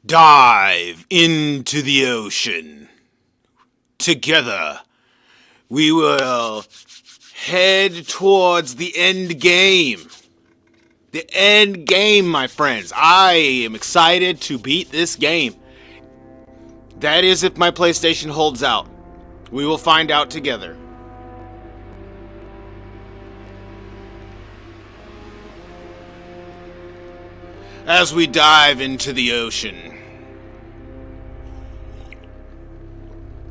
dive into the ocean. Together, we will head towards the end game. The end game, my friends. I am excited to beat this game. That is if my PlayStation holds out. We will find out together. As we dive into the ocean.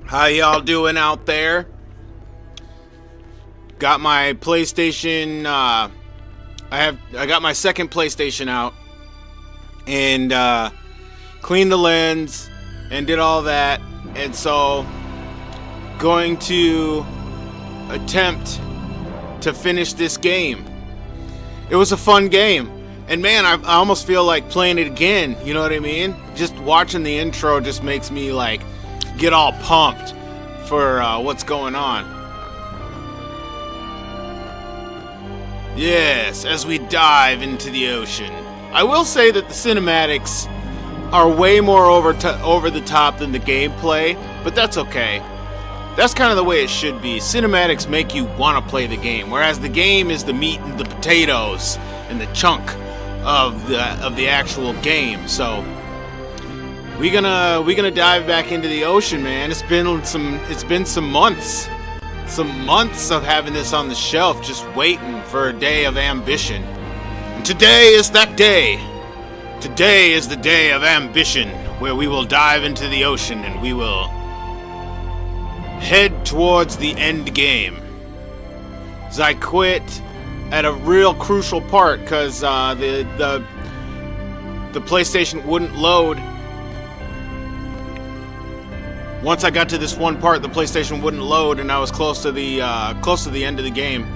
How y'all doing out there? Got my PlayStation, I got my second PlayStation out and cleaned the lens and did all that, and so going to attempt to finish this game. It was a fun game, and man, I almost feel like playing it again, you know what I mean? Just watching the intro just makes me like get all pumped for what's going on. Yes, as we dive into the ocean. I will say that the cinematics are way more over the top than the gameplay, but that's okay. That's kind of the way it should be. Cinematics make you want to play the game, whereas the game is the meat and the potatoes and the chunk of the actual game. So we're gonna dive back into the ocean, man. It's been some months. Some months of having this on the shelf, just waiting for a day of ambition. And today is that day. Today is the day of ambition, where we will dive into the ocean and we will head towards the end game. As I quit at a real crucial part, because the PlayStation wouldn't load. Once I got to this one part, the PlayStation wouldn't load, and I was close to the end of the game.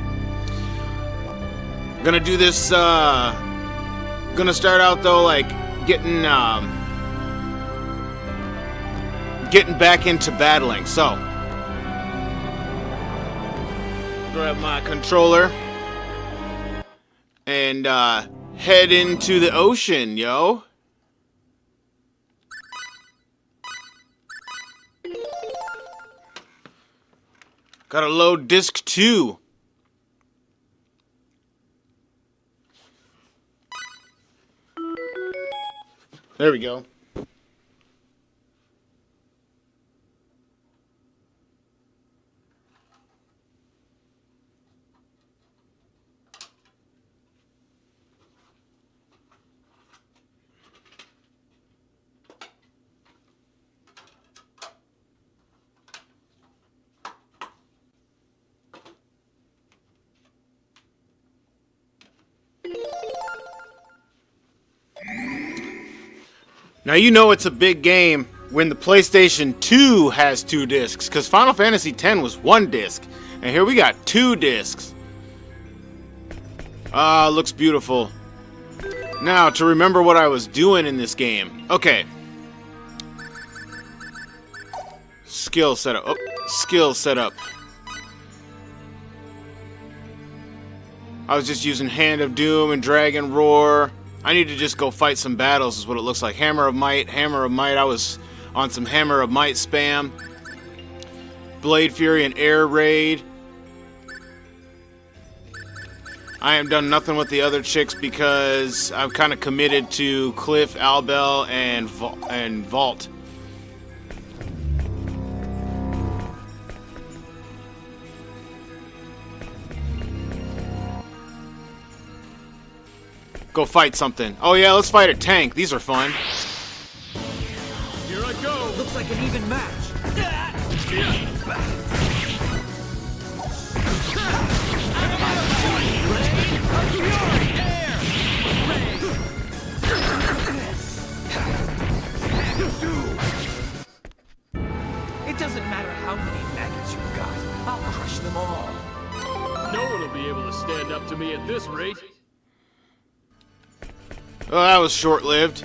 Gonna do this. Gonna start out though, like getting back into battling. So, grab my controller and head into the ocean, yo. Gotta load disc 2. There we go. Now you know it's a big game when the PlayStation 2 has 2 discs, because Final Fantasy X was 1 disc, and here we got 2 discs. Looks beautiful. Now, to remember what I was doing in this game. Okay. Skill setup. Oh, skill setup. I was just using Hand of Doom and Dragon Roar. I need to just go fight some battles is what it looks like. Hammer of Might. I was on some Hammer of Might spam. Blade Fury and Air Raid. I am done nothing with the other chicks because I'm kind of committed to Cliff, Albel, and Vault. Go fight something. Oh yeah, let's fight a tank. These are fun. Here I go. Looks like an even match. It doesn't matter how many maggots you've got. I'll crush them all. No one will be able to stand up to me at this rate. Oh, that was short-lived.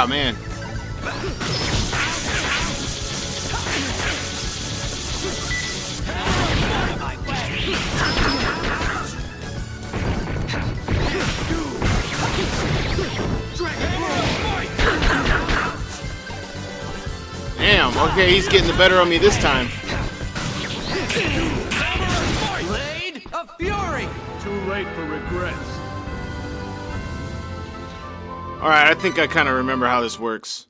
Ah, man. Damn, okay, he's getting the better of me this time. Blade of Fury! Too late for regrets. Alright, I think I kind of remember how this works.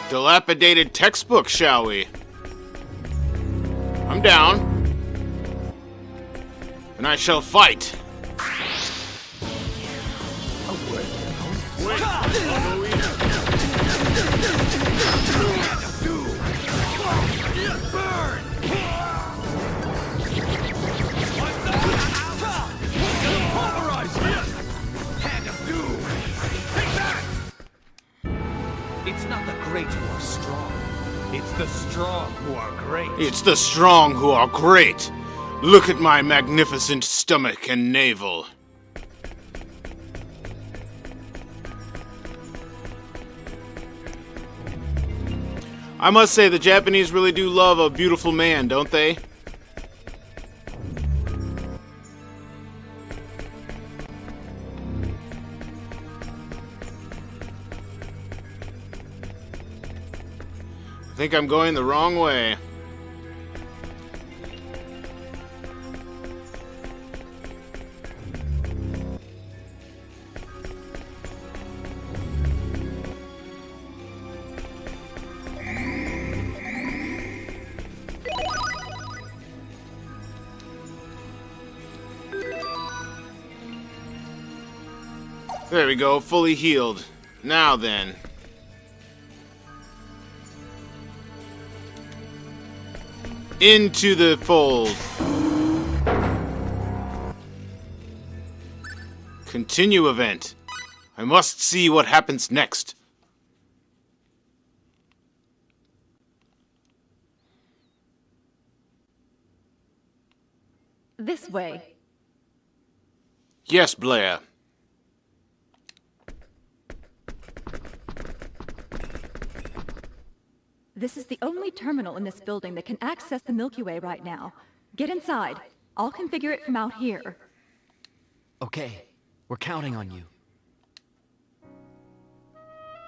Dilapidated textbook, shall we? I'm down. And I shall fight. It's not the great who are strong. It's the strong who are great. It's the strong who are great. Look at my magnificent stomach and navel. I must say, the Japanese really do love a beautiful man, don't they? I think I'm going the wrong way. There we go, fully healed. Now then. Into the fold. Continue event. I must see what happens next. This way. Yes, Blair. This is the only terminal in this building that can access the Milky Way right now. Get inside. I'll configure it from out here. Okay, we're counting on you.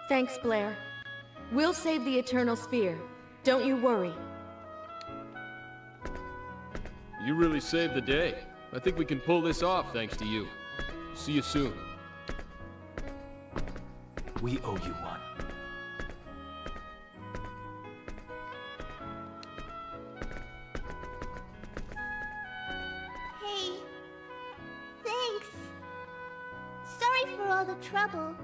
Thanks, Blair. We'll save the Eternal Sphere. Don't you worry. You really saved the day. I think we can pull this off thanks to you. See you soon. We owe you one. Hey, thanks. Sorry for all the trouble.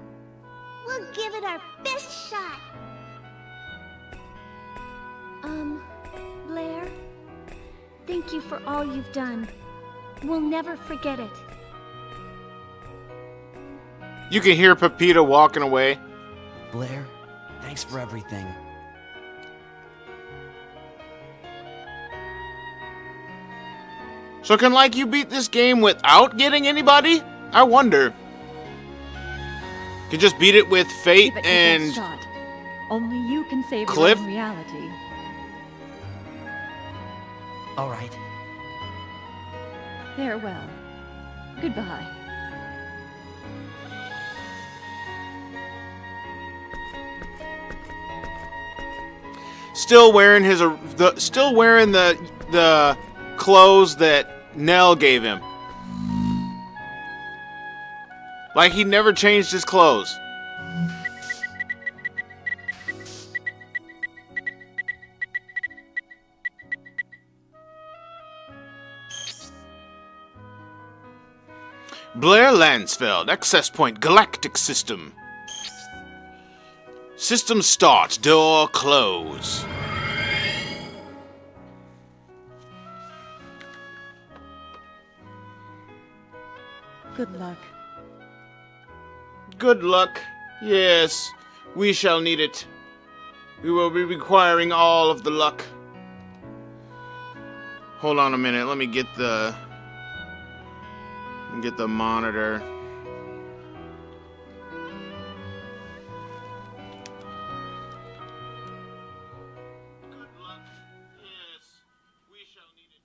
We'll give it our best shot. Blair, thank you for all you've done. We'll never forget it. You can hear Pepita walking away. Blair, thanks for everything. So can, like, you beat this game without getting anybody? I wonder. You can just beat it with Fate Give it your and... best shot. Only you can save Cliff? your own reality. All right. Farewell. Goodbye. Still wearing his the clothes that Nell gave him. Like he never changed his clothes. Blair Lansfeld, access point, galactic system. System start, door close. Good luck. Good luck. Yes, we shall need it. We will be requiring all of the luck. Hold on a minute. Let me get the monitor. Good luck. Yes, we shall need it.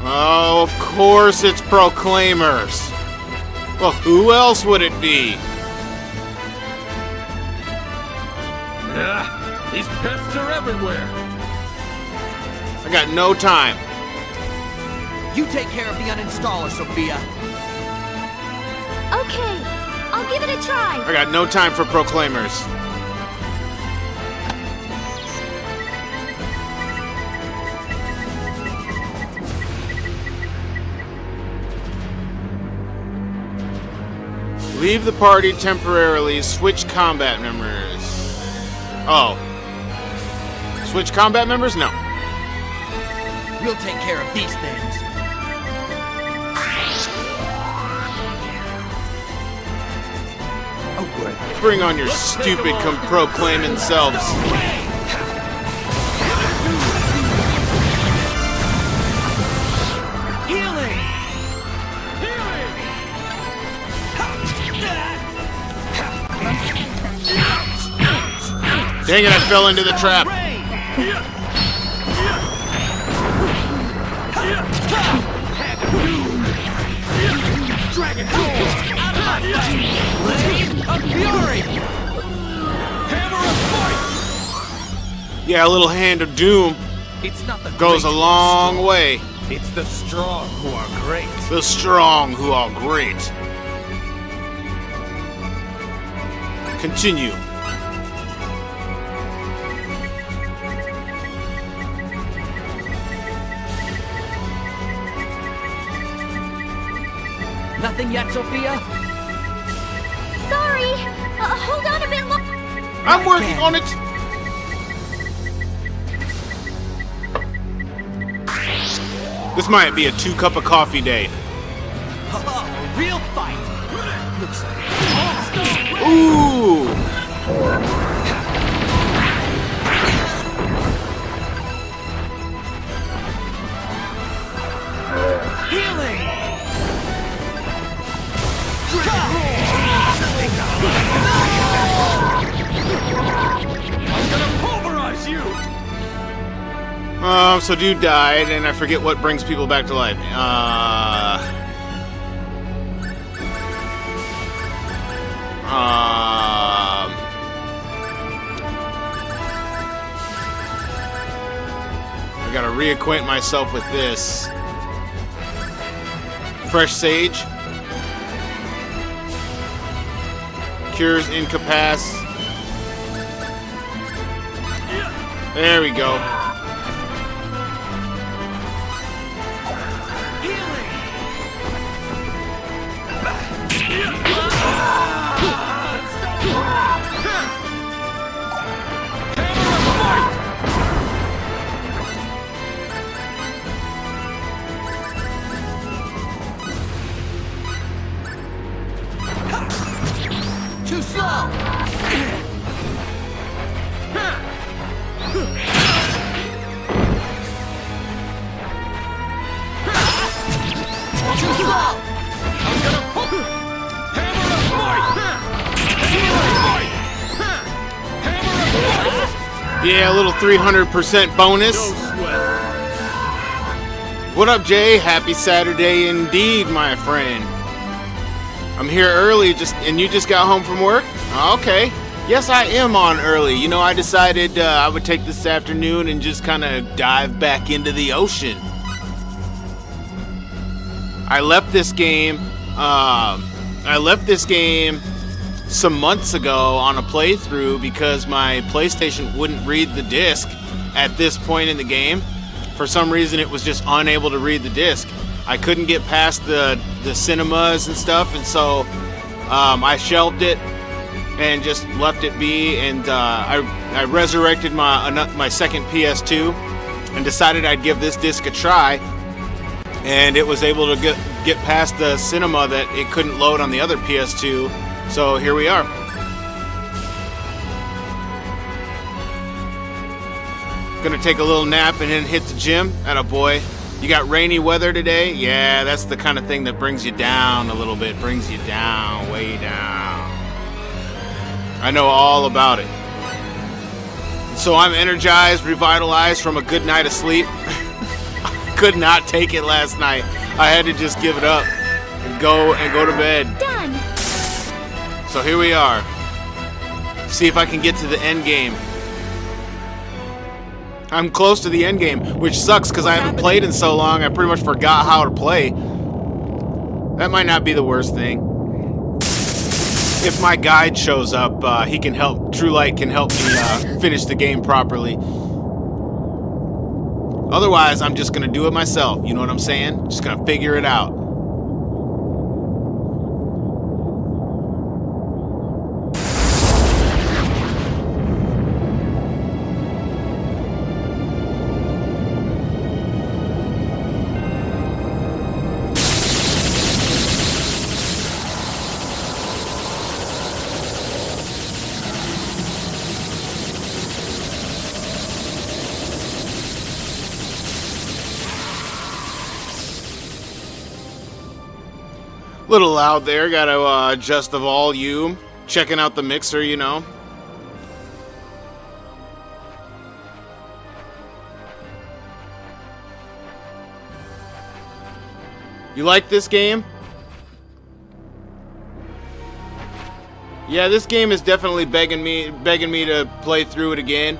Oh, of course it's Proclaimers. Well, who else would it be? These pests are everywhere. I got no time. You take care of the uninstaller, Sophia. Okay, I'll give it a try. I got no time for Proclaimers. Leave the party temporarily. Switch combat members. Oh. Switch combat members? No. We'll take care of these things. Oh, good. Bring on your stupid proclaiming selves. Healing! Dang it, I fell into the trap. Dragon out of my Blade of Fury! Hammer of Force! Yeah, a little hand of doom It's not the goes a great long who are way. strong. It's the strong who are great. The strong who are great. Continue. Nothing yet, Sophia? Sorry. Hold on a bit longer. I'm working on it. This might be a 2 cup of coffee day. A real fight! Looks like Ooh. healing! I'm gonna pulverize you! So dude died, and I forget what brings people back to life. I gotta reacquaint myself with this. Fresh sage. Cures incapac. There we go. Too slow! Too slow! I'm gonna hammer of might! Hammer of might! Yeah, a little 300% bonus. No sweat. What up, Jay? Happy Saturday indeed, my friend. I'm here early, and you just got home from work? Okay. Yes, I am on early. You know, I decided I would take this afternoon and just kind of dive back into the ocean. I left this game some months ago on a playthrough because my PlayStation wouldn't read the disc at this point in the game. For some reason, it was just unable to read the disc. I couldn't get past the cinemas and stuff, and so I shelved it and just left it be, and I resurrected my second PS2 and decided I'd give this disc a try, and it was able to get past the cinema that it couldn't load on the other PS2, so here we are. Gonna take a little nap and then hit the gym. Atta boy. You got rainy weather today? Yeah, that's the kind of thing that brings you down a little bit. Brings you down, way down. I know all about it. So I'm energized, revitalized from a good night of sleep. I could not take it last night. I had to just give it up and go to bed. Done. So here we are. See if I can get to the end game. I'm close to the end game, which sucks because I haven't played in so long. I pretty much forgot how to play. That might not be the worst thing. If my guide shows up, he can help. True Light can help me finish the game properly. Otherwise, I'm just gonna do it myself. You know what I'm saying? Just gonna figure it out. Little loud there, gotta adjust the volume. Checking out the mixer, you know. You like this game? Yeah, this game is definitely begging me to play through it again.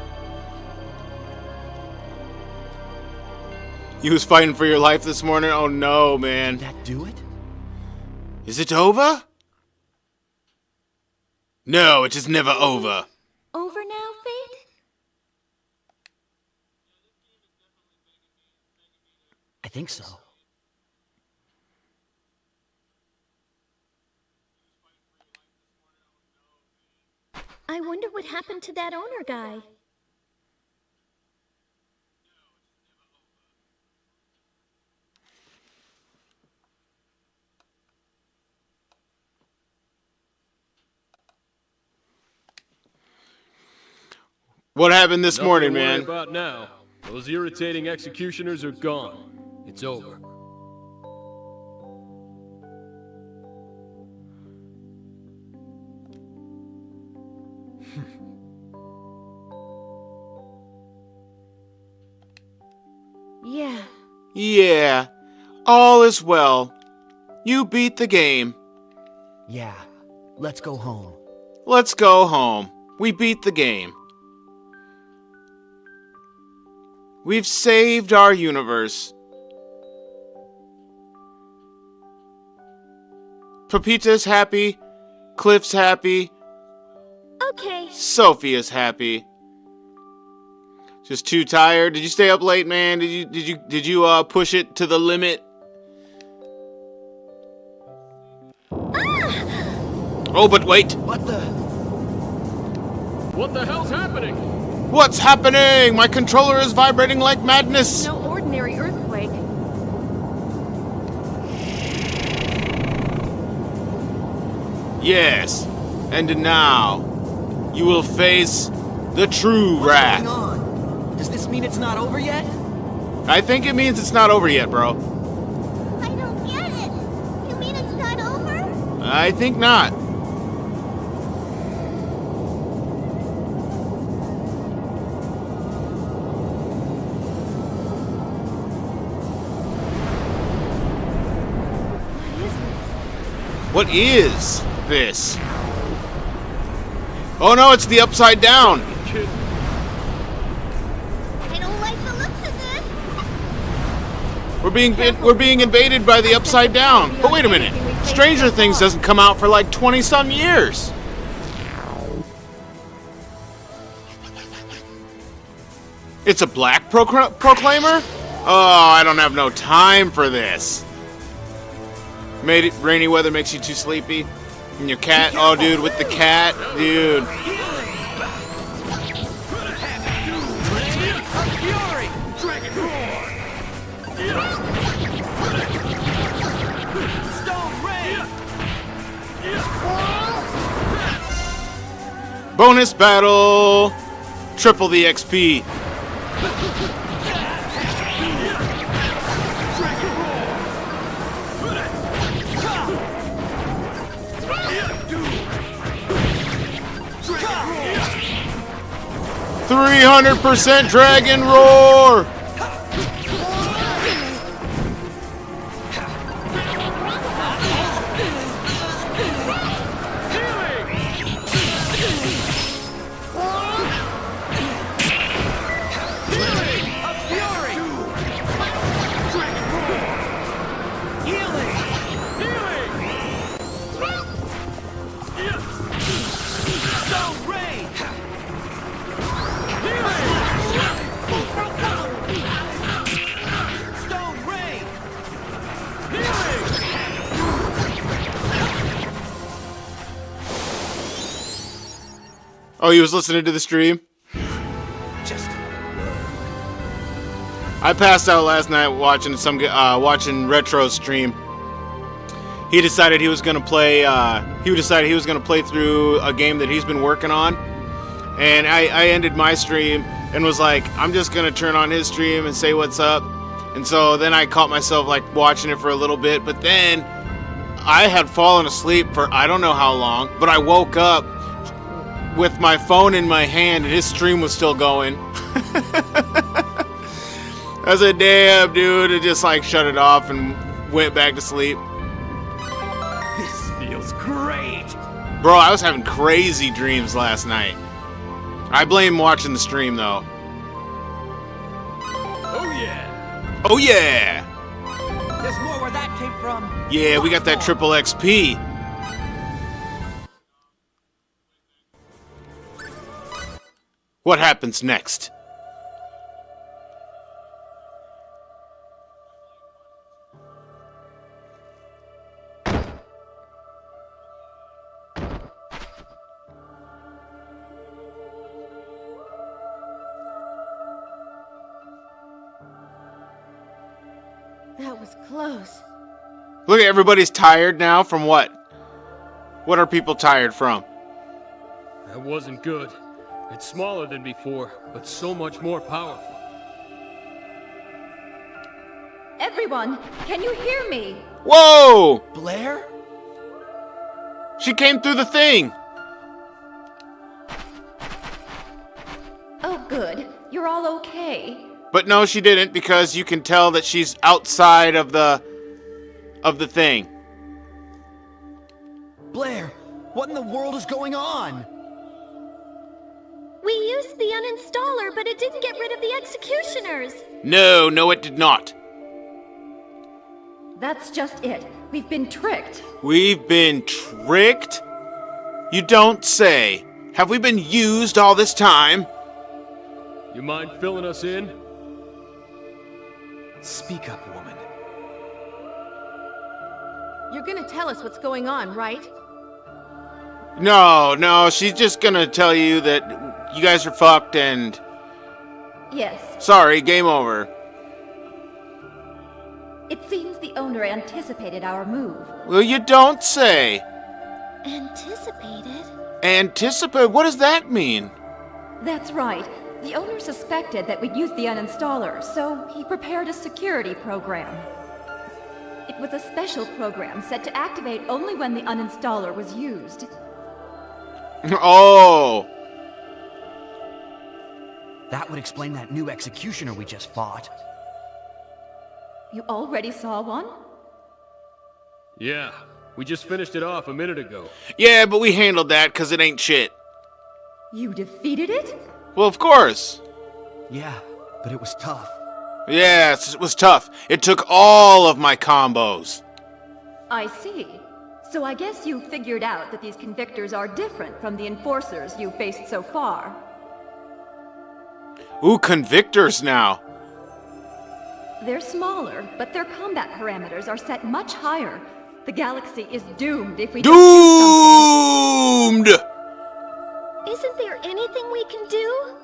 You was fighting for your life this morning? Oh no, man. Did that do it? Is it over? No, it is never over. Over now, Fate? I think so. I wonder what happened to that owner guy. What happened this morning, Nothing to man? worry about now. Those irritating executioners are gone. It's over. Yeah. Yeah, all is well. You beat the game. Yeah. Let's go home. Let's go home. We beat the game. We've saved our universe. Pepita's happy. Cliff's happy. Okay. Sophia's happy. Just too tired. Did you stay up late, man? Did you push it to the limit? Oh, but wait. What the? What the hell's happening? What's happening? My controller is vibrating like madness. No ordinary earthquake. Yes. And now, you will face the true What's wrath. going on? Does this mean it's not over yet? I think it means it's not over yet, bro. I don't get it. You mean it's not over? I think not. What is this? Oh no, it's the upside down. Kid, I don't like the looks of this. We're being invaded by the upside down. But wait a minute. Stranger Things doesn't come out for like 20-some years. It's a black proclaimer? Oh, I don't have no time for this. Rainy weather makes you too sleepy. And your cat, oh dude, with the cat, dude. Bonus battle! Triple the XP. %300 Dragon Roar! Oh, he was listening to the stream? Just I passed out last night watching watching Retro stream. He decided he was gonna play. He decided he was gonna play through a game that he's been working on, and I ended my stream and was like, I'm just gonna turn on his stream and say what's up. And so then I caught myself like watching it for a little bit, but then I had fallen asleep for I don't know how long, but I woke up with my phone in my hand and his stream was still going. I said, damn, dude, it just like shut it off and went back to sleep. this feels great. Bro, I was having crazy dreams last night. I blame watching the stream though. Oh yeah! Oh yeah! There's more where that came from. Yeah, we got that triple XP. What happens next? That was close. Look at everybody's tired now from what? What are people tired from? That wasn't good. It's smaller than before, but so much more powerful. Everyone, can you hear me? Whoa! Blair? She came through the thing! Oh, good. You're all okay. But no, she didn't, because you can tell that she's outside of the thing. Blair, what in the world is going on? We used the uninstaller, but it didn't get rid of the executioners. No, it did not. That's just it. We've been tricked. We've been tricked? You don't say. Have we been used all this time? You mind filling us in? Speak up, woman. You're gonna tell us what's going on, right? No, she's just gonna tell you that you guys are fucked and... Yes. Sorry, game over. It seems the owner anticipated our move. Well, you don't say. Anticipated? Anticipate? What does that mean? That's right. The owner suspected that we'd use the uninstaller, so he prepared a security program. It was a special program set to activate only when the uninstaller was used. Oh! That would explain that new executioner we just fought. You already saw one? Yeah, we just finished it off a minute ago. Yeah, but we handled that because it ain't shit. You defeated it? Well, of course. Yeah, but it was tough. Yes, it was tough. It took all of my combos. I see. So I guess you figured out that these convictors are different from the enforcers you've faced so far. Ooh, convictors now. They're smaller, but their combat parameters are set much higher. The galaxy is doomed if we don't do Doomed! Isn't there anything we can do? something.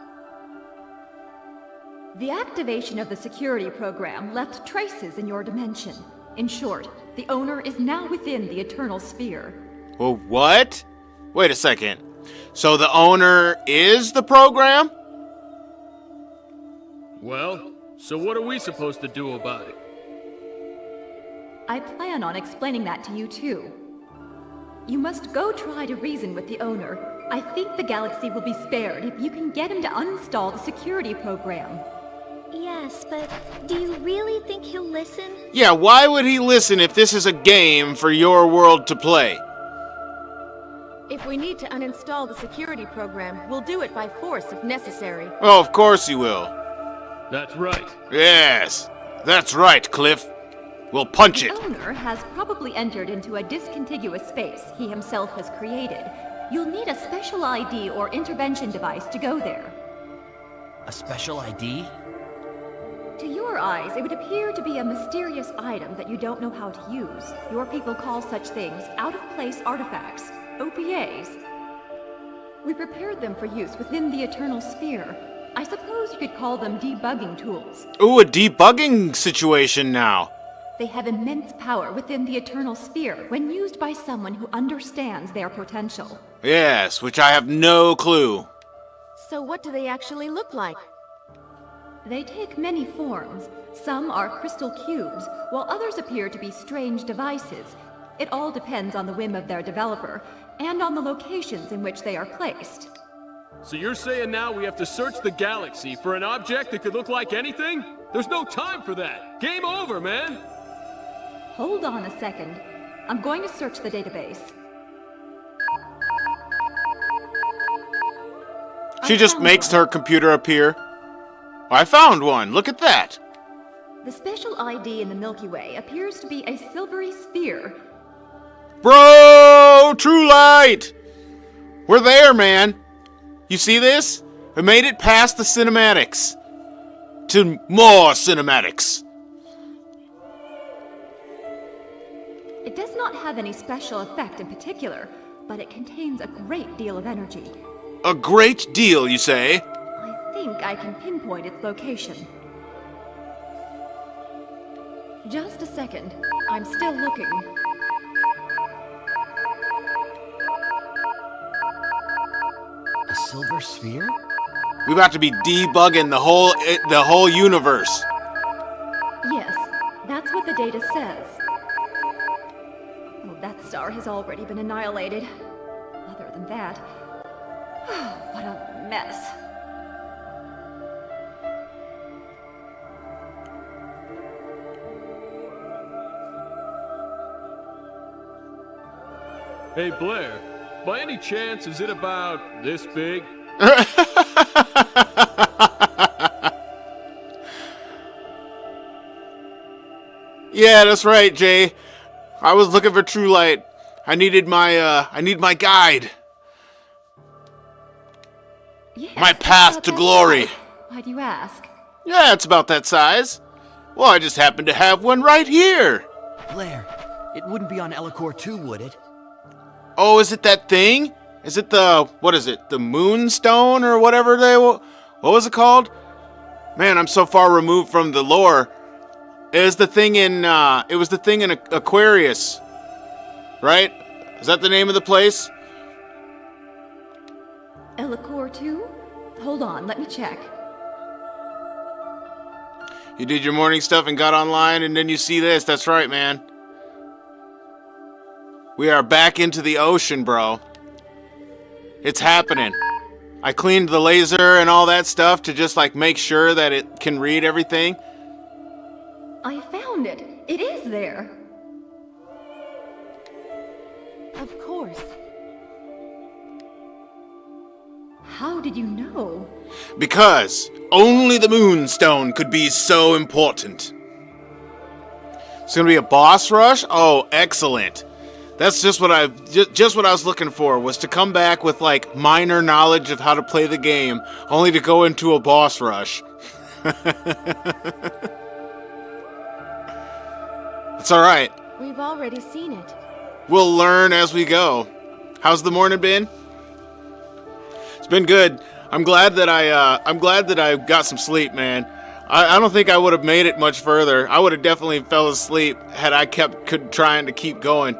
The activation of the security program left traces in your dimension. In short, the owner is now within the Eternal Sphere. Well, what? Wait a second. So the owner is the program? Well, so what are we supposed to do about it? I plan on explaining that to you too. You must go try to reason with the owner. I think the galaxy will be spared if you can get him to uninstall the security program. Yes, but do you really think he'll listen? Yeah, why would he listen if this is a game for your world to play? If we need to uninstall the security program, we'll do it by force if necessary. Oh, of course you will. That's right. Yes, that's right, Cliff. We'll punch The it. owner has probably entered into a discontiguous space he himself has created. You'll need a special ID or intervention device to go there. A special ID? To your eyes, it would appear to be a mysterious item that you don't know how to use. Your people call such things out-of-place artifacts, OPAs. We prepared them for use within the Eternal Sphere. I suppose you could call them debugging tools. Ooh, a debugging situation now. They have immense power within the Eternal Sphere when used by someone who understands their potential. Yes, which I have no clue. So what do they actually look like? They take many forms. Some are crystal cubes, while others appear to be strange devices. It all depends on the whim of their developer, and on the locations in which they are placed. So you're saying now we have to search the galaxy for an object that could look like anything? There's no time for that. Game over, man. Hold on a second. I'm going to search the database. She I just found makes one. her computer appear. I found one. Look at that. The special ID in the Milky Way appears to be a silvery sphere. Bro, true light. We're there, man. You see this? We made it past the cinematics. To more cinematics. It does not have any special effect in particular, but it contains a great deal of energy. A great deal, you say? I think I can pinpoint its location. Just a second. I'm still looking. A silver sphere? We about to be debugging the whole universe. Yes, that's what the data says. Oh, that star has already been annihilated. Other than that, what a mess. Hey, Blair, by any chance, is it about this big? Yeah, that's right, Jay. I was looking for true light. I need my guide. Yes, My it's path about to that glory. size. Why do you ask? Yeah, it's about that size. Well, I just happen to have one right here. Blair, it wouldn't be on Ellicor 2, would it? Oh, is it that thing? Is it what is it? The Moonstone or whatever what was it called? Man, I'm so far removed from the lore. It was the thing in Aquarius. Right? Is that the name of the place? Ellicor 2? Hold on, let me check. You did your morning stuff and got online and then you see this. That's right, man. We are back into the ocean, bro. It's happening. I cleaned the laser and all that stuff to just like make sure that it can read everything. I found it. It is there. Of course. How did you know? Because only the Moonstone could be so important. It's gonna be a boss rush? Oh, excellent. That's just what I was looking for, was to come back with like minor knowledge of how to play the game, only to go into a boss rush. It's alright. We've already seen it. We'll learn as we go. How's the morning been? It's been good. I'm glad that I got some sleep, man. I don't think I would have made it much further. I would have definitely fell asleep had I kept trying to keep going.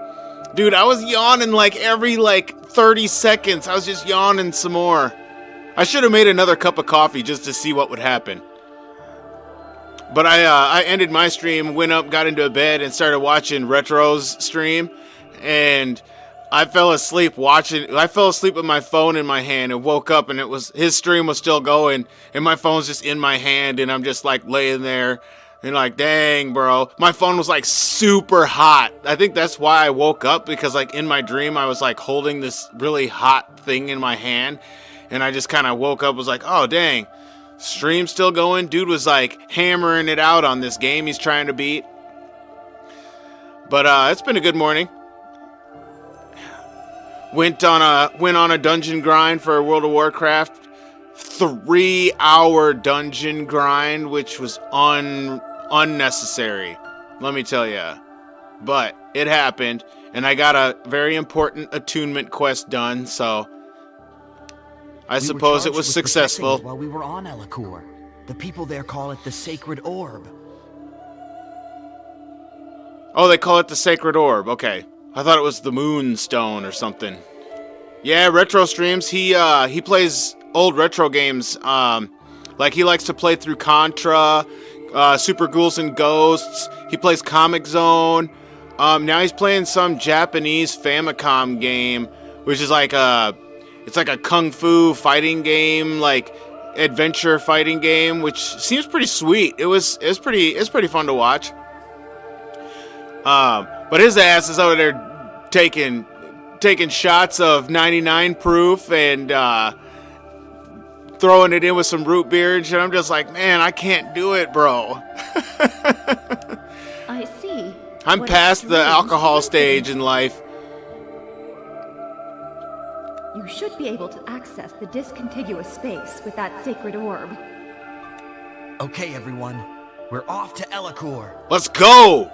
Dude, I was yawning like every 30 seconds. I was just yawning some more. I should have made another cup of coffee just to see what would happen. But I ended my stream, went up, got into bed, and started watching Retro's stream. And I fell asleep watching. I fell asleep with my phone in my hand and woke up, and his stream was still going, and my phone's just in my hand, and I'm just laying there, and dang, bro, my phone was super hot. I think that's why I woke up, because in my dream I was holding this really hot thing in my hand, and I just kind of woke up, was oh dang. Stream still going. Dude was hammering it out on this game he's trying to beat. But it's been a good morning. Went on a dungeon grind for World of Warcraft. 3-hour dungeon grind, which was unnecessary. Let me tell you. But it happened, and I got a very important attunement quest done, so I suppose it was successful. While we were on Elacour, the people there call it the Sacred Orb. Oh, they call it the Sacred Orb. Okay, I thought it was the Moonstone or something. Yeah, Retro streams. He plays old retro games. He likes to play through Contra, Super Ghouls and Ghosts. He plays Comic Zone. Now he's playing some Japanese Famicom game, which is it's like a kung fu fighting game, adventure fighting game, which seems pretty sweet. It's pretty fun to watch. But his ass is over there taking shots of 99 proof and throwing it in with some root beer and shit. I'm just man, I can't do it, bro. I see. I'm past the alcohol stage in life. You should be able to access the discontiguous space with that sacred orb. Okay, everyone. We're off to Elacour. Let's go!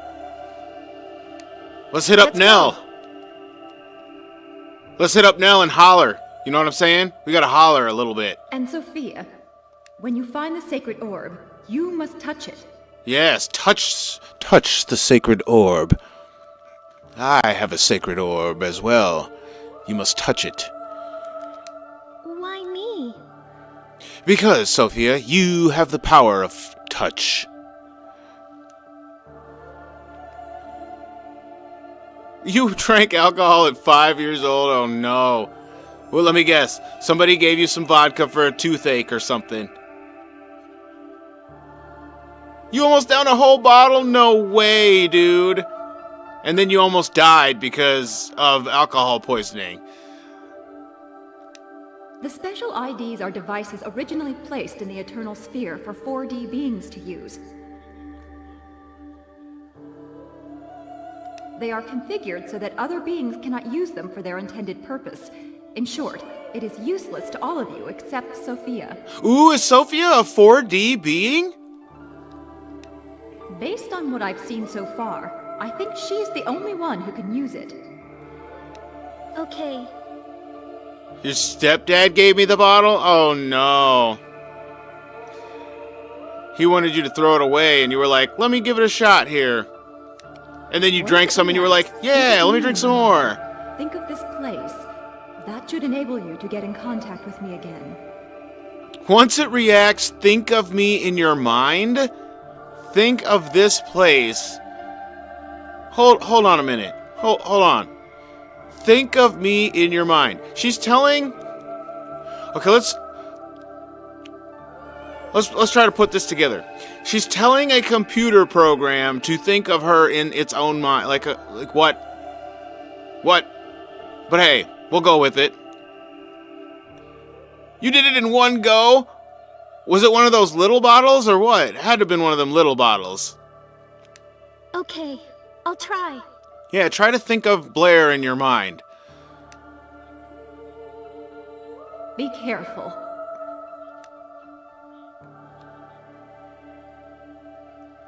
Let's hit up Nell. Let's hit up Nell and holler. You know what I'm saying? We gotta holler a little bit. And Sophia, when you find the sacred orb, you must touch it. Yes, touch the sacred orb. I have a sacred orb as well. You must touch it. Why me? Because, Sophia, you have the power of touch. You drank alcohol at 5 years old? Oh no. Well, let me guess. Somebody gave you some vodka for a toothache or something. You almost downed a whole bottle? No way, dude. And then you almost died because of alcohol poisoning. The special IDs are devices originally placed in the Eternal Sphere for 4D beings to use. They are configured so that other beings cannot use them for their intended purpose. In short, it is useless to all of you except Sophia. Ooh, is Sophia a 4D being? Based on what I've seen so far, I think she's the only one who can use it. Okay. Your stepdad gave me the bottle? Oh no. He wanted you to throw it away and you were like, let me give it a shot here. And then you drank some and you were like, yeah, let me drink some more. Think of this place. That should enable you to get in contact with me again. Once it reacts, think of me in your mind. Think of this place. Hold on a minute. Hold on. Think of me in your mind. She's telling... Okay, let's try to put this together. She's telling a computer program to think of her in its own mind. Like what? What? But hey, we'll go with it. You did it in one go? Was it one of those little bottles or what? It had to have been one of them little bottles. Okay, I'll try. Yeah, try to think of Blair in your mind. Be careful.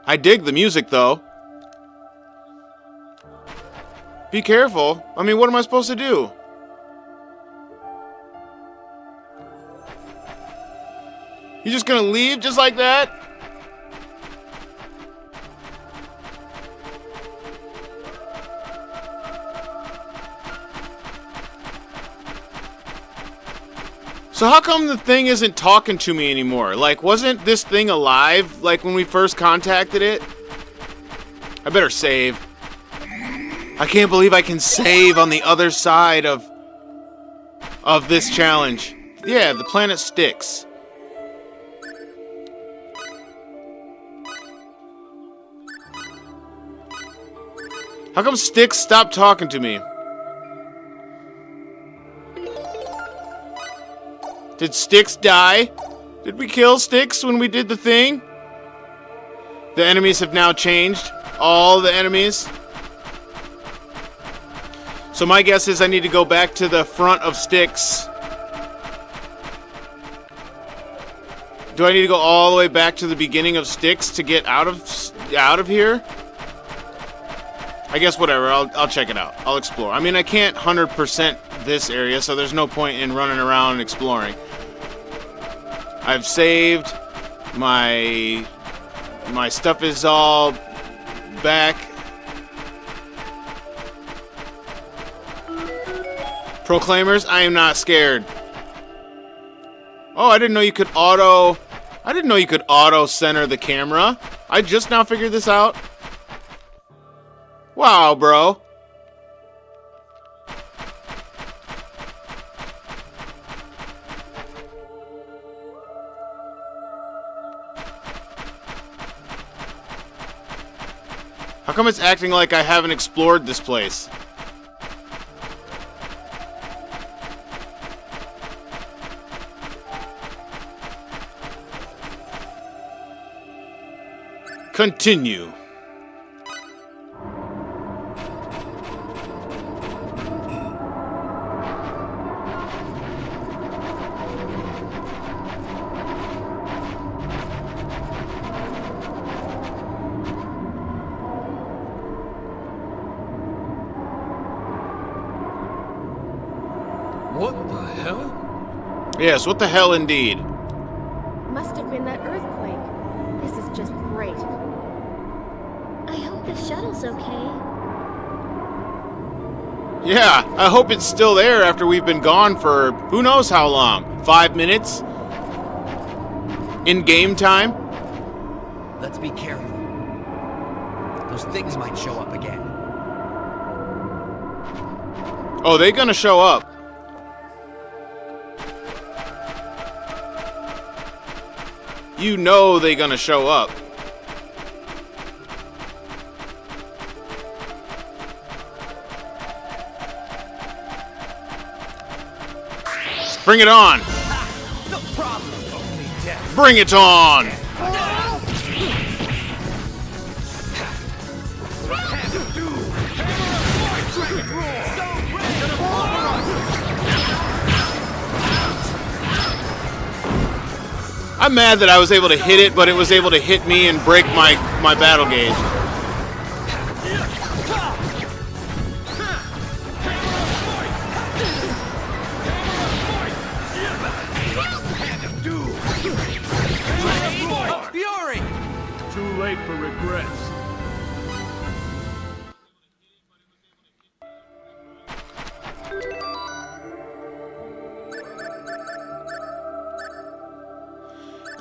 I dig the music, though. Be careful. I mean, what am I supposed to do? You just gonna leave just like that? So how come the thing isn't talking to me anymore? Like, wasn't this thing alive, like, when we first contacted it? I better save. I can't believe I can save on the other side of this challenge. Yeah, the planet Styx. How come Styx stopped talking to me? Did Styx die? Did we kill Styx when we did the thing? The enemies have now changed. All the enemies. So my guess is I need to go back to the front of Styx. Do I need to go all the way back to the beginning of Styx to get out of here? I guess whatever. I'll check it out. I'll explore. I mean, I can't 100% this area, so there's no point in running around and exploring. I've saved. My stuff is all back. Proclaimers, I am not scared. Oh, I didn't know you could auto center the camera. I just now figured this out. Wow, bro. How come it's acting like I haven't explored this place? Continue. What the hell? Yes, what the hell indeed. Must have been that earthquake. This is just great. I hope the shuttle's okay. Yeah, I hope it's still there after we've been gone for who knows how long. 5 minutes? In game time? Let's be careful. Those things might show up again. Oh, they gonna show up. You know they gonna show up. Bring it on! No problem. Only death. Bring it on! I'm mad that I was able to hit it, but it was able to hit me and break my battle gauge. Fury! Too late for regrets.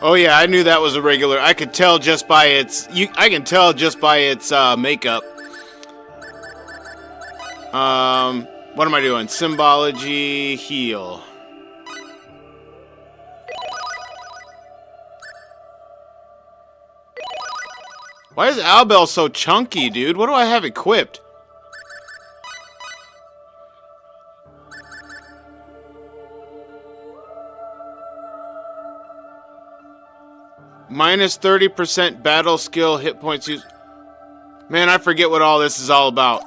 Oh yeah, I knew that was a regular. I could tell just by its. I can tell just by its makeup. What am I doing? Symbology, heal. Why is Albel so chunky, dude? What do I have equipped? Minus 30% battle skill hit points used. Man, I forget what all this is all about.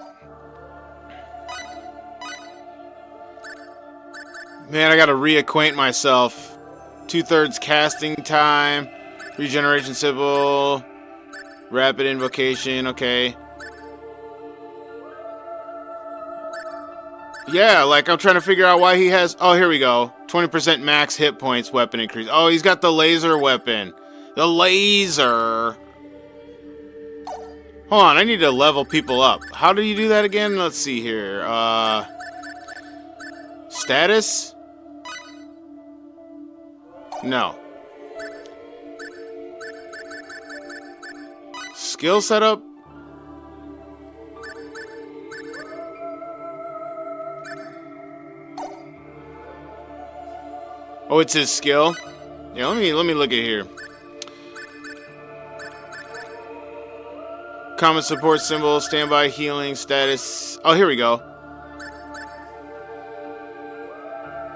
Man, I gotta reacquaint myself. 2/3 casting time. Regeneration symbol. Rapid invocation, okay. Yeah, like I'm trying to figure out why he has... Oh, here we go. 20% max hit points weapon increase. Oh, he's got the laser weapon. The laser. Hold on, I need to level people up. How do you do that again? Let's see here. Status? No. Skill setup? Oh, it's his skill? Yeah, let me look at here. Common support symbol, standby healing, status. Oh, here we go.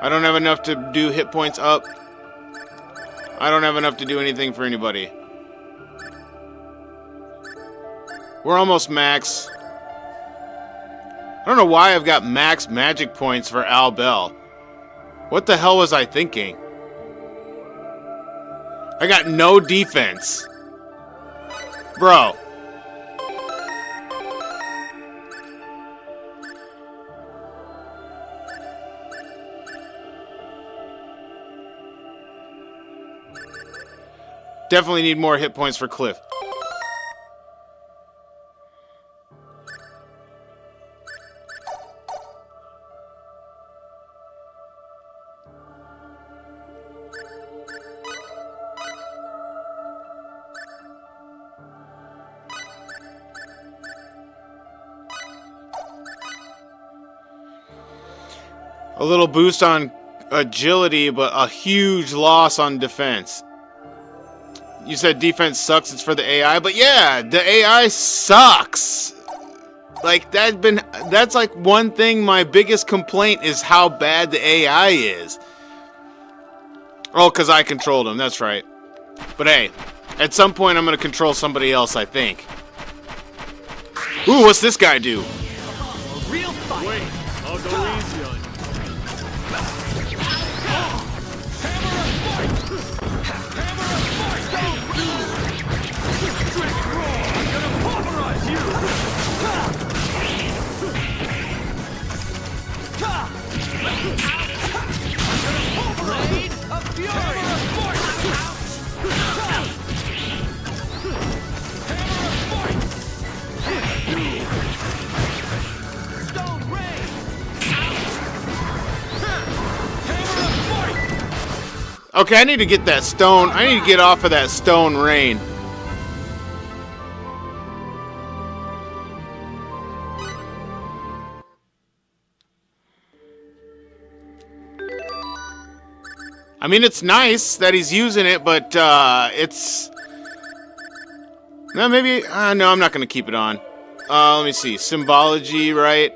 I don't have enough to do hit points up. I don't have enough to do anything for anybody. We're almost max. I don't know why I've got max magic points for Al Bell. What the hell was I thinking? I got no defense. Bro. Definitely need more hit points for Cliff. A little boost on agility, but a huge loss on defense. You said defense sucks, it's for the AI, but yeah, the AI sucks. Like that's like one thing, my biggest complaint is how bad the AI is. Oh, because I controlled him, that's right. But hey, at some point I'm going to control somebody else, I think. Ooh, what's this guy do? Real fight. Wait, I'll go easy on you. Okay, I need to get that stone. I need to get off of that stone rain. I mean, it's nice that he's using it, but it's... No, maybe... no, I'm not going to keep it on. Let me see. Symbology, right?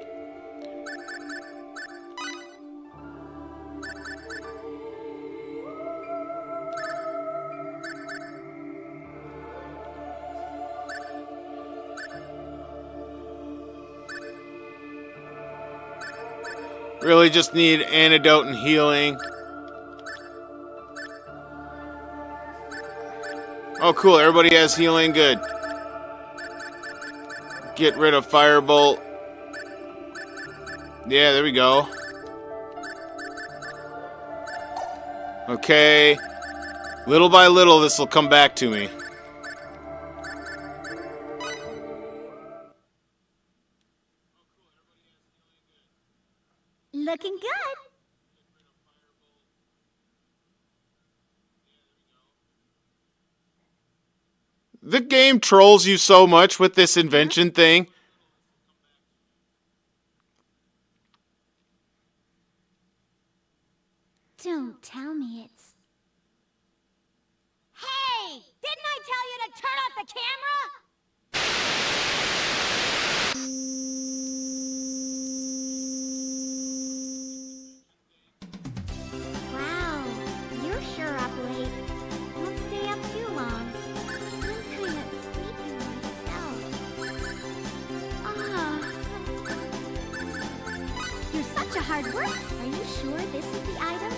Really just need antidote and healing. Oh, cool. Everybody has healing. Good. Get rid of Firebolt. Yeah, there we go. Okay. Little by little, this will come back to me. Looking good. The game trolls you so much with this invention thing. Don't tell me it's... Hey! Didn't I tell you to turn off the camera? Wow, you're sure up late. Don't stay up too long. I'm kind of sleepy myself. You're such a hard worker. Are you sure this is the item?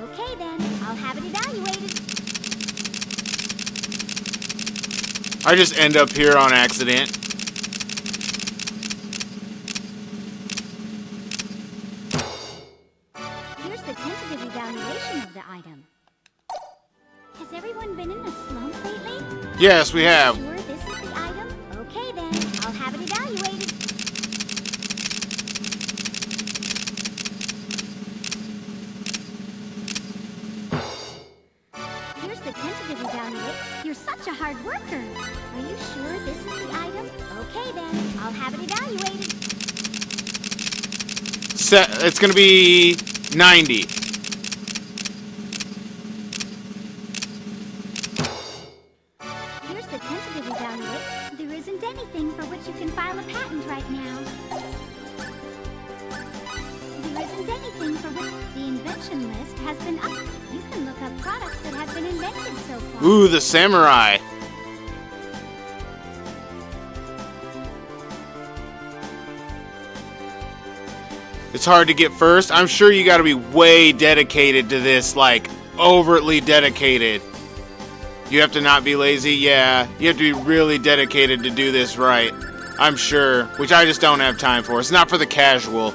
Okay then, I'll have it evaluated. I just end up here on accident. Here's the tentative evaluation of the item. Has everyone been in a slump lately? Yes, we have. Sure this is the item? Okay then, I'll have it evaluated. Here's the tentative evaluation. You're such a hard worker. Are you sure this is the item? Okay then, I'll have it evaluated. It's gonna be 90. Here's the tentative evaluation. There isn't anything for which you can file a patent right now. There isn't anything for which the invention list has been up. You can look up products that have been invented so far. Ooh, the samurai. It's hard to get first. I'm sure you got to be way dedicated to this, like overtly dedicated. You have to not be lazy. Yeah, you have to be really dedicated to do this right. I'm sure, which I just don't have time for. It's not for the casual.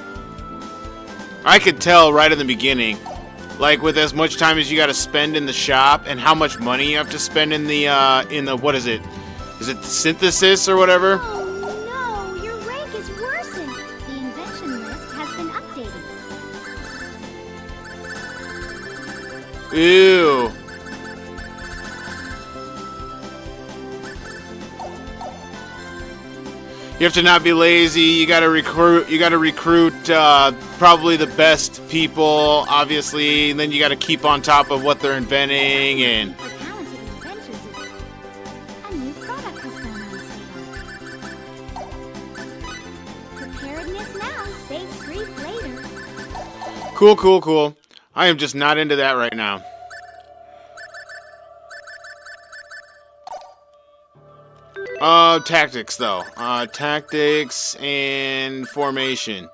I could tell right in the beginning, like with as much time as you got to spend in the shop and how much money you have to spend in the what is it? Is it the synthesis or whatever? Oh no, your rank is worsened. The invention list has been updated. Ew. You have to not be lazy. You got to recruit. You got to recruit probably the best people, obviously. And then you got to keep on top of what they're inventing. And For talented inventors, a new product has gone on sale. Preparedness now saves grief later. cool. I am just not into that right now. Tactics though. Tactics and formation.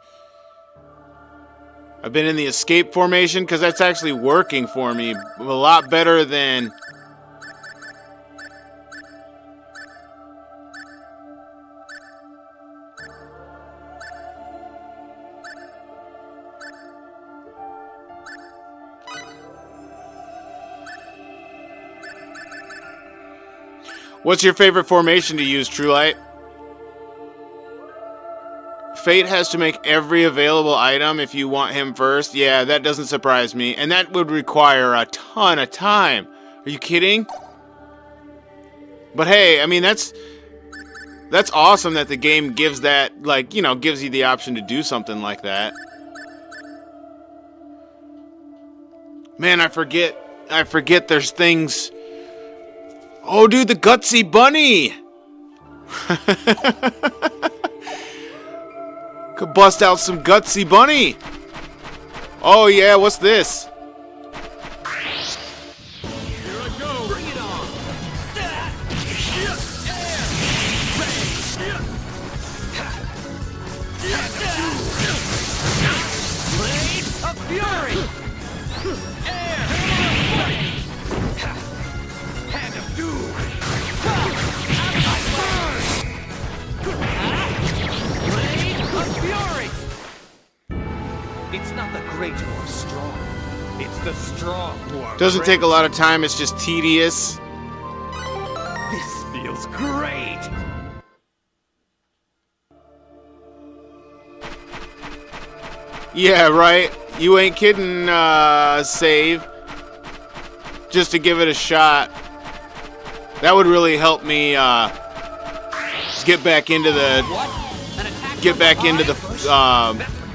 I've been in the escape formation because that's actually working for me a lot better than... What's your favorite formation to use, Truelight? Fate has to make every available item if you want him first. Yeah, that doesn't surprise me. And that would require a ton of time. Are you kidding? But hey, I mean, that's awesome that the game gives that, like, you know, gives you the option to do something like that. Man, I forget there's things... Oh, dude, the Gutsy Bunny! Could bust out some Gutsy Bunny! Oh, yeah, what's this? Here I go. Bring it on. Blade of Fury! Hand of Doom! Blade of Fury! It's not the great who are strong. It's the strong who are Doesn't great. take a lot of time, it's just tedious. This feels great! Yeah, right? You ain't kidding, save. Just to give it a shot. That would really help me, get back into the...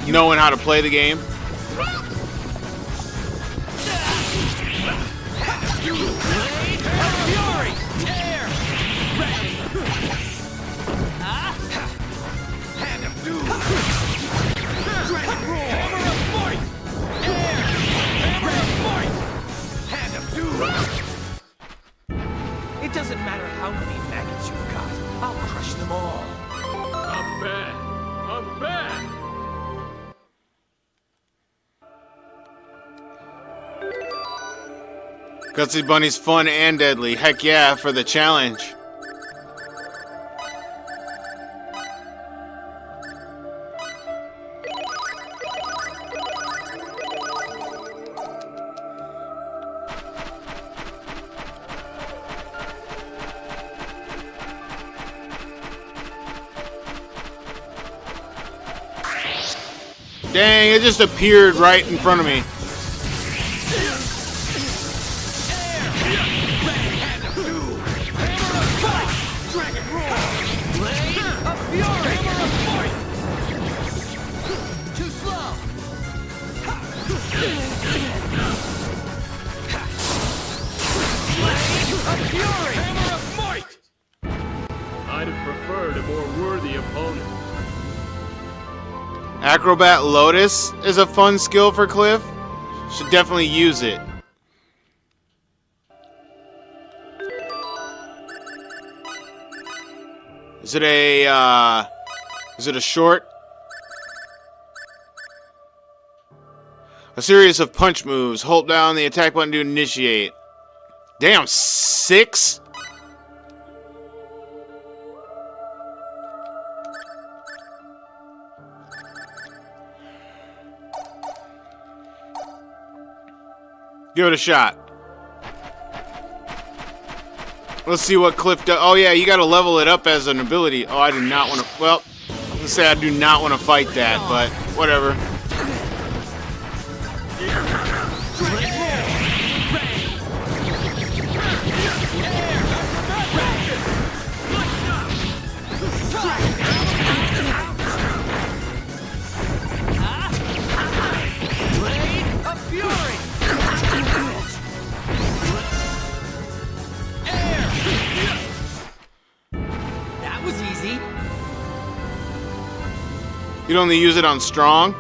knowing how to play the game. It doesn't matter how many maggots you've got. I'll crush them all. I'm back. I'm back. Gutsy Bunny's fun and deadly. Heck yeah, for the challenge. Dang, it just appeared right in front of me. I'd have preferred a more worthy opponent. Acrobat Lotus is a fun skill for Cliff. Should definitely use it. Is it a short? A series of punch moves. Hold down the attack button to initiate. Damn, 6? Give it a shot. Let's see what Cliff does. Oh yeah, you gotta level it up as an ability. Oh, I do not want to. Well, I was gonna say I do not want to fight that, but whatever. That was easy. You'd only use it on strong.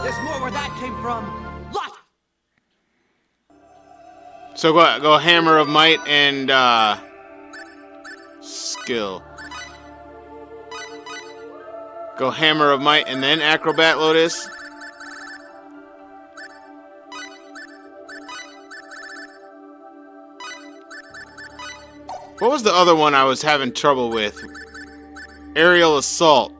There's more where that came from. Lot. So go Hammer of Might and skill. Go Hammer of Might and then Acrobat Lotus. What was the other one I was having trouble with? Aerial Assault.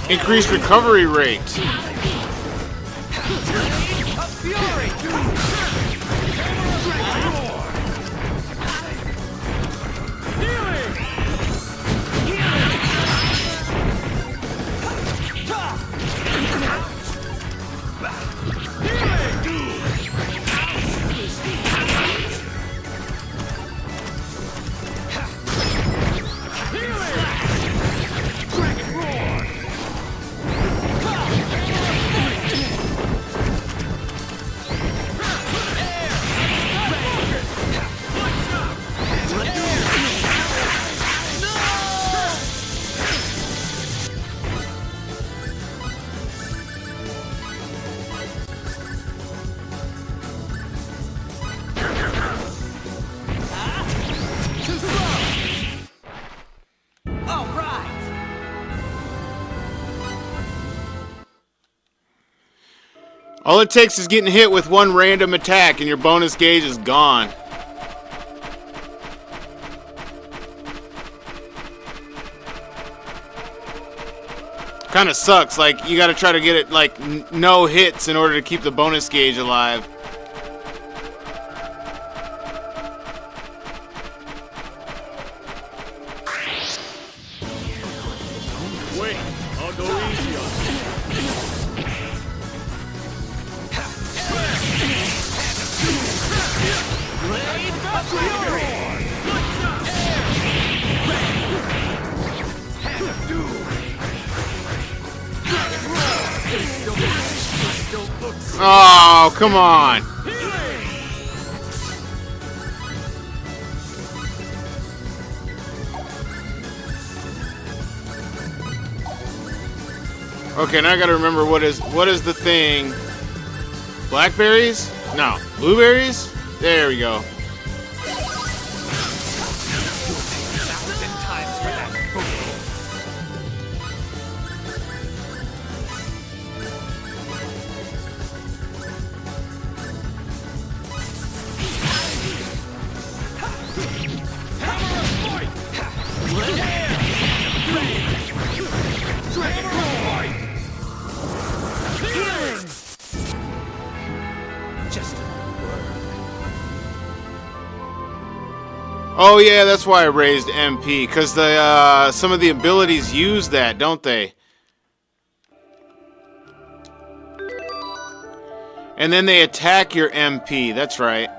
Increased recovery rate. All it takes is getting hit with one random attack and your bonus gauge is gone. Kind of sucks, like you gotta try to get it like no hits in order to keep the bonus gauge alive. Wait, I'll go easy on you. Blade of Fury! Oh, come on. Okay, now I gotta remember what is the thing. Blackberries? No. Blueberries? There we go. 1,000 times for that fool. Oh yeah, that's why I raised MP, because the some of the abilities use that, don't they? And then they attack your MP, that's right.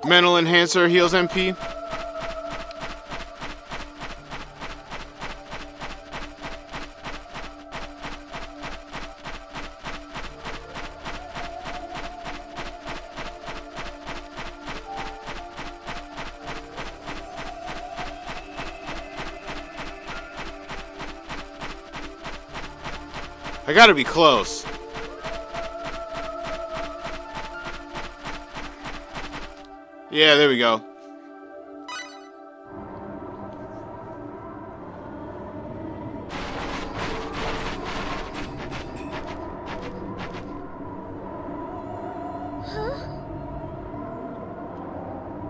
Mental enhancer heals MP. I gotta be close. Yeah, there we go.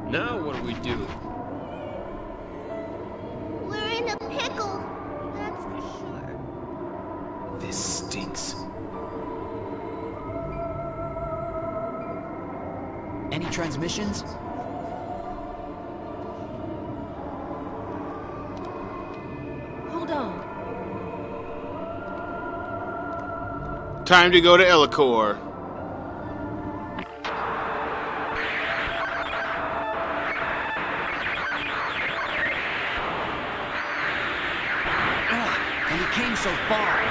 Now what do we do? We're in a pickle, that's for sure. This stinks. Any transmissions? Hold on. Time to go to Ellicor. And we came so far.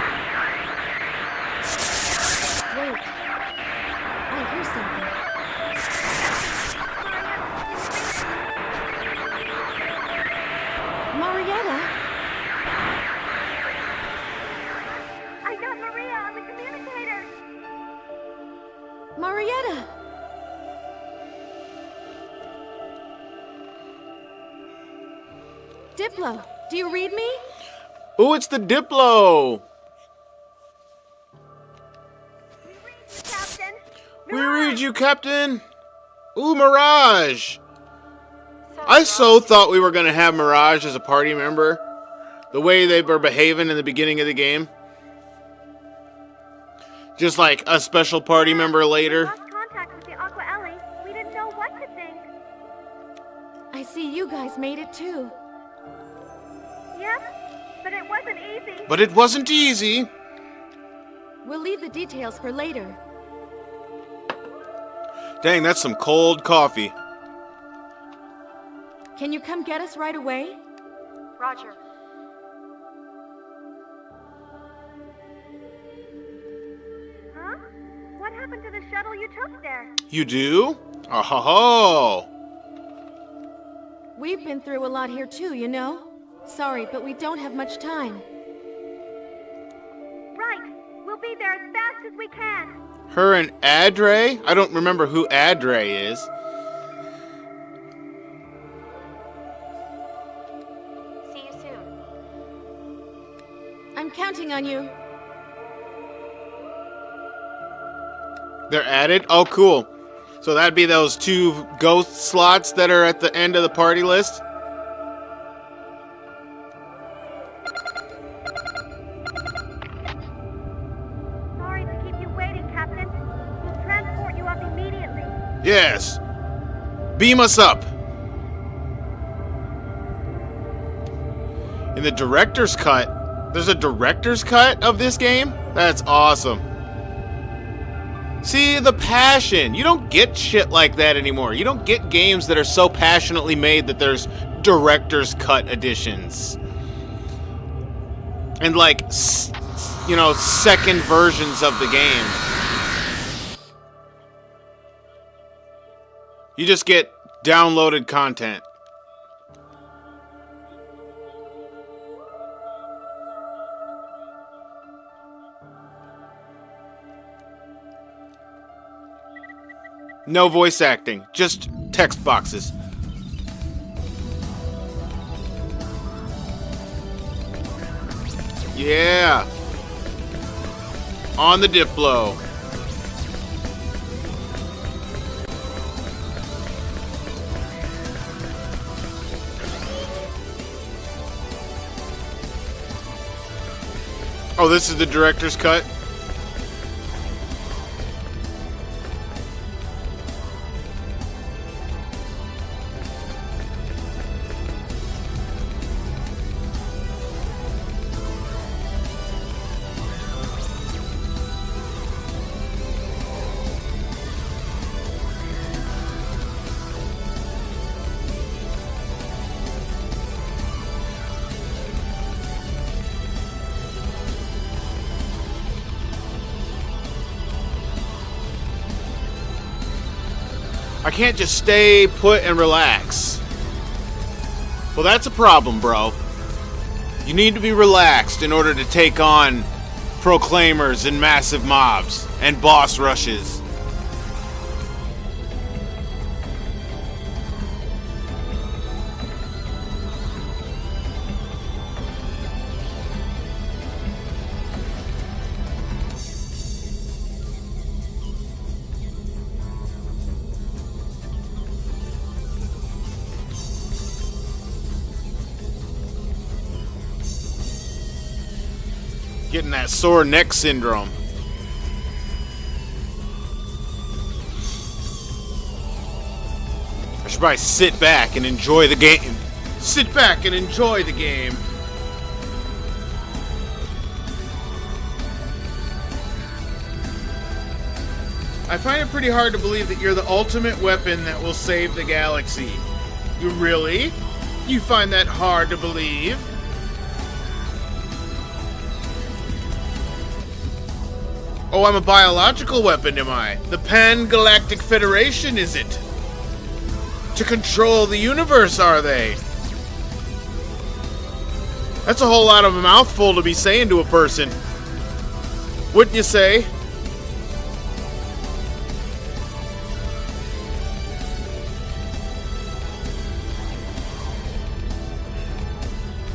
Wait. I hear something. Marietta? I got Maria on the communicator. Marietta! Diplo, do you read me? Ooh, it's the Diplo. Captain, We read you, Captain. Ooh, Mirage. I so thought we were going to have Mirage as a party member. The way they were behaving in the beginning of the game. Just like a special party member later. lost contact with the Aqua Ellie. We didn't know what to think. I see you guys made it too. Yep, but it wasn't easy. But it wasn't easy. We'll leave the details for later. Dang, that's some cold coffee. Can you come get us right away? Roger. Huh? What happened to the shuttle you took there? You do? Oh ho ho. We've been through a lot here too, you know? Sorry, but we don't have much time. Right. We'll be there as fast as we can. Her and Adre? I don't remember who Adre is. See you soon. I'm counting on you. They're added? Oh, cool. So that'd be those 2 ghost slots that are at the end of the party list? Yes. Beam us up. In the director's cut, there's a director's cut of this game? That's awesome. See, the passion. You don't get shit like that anymore. You don't get games that are so passionately made that there's director's cut editions. And like, you know, second versions of the game. You just get downloaded content. No voice acting, just text boxes. Yeah. On the Diplo. Oh, this is the director's cut? I can't just stay put and relax. Well, that's a problem, bro. You need to be relaxed in order to take on proclaimers and massive mobs and boss rushes. Getting that sore neck syndrome. I should probably sit back and enjoy the game. Sit back and enjoy the game. I find it pretty hard to believe that you're the ultimate weapon that will save the galaxy. You really? You find that hard to believe? Oh, I'm a biological weapon, am I? The Pan-Galactic Federation, is it? To control the universe, are they? That's a whole lot of a mouthful to be saying to a person. Wouldn't you say?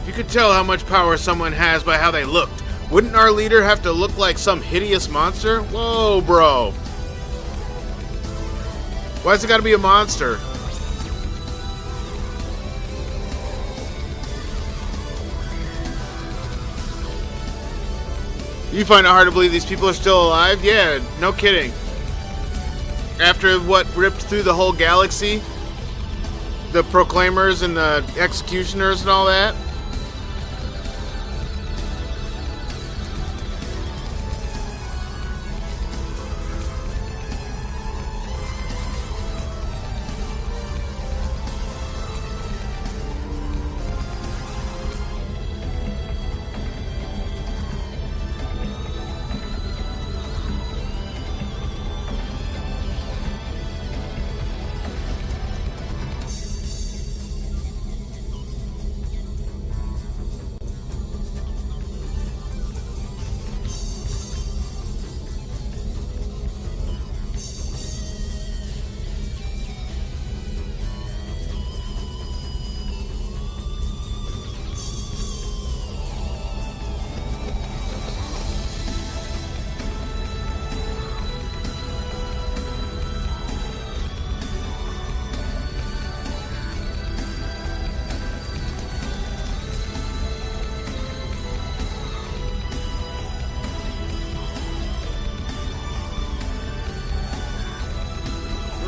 You could tell how much power someone has by how they looked. Wouldn't our leader have to look like some hideous monster? Whoa, bro. Why's it gotta be a monster? You find it hard to believe these people are still alive? Yeah, no kidding. After what ripped through the whole galaxy? The Proclaimers and the Executioners and all that?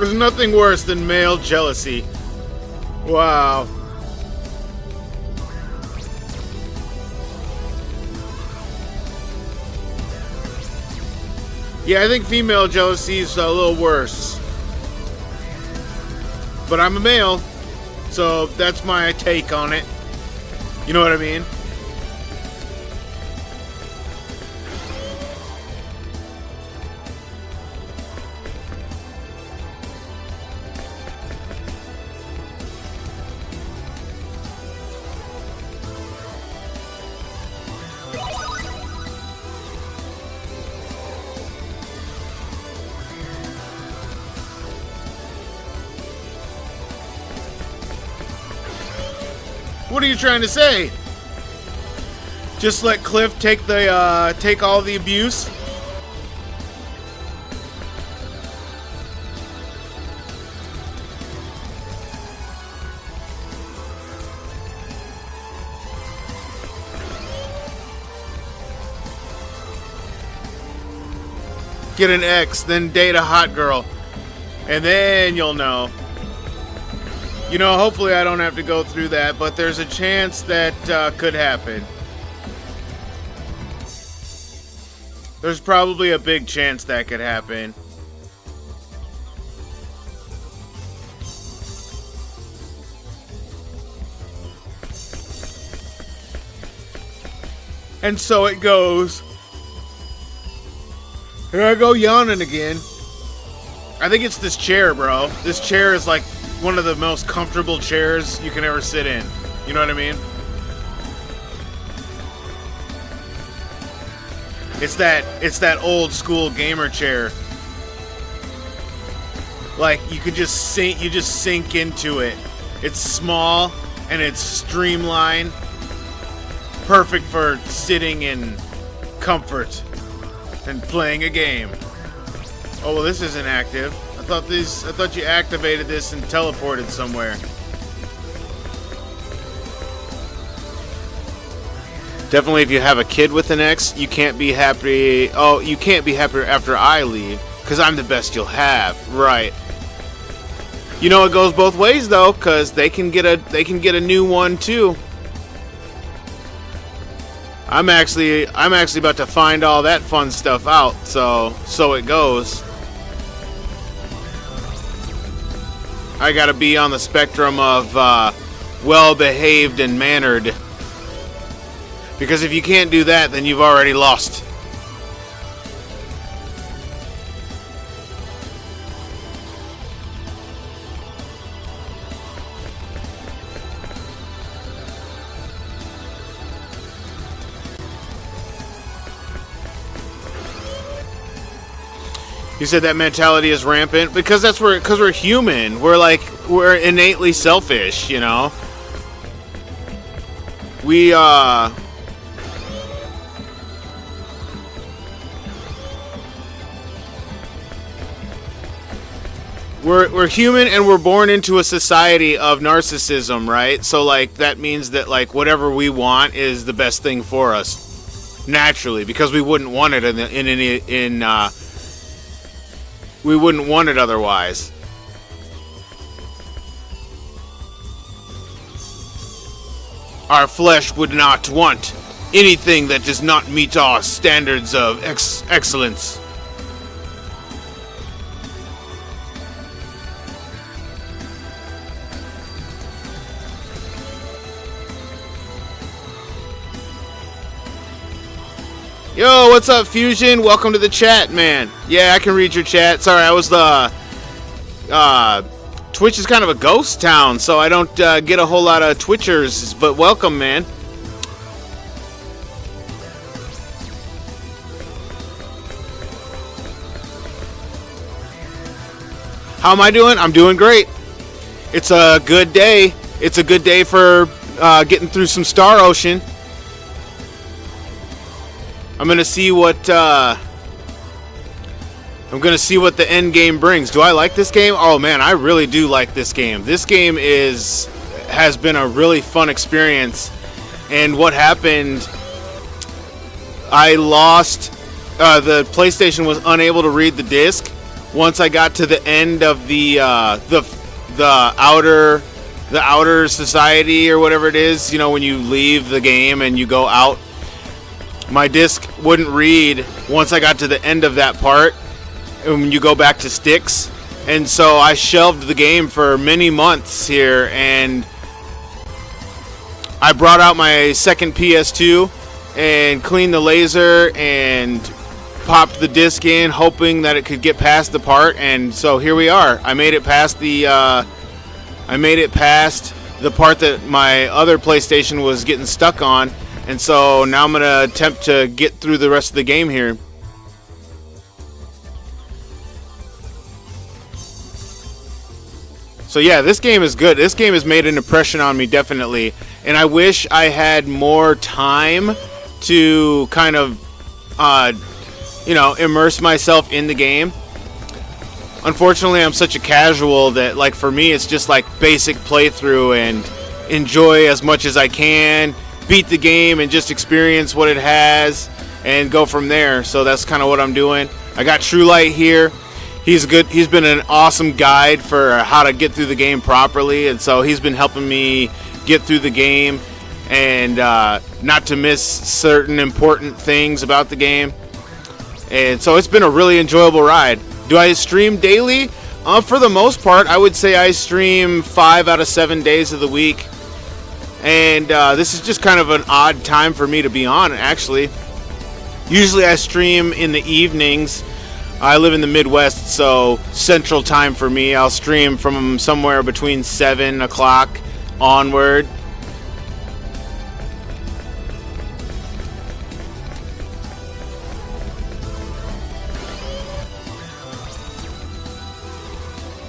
There's nothing worse than male jealousy. Wow. Yeah, I think female jealousy is a little worse. But I'm a male, so that's my take on it. You know what I mean? What are you trying to say? Just let Cliff take all the abuse? Get an ex, then date a hot girl. And then you'll know. You know, hopefully I don't have to go through that, but there's a chance that could happen. There's probably a big chance that could happen. And so it goes. Here I go yawning again. I think it's this chair, bro. This chair is like one of the most comfortable chairs you can ever sit in. You know what I mean? It's that old school gamer chair. Like you just sink into it. It's small and it's streamlined. Perfect for sitting in comfort and playing a game. Oh well, this isn't active. I thought you activated this and teleported somewhere. Definitely, if you have a kid with an ex, you can't be happy. Oh, you can't be happy after I leave, because I'm the best you'll have. Right. You know, it goes both ways though, because they can get a new one too. I'm actually about to find all that fun stuff out. So it goes. I gotta be on the spectrum of well-behaved and mannered. Because if you can't do that, then you've already lost. You said that mentality is rampant because we're human. We're innately selfish, you know. We're human and we're born into a society of narcissism, right? So like that means that like whatever we want is the best thing for us naturally, because we wouldn't want it we wouldn't want it otherwise. Our flesh would not want anything that does not meet our standards of excellence. Yo, what's up, Fusion? Welcome to the chat, man. Yeah, I can read your chat. Sorry, I was Twitch is kind of a ghost town, so I don't get a whole lot of Twitchers, but welcome, man. How am I doing? I'm doing great. It's a good day. It's a good day for getting through some Star Ocean. I'm gonna see what the end game brings. Do I like this game? Oh man, I really do like this game. This game has been a really fun experience. And what happened? I lost. The PlayStation was unable to read the disc once I got to the end of the outer society or whatever it is, you know, when you leave the game and you go out, my disc wouldn't read once I got to the end of that part when you go back to sticks. And so I shelved the game for many months here, and I brought out my second PS2 and cleaned the laser and popped the disc in, hoping that it could get past the part. And so here we are. I made it past the part that my other PlayStation was getting stuck on, and so now I'm gonna attempt to get through the rest of the game here. So yeah, this game is good. This game has made an impression on me, definitely. And I wish I had more time to kind of, immerse myself in the game. Unfortunately, I'm such a casual that, like, for me, it's just like basic playthrough and enjoy as much as I can, beat the game and just experience what it has and go from there. So that's kind of what I'm doing. I got True Light here. He's good. He's been an awesome guide for how to get through the game properly, and so he's been helping me get through the game and not to miss certain important things about the game. And so it's been a really enjoyable ride. Do I stream daily? For the most part, I would say I stream 5 out of 7 days of the week. And this is just kind of an odd time for me to be on, actually. Usually I stream in the evenings. I live in the Midwest, so Central Time for me. I'll stream from somewhere between 7 o'clock onward.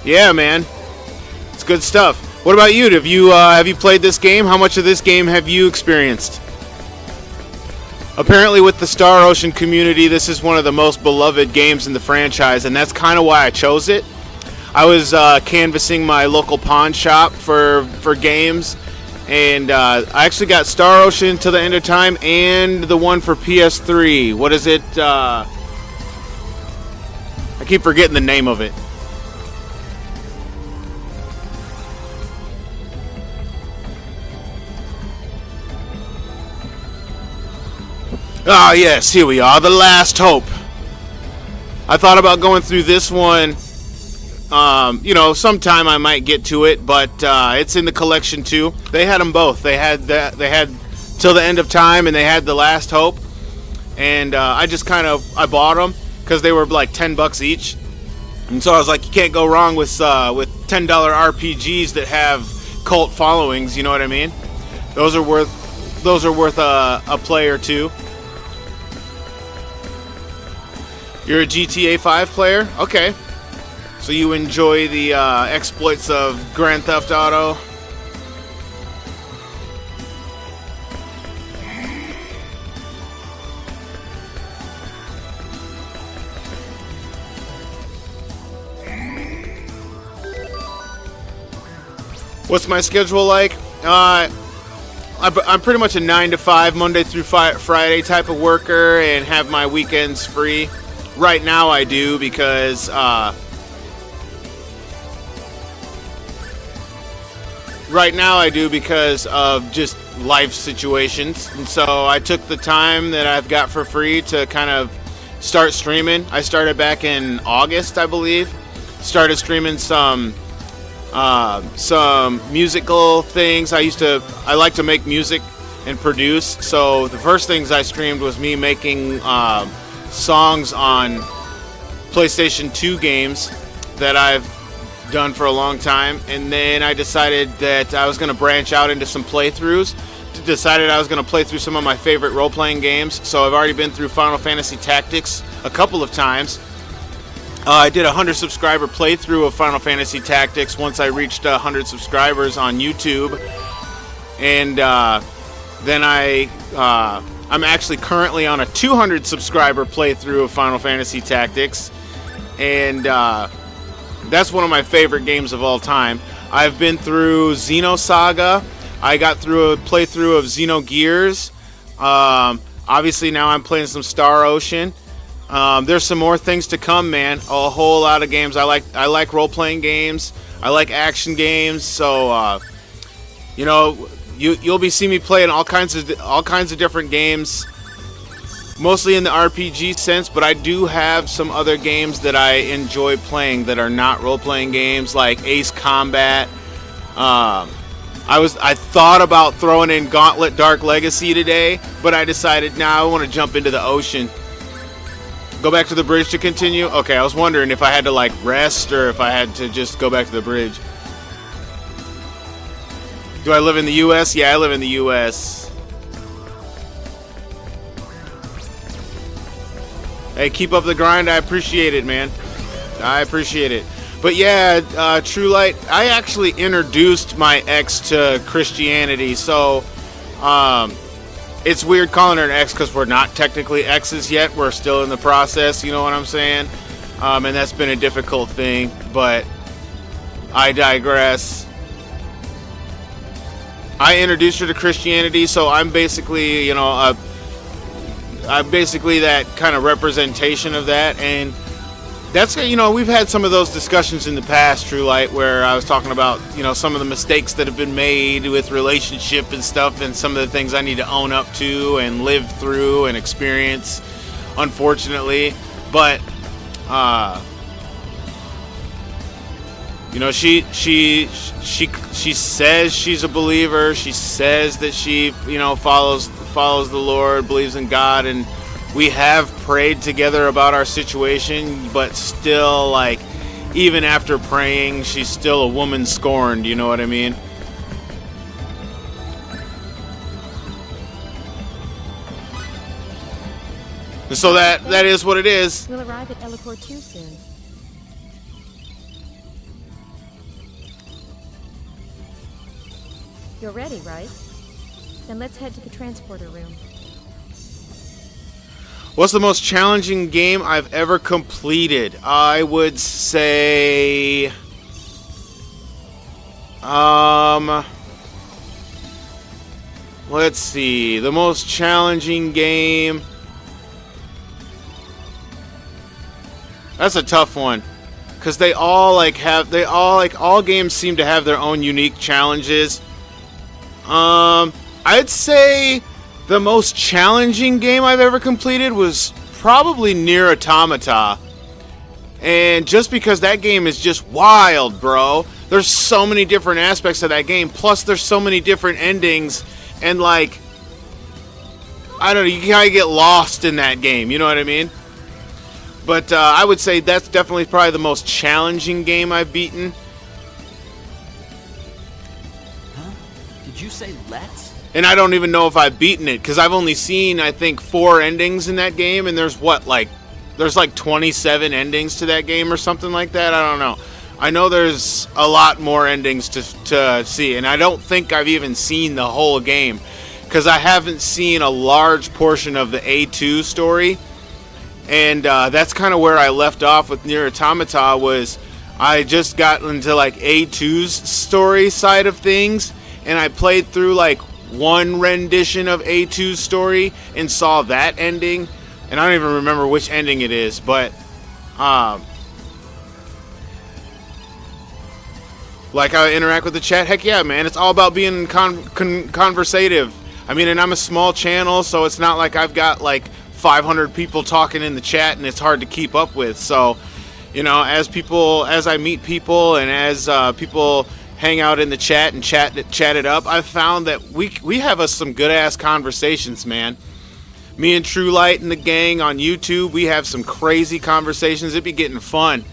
Yeah, man, it's good stuff. What about you? Have you played this game? How much of this game have you experienced? Apparently, with the Star Ocean community, this is one of the most beloved games in the franchise, and that's kind of why I chose it. I was canvassing my local pawn shop for games, and I actually got Star Ocean Till the End of Time and the one for PS3. What is it? I keep forgetting the name of it. Ah, yes, here we are, The Last Hope. I thought about going through this one. Sometime I might get to it, but it's in the collection too. They had them both. They had Till the End of Time, and they had The Last Hope. And I bought them because they were like $10 each. And so I was like, you can't go wrong with $10 RPGs that have cult followings. You know what I mean? Those are worth a play or two. You're a GTA 5 player? Okay. So you enjoy the exploits of Grand Theft Auto? What's my schedule like? I'm pretty much a 9 to 5, Monday through Friday type of worker, and have my weekends free. Right now I do because of just life situations. And so I took the time that I've got for free to kind of start streaming. I started back in August, I believe. Started streaming some musical things. I like to make music and produce. So the first things I streamed was me making songs on PlayStation 2 games that I've done for a long time, and then I decided that I was going to branch out into some playthroughs. Decided I was going to play through some of my favorite role-playing games. So I've already been through Final Fantasy Tactics a couple of times. I did a 100 subscriber playthrough of Final Fantasy Tactics once I reached 100 subscribers on YouTube, and then I'm actually currently on a 200 subscriber playthrough of Final Fantasy Tactics, and that's one of my favorite games of all time. I've been through Xenosaga. I got through a playthrough of Xenogears. Obviously now I'm playing some Star Ocean. There's some more things to come, man. A whole lot of games. I like role-playing games. I like action games. So, you know, you'll be seeing me playing all kinds of different games, mostly in the RPG sense. But I do have some other games that I enjoy playing that are not role-playing games, like Ace Combat. I thought about throwing in Gauntlet Dark Legacy today, but I decided, nah, I want to jump into the ocean. Go back to the bridge to continue? Okay, I was wondering if I had to like rest or if I had to just go back to the bridge. Do I live in the US? Yeah, I live in the US. Hey, keep up the grind. I appreciate it, man. I appreciate it. But yeah, True Light, I actually introduced my ex to Christianity, so it's weird calling her an ex because we're not technically exes yet. We're still in the process, you know what I'm saying? And that's been a difficult thing, but I digress. I introduced her to Christianity, so I'm basically, you know, I'm basically that kind of representation of that, and that's, you know, we've had some of those discussions in the past, True Light, where I was talking about, you know, some of the mistakes that have been made with relationship and stuff, and some of the things I need to own up to and live through and experience, unfortunately. But, you know, she says she's a believer. She says that she, you know, follows the Lord, believes in God, and we have prayed together about our situation, but still, like, even after praying, she's still a woman scorned, you know what I mean? So that is what it is. We'll arrive at Ellicor 2 soon. You're ready, right? Then let's head to the transporter room. What's the most challenging game I've ever completed? I would say... let's see. The most challenging game... That's a tough one. Because all games seem to have their own unique challenges. I'd say... the most challenging game I've ever completed was probably Nier Automata. And just because that game is just wild, bro. There's so many different aspects of that game. Plus, there's so many different endings. And, like, I don't know, you kind of get lost in that game. You know what I mean? But I would say that's definitely probably the most challenging game I've beaten. Huh? Did you say let's? And I don't even know if I've beaten it, because I've only seen, I think, 4 endings in that game, and there's like 27 endings to that game or something like that. I don't know. I know there's a lot more endings to see, and I don't think I've even seen the whole game, because I haven't seen a large portion of the A2 story, and that's kind of where I left off with Nier Automata. Was I just got into like A2's story side of things, and I played through like one rendition of A2's story and saw that ending, and I don't even remember which ending it is, but like how I interact with the chat, heck yeah, man, it's all about being conversative. I mean, and I'm a small channel, so it's not like I've got like 500 people talking in the chat and it's hard to keep up with. So, you know, as I meet people and as people hang out in the chat and chat it up, I've found that we have some good ass conversations, man. Me and True Light and the gang on YouTube, we have some crazy conversations. It'd be getting fun.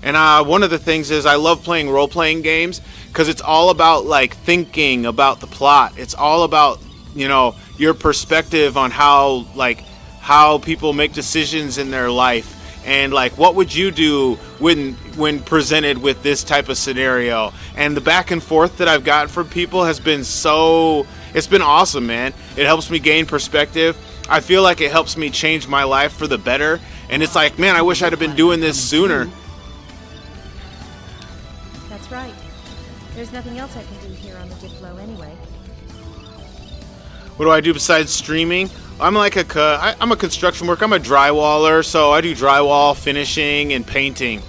And one of the things is I love playing role-playing games because it's all about like thinking about the plot. It's all about, you know, your perspective on how people make decisions in their life. And like, what would you do when presented with this type of scenario? And the back and forth that I've got from people has been it's been awesome, man. It helps me gain perspective. I feel like it helps me change my life for the better. And it's like, man, I wish I'd have been doing this sooner. That's right. There's nothing else I can do here on the Diplo anyway. What do I do besides streaming? I'm like I'm a construction worker. I'm a drywaller, so I do drywall, finishing, and painting.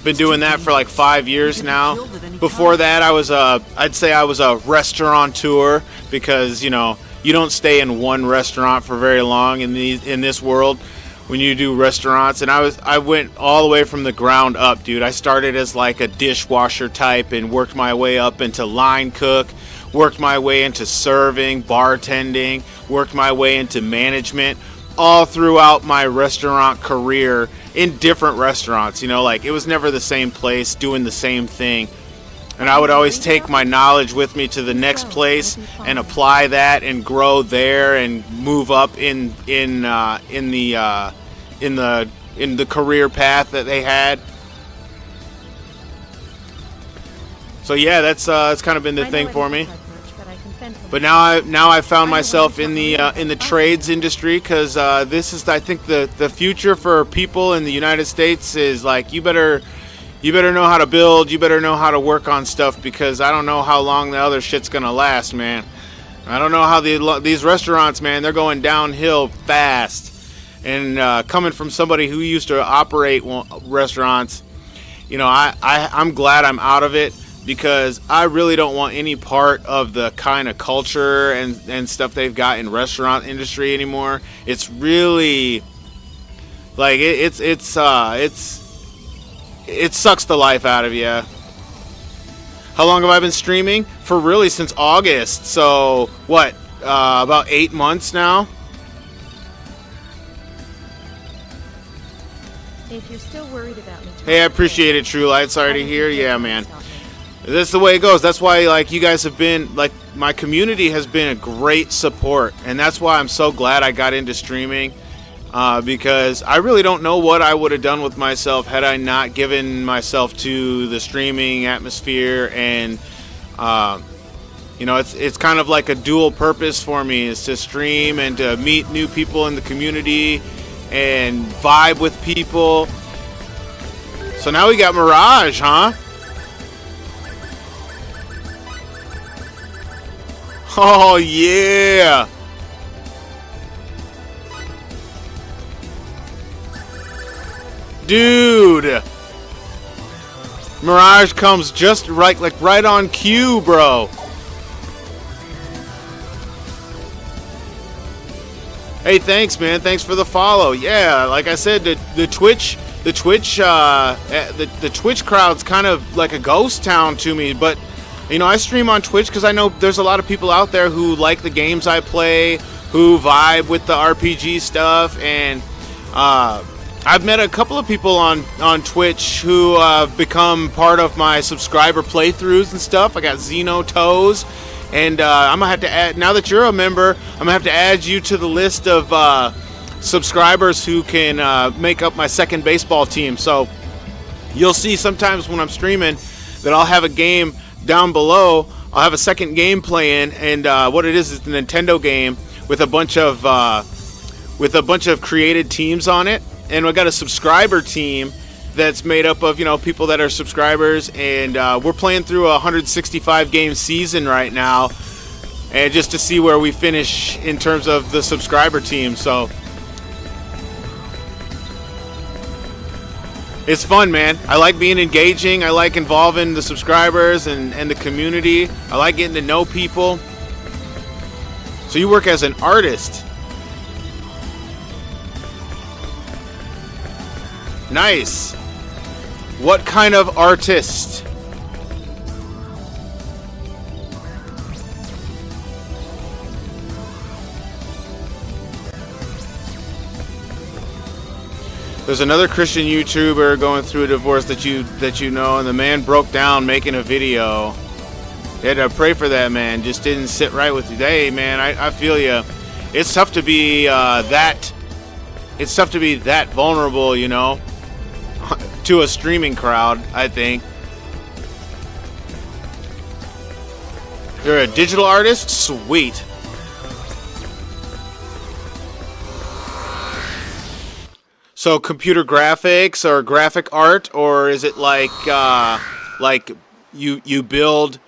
Been doing that for like 5 years now. Before that, I'd say I was a restaurateur, because you know you don't stay in one restaurant for very long in this world when you do restaurants. And I went all the way from the ground up, dude. I started as like a dishwasher type and worked my way up into line cook, worked my way into serving, bartending, worked my way into management, all throughout my restaurant career in different restaurants. You know, like it was never the same place doing the same thing. And I would always take my knowledge with me to the next place and apply that and grow there and move up in the career path that they had. So yeah, that's kind of been the thing for me. But now I found myself in the trades industry, because this is, I think, the future for people in the United States is like you better know how to build, you better know how to work on stuff, because I don't know how long the other shit's gonna last, man. I don't know how these restaurants, man, they're going downhill fast. And coming from somebody who used to operate restaurants, you know, I'm glad I'm out of it, because I really don't want any part of the kind of culture and stuff they've got in restaurant industry anymore. It's really like it sucks the life out of you. How long have I been streaming? For really since August. So what? About 8 months now. If you're still worried about me. Hey, I appreciate it, True Light. Sorry to hear. Yeah, man. That's the way it goes. That's why, like, you guys have been, like, my community has been a great support, and that's why I'm so glad I got into streaming, because I really don't know what I would have done with myself had I not given myself to the streaming atmosphere. And you know, it's kind of like a dual purpose for me, is to stream and to meet new people in the community and vibe with people. So now we got Mirage, huh? Oh, yeah. Dude. Mirage comes just right, like right on cue, bro. Hey, thanks, man. Thanks for the follow. Yeah, like I said, the Twitch crowd's kind of like a ghost town to me, but you know, I stream on Twitch because I know there's a lot of people out there who like the games I play, who vibe with the RPG stuff, and I've met a couple of people on Twitch who have become part of my subscriber playthroughs and stuff. I got Xeno Toes, and I'm gonna have to add, now that you're a member, I'm gonna have to add you to the list of subscribers who can make up my second baseball team. So you'll see sometimes when I'm streaming that I'll have a game down below. I'll have a second game playing, and what it is the Nintendo game with a bunch of created teams on it, and I got a subscriber team that's made up of, you know, people that are subscribers, and we're playing through a 165 game season right now, and just to see where we finish in terms of the subscriber team. So it's fun, man. I like being engaging. I like involving the subscribers and the community. I like getting to know people. So you work as an artist. Nice. What kind of artist? There's another Christian YouTuber going through a divorce that you know, and the man broke down making a video. You had to pray for that man. Just didn't sit right with you. Hey, man, I feel you. It's tough to be that vulnerable, you know, to a streaming crowd, I think. You're a digital artist? Sweet. So computer graphics or graphic art, or is it like you build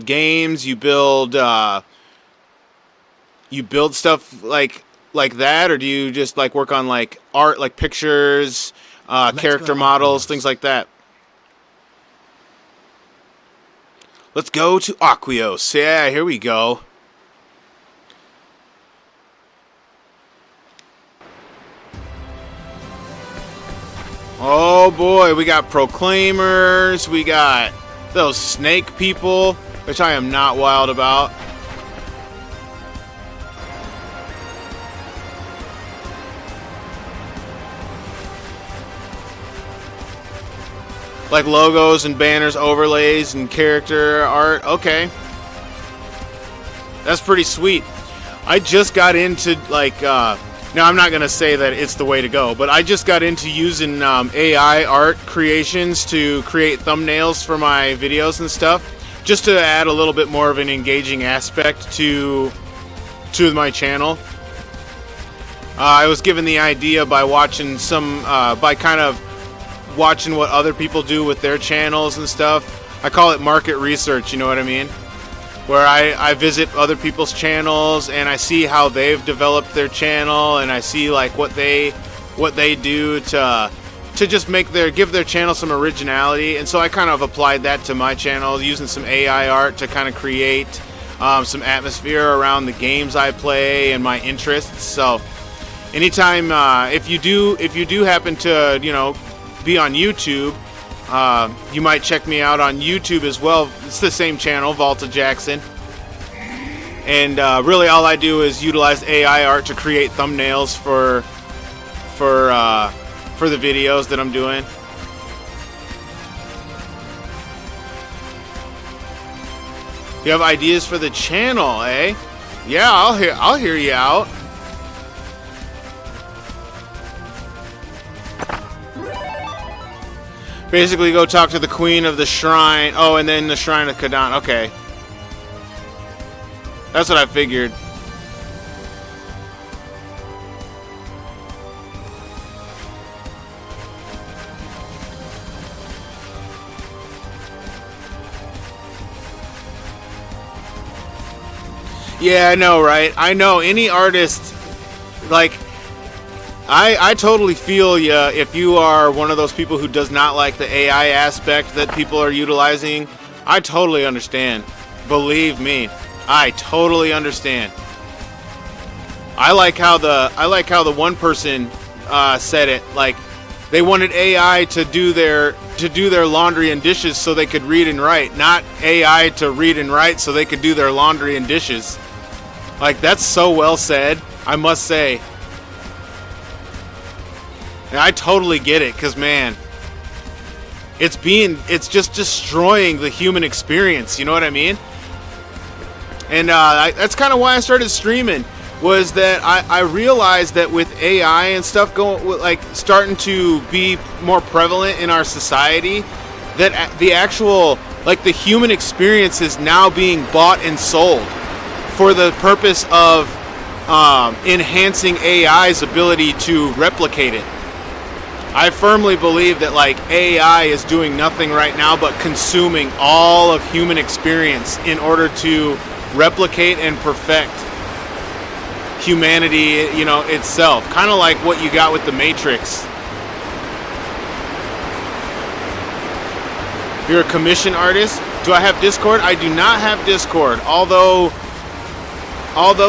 games, you build you build stuff like that, or do you just like work on like art, like pictures, character models, things like that? Let's go to Aquios. Yeah, here we go. Oh boy, we got proclaimers, we got those snake people, which I am not wild about. Like logos and banners, overlays, and character art. Okay. That's pretty sweet. I just got into, like, now I'm not going to say that it's the way to go, but I just got into using AI art creations to create thumbnails for my videos and stuff, just to add a little bit more of an engaging aspect to my channel. I was given the idea by watching watching what other people do with their channels and stuff. I call it market research, you know what I mean? Where I visit other people's channels and I see how they've developed their channel, and I see like what they do to just give their channel some originality. And so I kind of applied that to my channel using some AI art to kind of create some atmosphere around the games I play and my interests. So anytime if you do happen to, you know, be on YouTube, you might check me out on YouTube as well. It's the same channel, Volta Jackson, and really all I do is utilize AI art to create thumbnails for the videos that I'm doing. You have ideas for the channel, eh? Yeah, I'll hear you out. Basically, go talk to the queen of the shrine. Oh, and then the shrine of Kadan. Okay. That's what I figured. Yeah, I know, right? I know any artist, like, I totally feel you if you are one of those people who does not like the AI aspect that people are utilizing. I totally understand. Believe me, I totally understand. I like how the one person said it. Like, they wanted AI to do their laundry and dishes so they could read and write, not AI to read and write so they could do their laundry and dishes. Like, that's so well said, I must say. And I totally get it, because, man, it's just destroying the human experience, you know what I mean? And that's kind of why I started streaming, was that I realized that with AI and stuff starting to be more prevalent in our society, that the actual, like, the human experience is now being bought and sold for the purpose of enhancing AI's ability to replicate it. I firmly believe that, like, AI is doing nothing right now but consuming all of human experience in order to replicate and perfect humanity, you know, itself. Kind of like what you got with the Matrix. You're a commission artist? Do I have Discord? I do not have Discord, although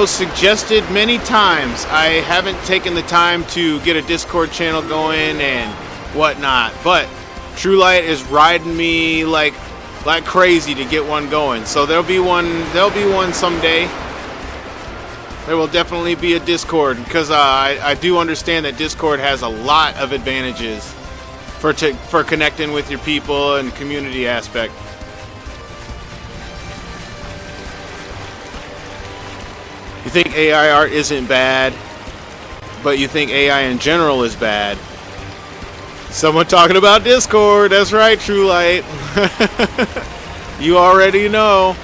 suggested many times, I haven't taken the time to get a Discord channel going and whatnot. But True Light is riding me like crazy to get one going. So there'll be one someday. There will definitely be a Discord, because I do understand that Discord has a lot of advantages for connecting with your people and community aspect. You think AI art isn't bad, but you think AI in general is bad. Someone talking about Discord. That's right, True Light. You already know.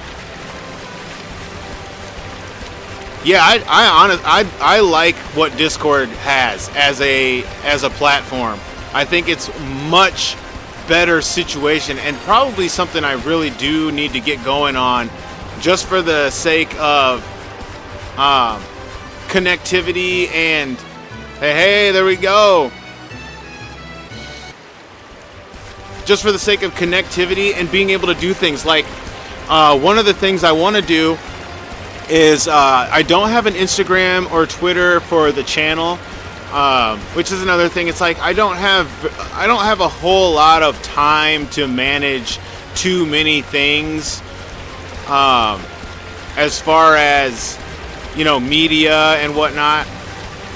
Yeah, I like what Discord has as a platform. I think it's much better situation, and probably something I really do need to get going on, just for the sake of connectivity and hey, there we go. Just for the sake of connectivity and being able to do things like one of the things I want to do is I don't have an Instagram or Twitter for the channel, which is another thing. It's like I don't have a whole lot of time to manage too many things as far as, you know, media and whatnot.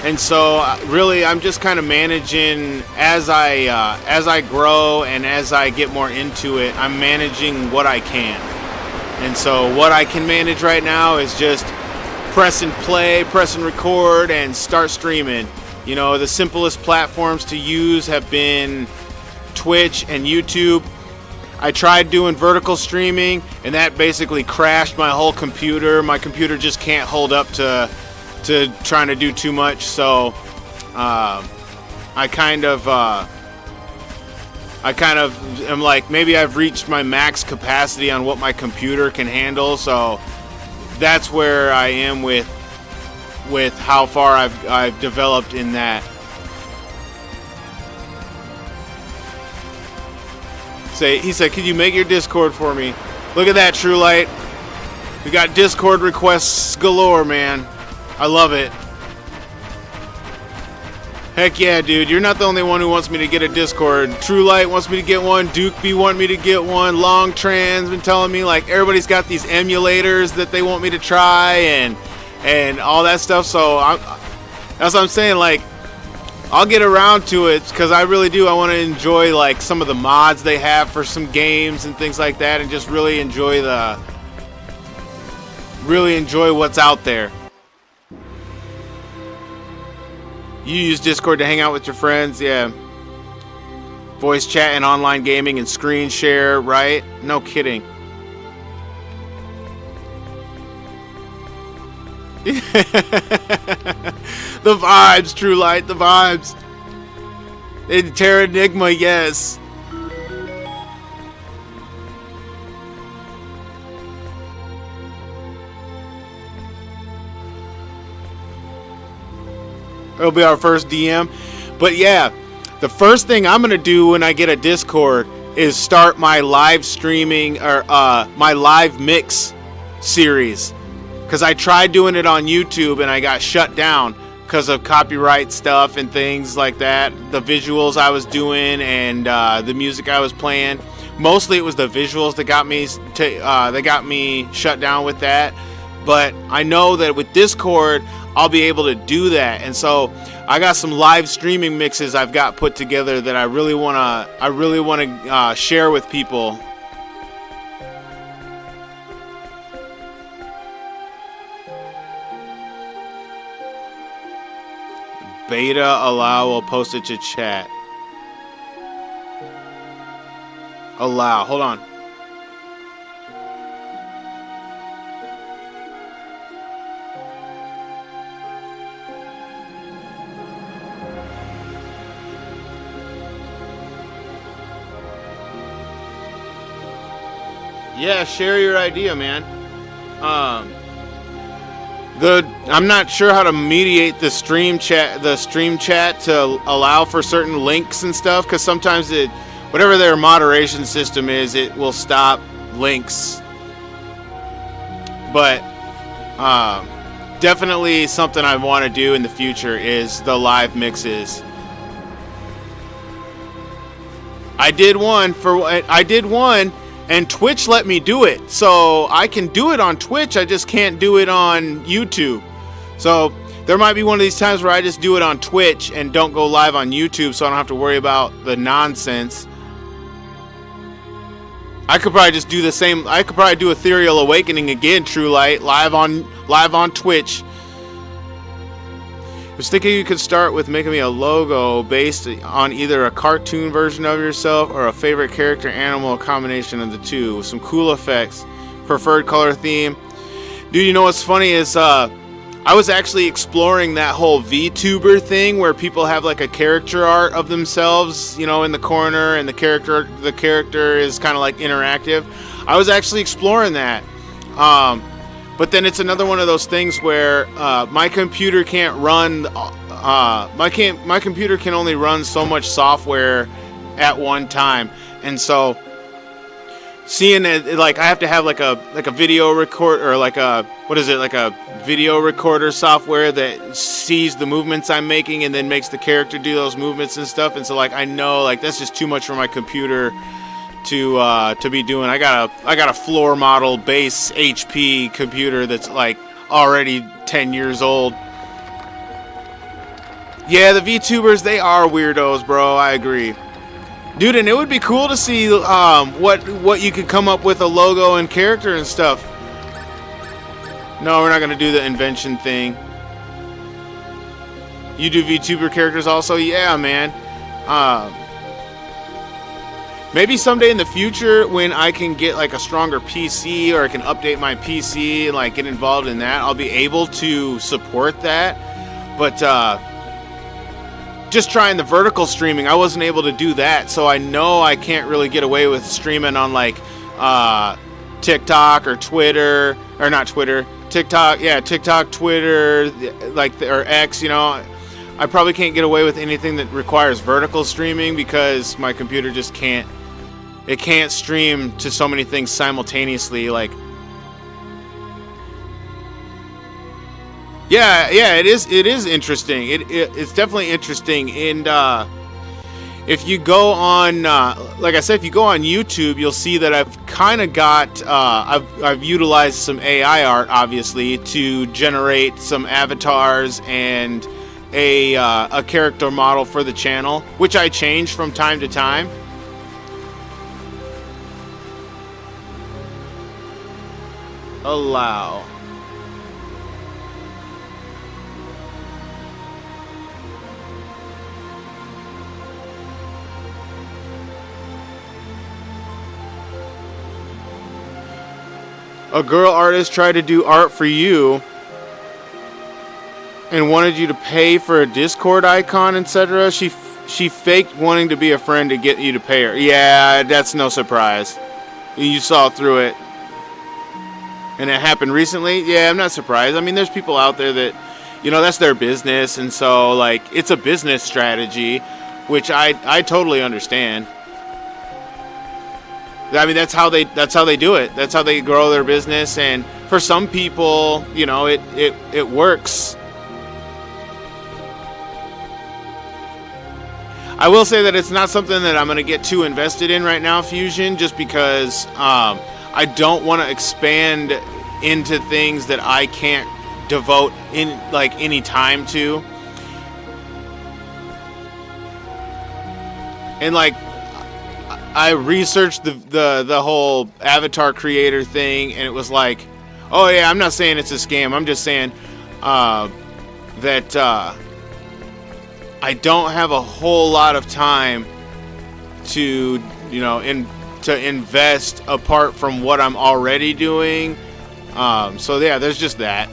And so really I'm just kind of managing as I grow and as I get more into it. I'm managing what I can. And so what I can manage right now is just press and play, press and record, and start streaming. You know, the simplest platforms to use have been Twitch and YouTube. I tried doing vertical streaming, and that basically crashed my whole computer. My computer just can't hold up to trying to do too much. So I kind of am like, maybe I've reached my max capacity on what my computer can handle. So that's where I am with how far I've developed in that. He said, "Could you make your Discord for me?" Look at that, True Light. We got Discord requests galore, man. I love it. Heck yeah, dude. You're not the only one who wants me to get a Discord. True Light wants me to get one. Duke B want me to get one. Long Trans been telling me, like, everybody's got these emulators that they want me to try and all that stuff. So that's what I'm saying. Like, I'll get around to it because I really do. I want to enjoy like some of the mods they have for some games and things like that, and just really enjoy what's out there. You use Discord to hang out with your friends, yeah. Voice chat and online gaming and screen share, right? No kidding. The vibes, True Light, the vibes. In Terra Enigma, yes. It'll be our first DM. But yeah, the first thing I'm going to do when I get a Discord is start my live streaming or my live mix series. Because I tried doing it on YouTube and I got shut down because of copyright stuff and things like that. The visuals I was doing and the music I was playing. Mostly it was the visuals that got me shut down with that. But I know that with Discord I'll be able to do that. And so I got some live streaming mixes I've got put together that I really wanna share with people. Beta allow, will post it to chat. Allow, hold on. Yeah, share your idea, man. I'm not sure how to mediate the stream chat to allow for certain links and stuff, because sometimes whatever their moderation system is, it will stop links. But definitely something I want to do in the future is the live mixes. I did one and Twitch let me do it, so I can do it on Twitch. I just can't do it on YouTube. So there might be one of these times where I just do it on Twitch and don't go live on YouTube, so I don't have to worry about the nonsense. I could probably just do the same. I could probably do Ethereal Awakening again, True Light, live on Twitch. I was thinking you could start with making me a logo based on either a cartoon version of yourself or a favorite character, animal, a combination of the two, with some cool effects, preferred color theme. Dude, you know what's funny is I was actually exploring that whole VTuber thing where people have like a character art of themselves, you know, in the corner, and the character is kind of like interactive. I was actually exploring that. But then it's another one of those things where my computer can't run. My computer can only run so much software at one time, and so seeing it, like I have to have like a video record, or like a video recorder software that sees the movements I'm making and then makes the character do those movements and stuff. And so like I know like that's just too much for my computer to be doing. I got a floor model base HP computer that's like already 10 years old. Yeah, the VTubers, they are weirdos, bro. I agree. Dude, and it would be cool to see what you could come up with, a logo and character and stuff. No, we're not going to do the invention thing. You do VTuber characters also? Yeah, man. Maybe someday in the future when I can get like a stronger PC, or I can update my PC and like get involved in that, I'll be able to support that. But just trying the vertical streaming, I wasn't able to do that, so I know I can't really get away with streaming on like TikTok or Twitter, or not Twitter, TikTok, yeah, TikTok, Twitter, like or X, you know. I probably can't get away with anything that requires vertical streaming because my computer just can't. It can't stream to so many things simultaneously. Like, yeah, it is interesting. It's definitely interesting. And if you go on, like I said, if you go on YouTube, you'll see that I've kind of got, I've utilized some AI art, obviously, to generate some avatars and a character model for the channel, which I change from time to time. Allow. A girl artist tried to do art for you and wanted you to pay for a Discord icon, etc. She faked wanting to be a friend to get you to pay her. Yeah, that's no surprise. You saw through it. And it happened recently? Yeah, I'm not surprised. I mean, there's people out there that, you know, that's their business, and so like it's a business strategy, which I totally understand. I mean, that's how they do it. That's how they grow their business, and for some people, you know, it works. I will say that it's not something that I'm going to get too invested in right now, Fusion, just because I don't want to expand into things that I can't devote in like any time to. And like I researched the whole avatar creator thing, and it was like, oh yeah, I'm not saying it's a scam. I'm just saying that I don't have a whole lot of time to, you know, to invest apart from what I'm already doing. So yeah, there's just that.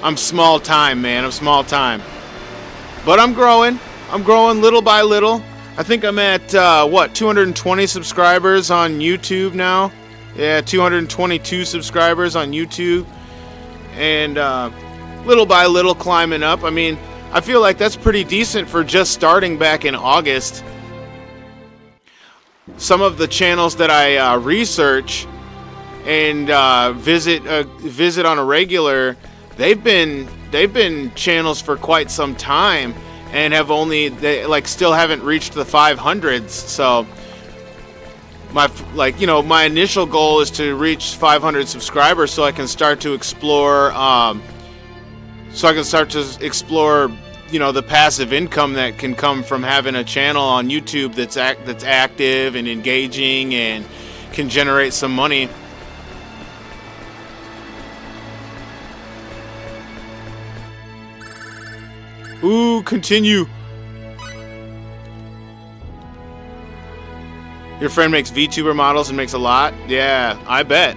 I'm small time, man. I'm small time. But I'm growing. I'm growing little by little. I think I'm at, 220 subscribers on YouTube now? Yeah, 222 subscribers on YouTube. And little by little climbing up. I mean, I feel like that's pretty decent for just starting back in August. Some of the channels that I research and visit on a regular, they've been channels for quite some time and have still haven't reached the 500s. So my initial goal is to reach 500 subscribers so I can start to explore you know, the passive income that can come from having a channel on YouTube that's active and engaging and can generate some money. Ooh, continue. Your friend makes VTuber models and makes a lot? Yeah, I bet.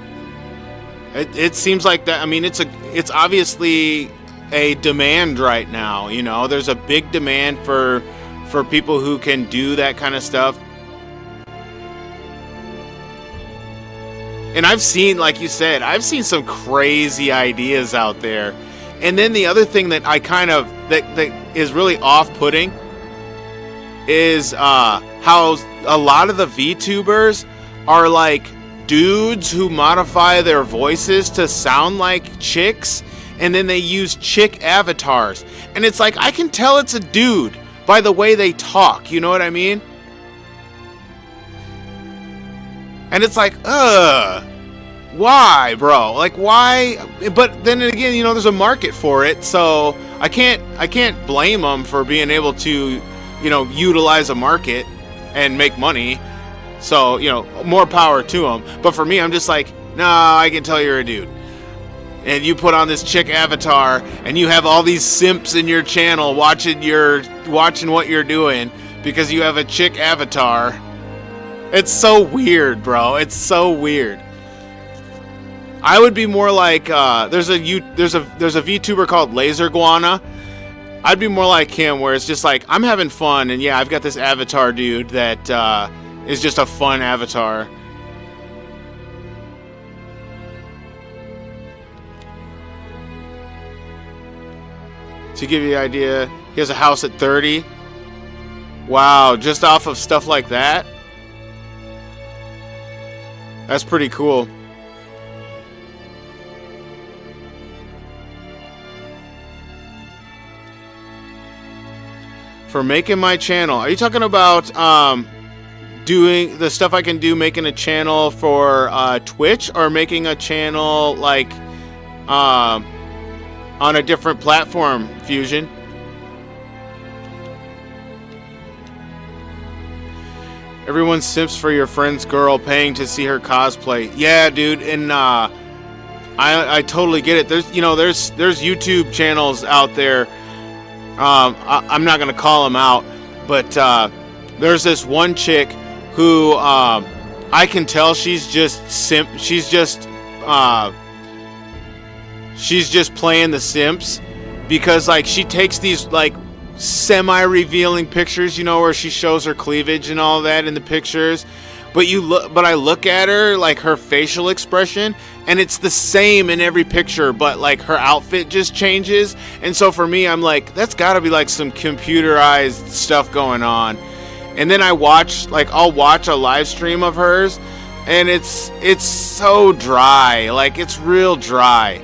It seems like that. I mean, it's obviously a demand right now, you know. There's a big demand for people who can do that kind of stuff. And I've seen, like you said, I've seen some crazy ideas out there. And then the other thing that I kind of, that is really off-putting is how a lot of the VTubers are like dudes who modify their voices to sound like chicks, and then they use chick avatars. And it's like, I can tell it's a dude by the way they talk, you know what I mean? And it's like, why, bro? Like, why? But then again, you know, there's a market for it, so I can't blame them for being able to, you know, utilize a market and make money. So, you know, more power to them. But for me, I'm just like, nah, I can tell you're a dude. And you put on this chick avatar, and you have all these simps in your channel watching what you're doing because you have a chick avatar. It's so weird, bro. It's so weird. I would be more like there's a VTuber called Laser Guana. I'd be more like him, where it's just like, I'm having fun, and yeah, I've got this avatar dude that is just a fun avatar. To give you the idea, he has a house at 30. Wow, just off of stuff like that? That's pretty cool. For making my channel, are you talking about doing the stuff I can do, making a channel for Twitch, or making a channel like on a different platform, Fusion? Everyone simps for your friend's girl, paying to see her cosplay. Yeah, dude, and I totally get it. There's YouTube channels out there. I'm not gonna call them out, but there's this one chick who I can tell she's just simp. She's just playing the simps, because like she takes these like semi-revealing pictures, you know, where she shows her cleavage and all that in the pictures, but I look at her, like her facial expression, and it's the same in every picture, but like her outfit just changes. And so for me, I'm like, that's gotta be like some computerized stuff going on. And then I'll watch a live stream of hers, and it's so dry. Like, it's real dry.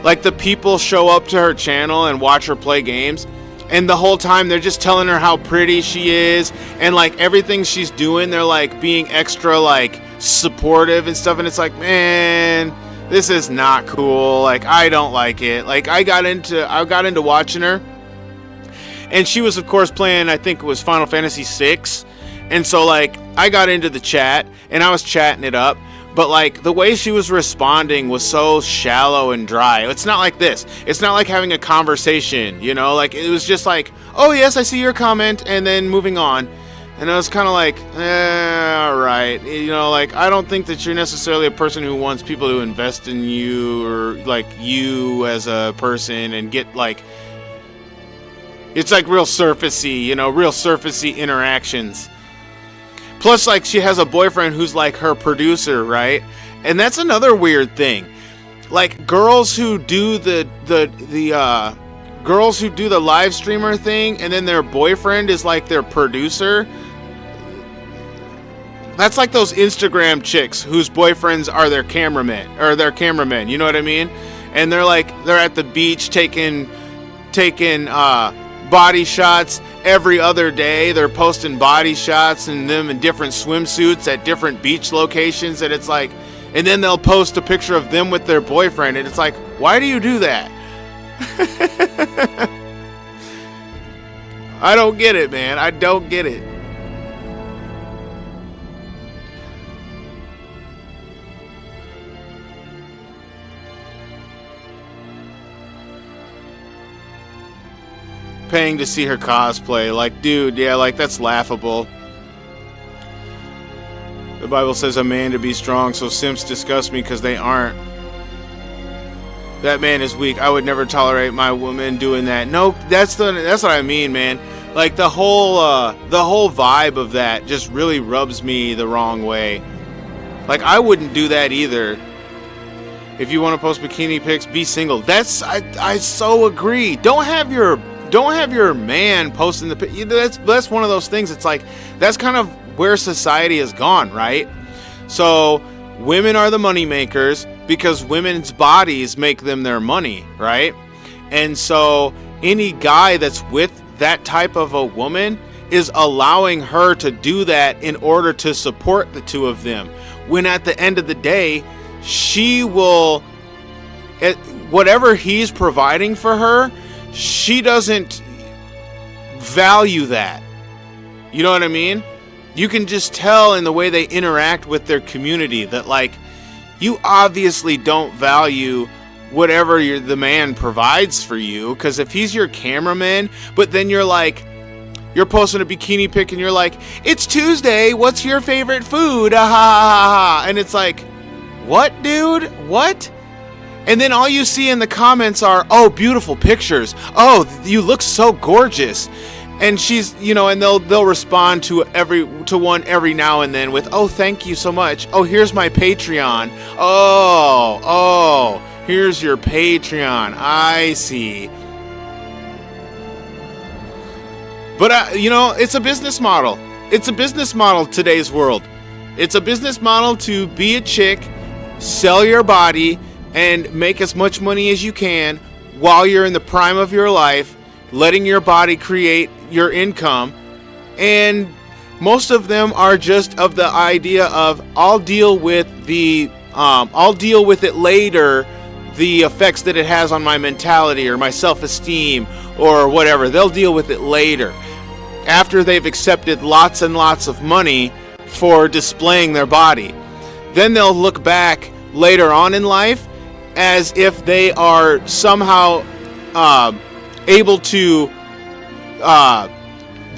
Like, the people show up to her channel and watch her play games, and the whole time they're just telling her how pretty she is, and like everything she's doing, they're like being extra like supportive and stuff. And it's like, man, this is not cool. Like, I don't like it. Like, I got into watching her, and she was of course playing, I think it was Final Fantasy VI, and so like I got into the chat and I was chatting it up. But like the way she was responding was so shallow and dry. It's not like this. It's not like having a conversation, you know? Like, it was just like, oh yes, I see your comment, and then moving on. And I was kind of like, alright. You know, like, I don't think that you're necessarily a person who wants people to invest in you, or like you as a person, and get like, it's like real surfacey, you know, real surfacey interactions. Plus, like, she has a boyfriend who's like her producer, right? And that's another weird thing. Like, girls who do the live streamer thing, and then their boyfriend is like their producer. That's like those Instagram chicks whose boyfriends are their cameramen, you know what I mean? And they're at the beach taking body shots every other day. They're posting body shots and them in different swimsuits at different beach locations, and it's like, and then they'll post a picture of them with their boyfriend, and it's like, why do you do that? I don't get it, man. I don't get it. Paying to see her cosplay. Like, dude, yeah, like, that's laughable. The Bible says a man to be strong, so simps disgust me because they aren't. That man is weak. I would never tolerate my woman doing that. No, that's what I mean, man. Like, the whole vibe of that just really rubs me the wrong way. Like, I wouldn't do that either. If you want to post bikini pics, be single. I so agree. Don't have your man posting the that's one of those things. It's like, that's kind of where society has gone, right? So women are the money makers because women's bodies make them their money, right? And so any guy that's with that type of a woman is allowing her to do that in order to support the two of them. When at the end of the day, she will, whatever he's providing for her, she doesn't value that. You know what I mean? You can just tell in the way they interact with their community that, like, you obviously don't value whatever the man provides for you, because if he's your cameraman, but then you're posting a bikini pic and you're like, it's Tuesday, what's your favorite food? Ah, ha, ha, ha. And it's like, what, dude? What? And then all you see in the comments are, oh, beautiful pictures. Oh, you look so gorgeous. And she's, and they'll respond to one every now and then with, oh, thank you so much. Oh, here's my Patreon. Oh, here's your Patreon. I see. But, it's a business model. It's a business model, today's world. It's a business model to be a chick, sell your body, and make as much money as you can while you're in the prime of your life, letting your body create your income. And most of them are just of the idea of, I'll deal with it later, the effects that it has on my mentality or my self-esteem or whatever. They'll deal with it later, after they've accepted lots and lots of money for displaying their body. Then they'll look back later on in life as if they are somehow able to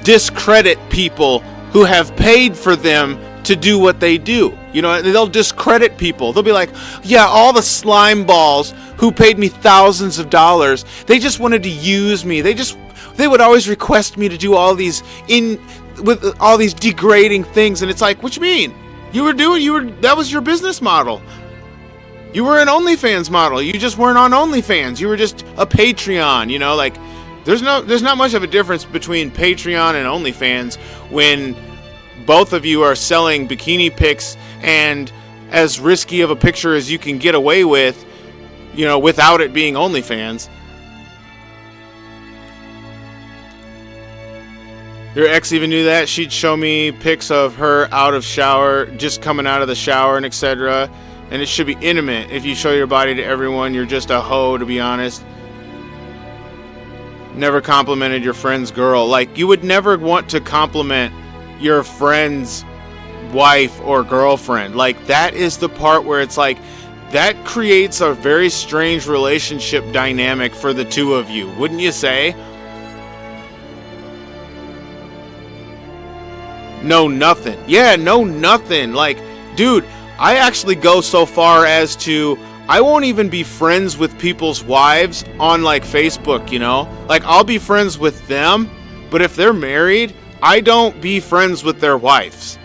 discredit people who have paid for them to do what they do. They'll discredit people. They'll be like, yeah, all the slime balls who paid me thousands of dollars, they just wanted to use me. They would always request me to do all these with all these degrading things. And it's like, what you mean? That was your business model. You were an OnlyFans model. You just weren't on OnlyFans. You were just a Patreon, like, there's not much of a difference between Patreon and OnlyFans when both of you are selling bikini pics, and as risky of a picture as you can get away with, without it being OnlyFans. Your ex even knew that. She'd show me pics of her out of shower, just coming out of the shower and etc. And it should be intimate. If you show your body to everyone, you're just a hoe, to be honest. Never complimented your friend's girl. Like, you would never want to compliment your friend's wife or girlfriend. Like, that is the part where it's like, that creates a very strange relationship dynamic for the two of you, wouldn't you say? No, nothing. Yeah, no, nothing. Like, dude, I actually go so far as to, I won't even be friends with people's wives on, like, Facebook, Like, I'll be friends with them, but if they're married, I don't be friends with their wives.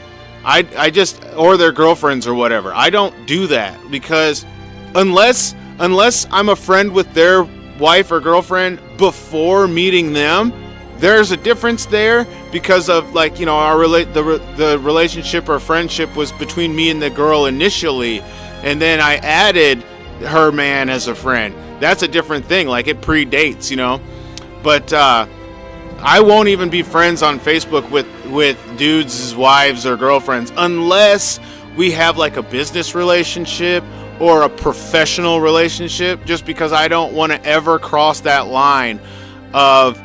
I just, or their girlfriends or whatever. I don't do that, because unless I'm a friend with their wife or girlfriend before meeting them, there's a difference there, because of, like, the relationship or friendship was between me and the girl initially, and then I added her man as a friend. That's a different thing. Like, it predates, But I won't even be friends on Facebook with dudes' wives or girlfriends unless we have, like, a business relationship or a professional relationship, just because I don't want to ever cross that line of,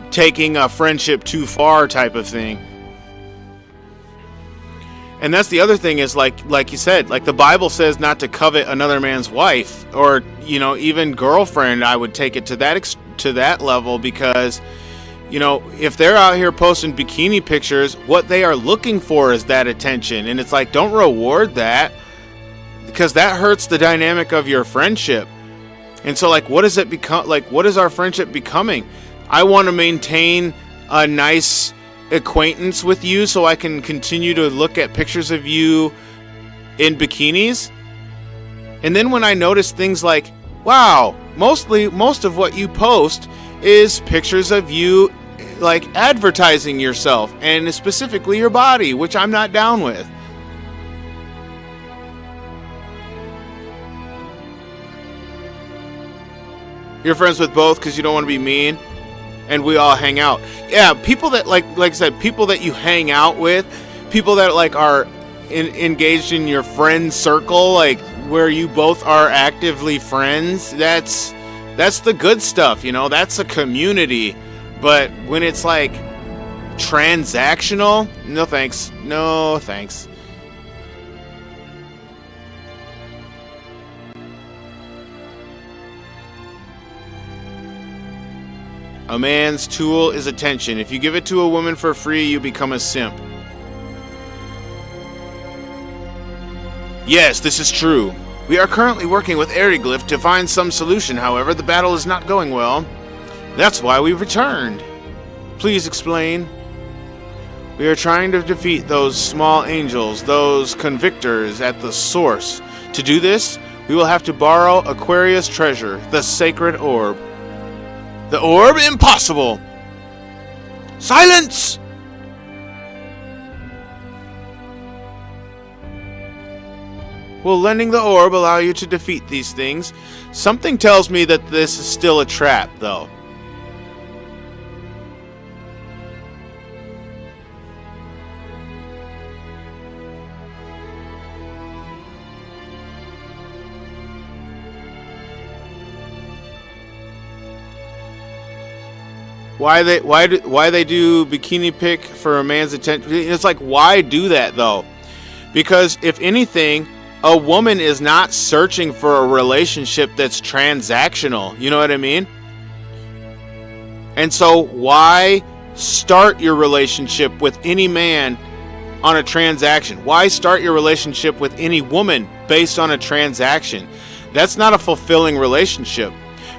taking a friendship too far type of thing. And that's the other thing is, like you said, like, the Bible says not to covet another man's wife or, even girlfriend. I would take it to that level, because, if they're out here posting bikini pictures, what they are looking for is that attention. And it's like, don't reward that, because that hurts the dynamic of your friendship. And so, like, what does it become? Like, what is our friendship becoming? I want to maintain a nice acquaintance with you so I can continue to look at pictures of you in bikinis. And then when I notice things like, wow, most of what you post is pictures of you like advertising yourself and specifically your body, which I'm not down with. You're friends with both because you don't want to be mean, and we all hang out. Yeah, people that like I said, people that you hang out with, people that like are engaged in your friend circle, like where you both are actively friends. That's the good stuff, you know. That's a community. But when it's like transactional, no thanks. No thanks. A man's tool is attention. If you give it to a woman for free, you become a simp. Yes, this is true. We are currently working with Eriglyph to find some solution. However, the battle is not going well. That's why we returned. Please explain. We are trying to defeat those small angels, those convictors at the source. To do this, we will have to borrow Aquarius' treasure, the sacred orb. The orb? Impossible! Silence! Will lending the orb allow you to defeat these things? Something tells me that this is still a trap, though. Why they do bikini pic for a man's attention? It's like, why do that though? Because if anything, a woman is not searching for a relationship that's transactional. You know what I mean? And so why start your relationship with any man on a transaction? Why start your relationship with any woman based on a transaction? That's not a fulfilling relationship,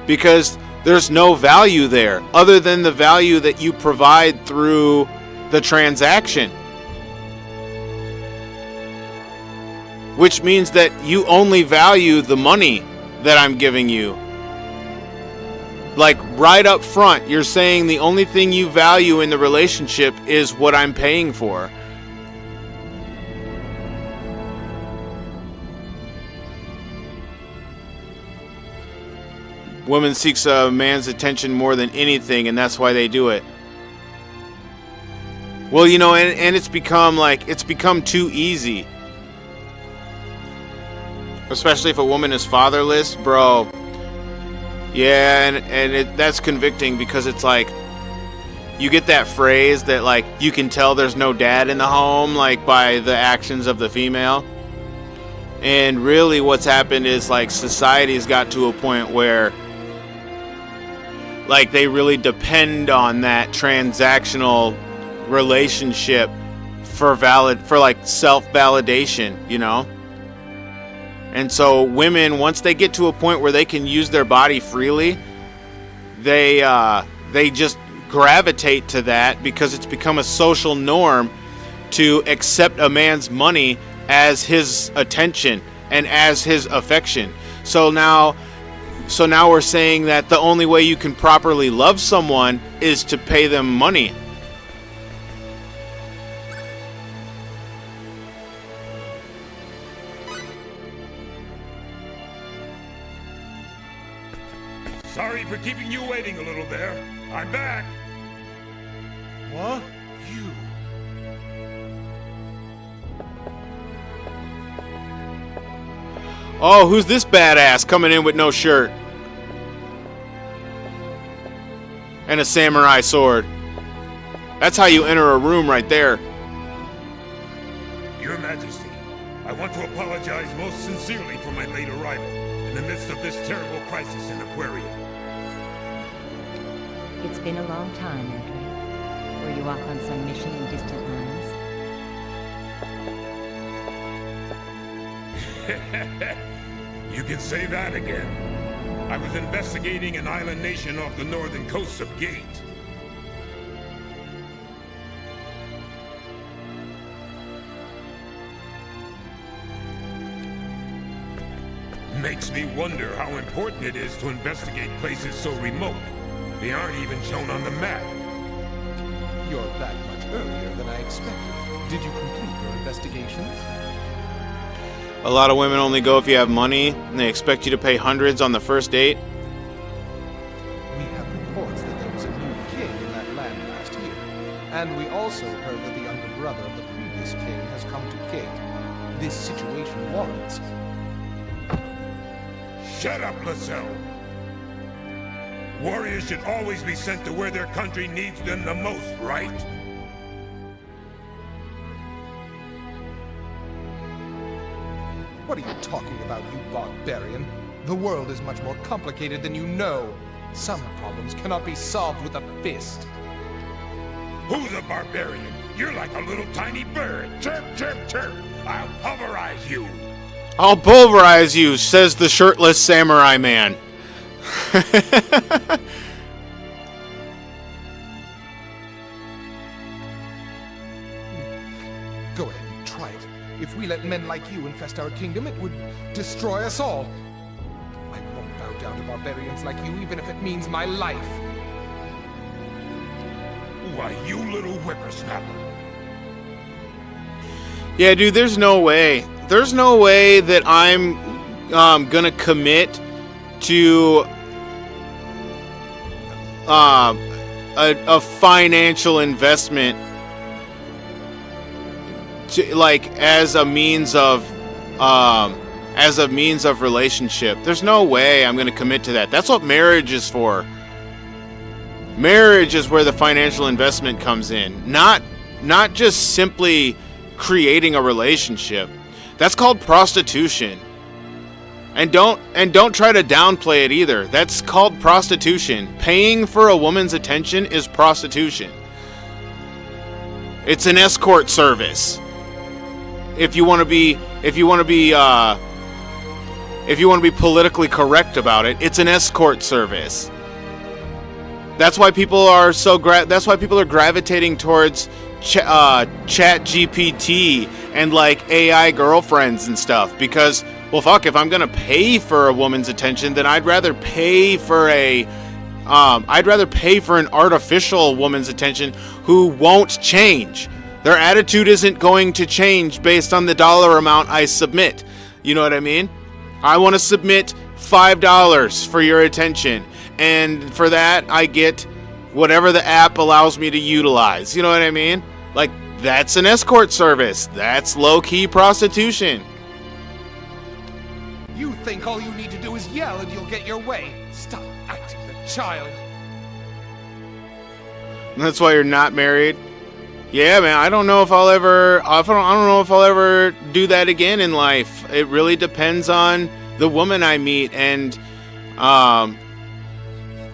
because there's no value there other than the value that you provide through the transaction. Which means that you only value the money that I'm giving you. Like right up front, you're saying the only thing you value in the relationship is what I'm paying for. Woman seeks a man's attention more than anything, and that's why they do it. Well, you know, and it's become too easy. Especially if a woman is fatherless, bro. Yeah, and that's convicting, because it's like, you get that phrase that like, you can tell there's no dad in the home, like by the actions of the female. And really what's happened is like, society's got to a point where like they really depend on that transactional relationship for like self-validation, you know? And so women, once they get to a point where they can use their body freely, they just gravitate to that, because it's become a social norm to accept a man's money as his attention and as his affection. So now we're saying that the only way you can properly love someone is to pay them money. Sorry for keeping you waiting a little there. I'm back. What? You? Oh, who's this badass coming in with no shirt? And a samurai sword. That's how you enter a room right there. Your Majesty, I want to apologize most sincerely for my late arrival in the midst of this terrible crisis in Aquaria. It's been a long time, Andre. Were you off on some mission in distant lands? You can say that again. I was investigating an island nation off the northern coast of Gate. Makes me wonder how important it is to investigate places so remote. They aren't even shown on the map. You're back much earlier than I expected. Did you complete your investigations? A lot of women only go if you have money, and they expect you to pay hundreds on the first date. We have reports that there was a new king in that land last year. And we also heard that the younger brother of the previous king has come to Kate. This situation warrants... Shut up, Lascelles! Warriors should always be sent to where their country needs them the most, right? What are you talking about, you barbarian? The world is much more complicated than you know. Some problems cannot be solved with a fist. Who's a barbarian? You're like a little tiny bird. Chirp, chirp, chirp. I'll pulverize you. I'll pulverize you, says the shirtless samurai man. Go ahead and try it. If we let men like you infest our kingdom, it would destroy us all. I won't bow down to barbarians like you, even if it means my life. Why, you little whippersnapper. Yeah, dude, there's no way. There's no way that I'm gonna commit to a financial investment to, like, as a means of relationship. There's no way I'm gonna commit to that. That's what marriage is for. Marriage is where the financial investment comes in, not just simply creating a relationship. That's called prostitution. And don't try to downplay it either. That's called prostitution. Paying for a woman's attention is prostitution. It's an escort service. If you want to be politically correct about it, it's an escort service. That's why people are gravitating towards Chat GPT and like AI girlfriends and stuff, because, well, fuck, if I'm gonna pay for a woman's attention, then I'd rather pay for an artificial woman's attention who won't change. Their attitude isn't going to change based on the dollar amount I submit. You know what I mean? I want to submit $5 for your attention, and for that I get whatever the app allows me to utilize. You know what I mean? Like, that's an escort service. That's low-key prostitution. You think all you need to do is yell and you'll get your way. Stop acting the child. And that's why you're not married? Yeah, man, I don't know if I'll ever do that again in life. It really depends on the woman I meet and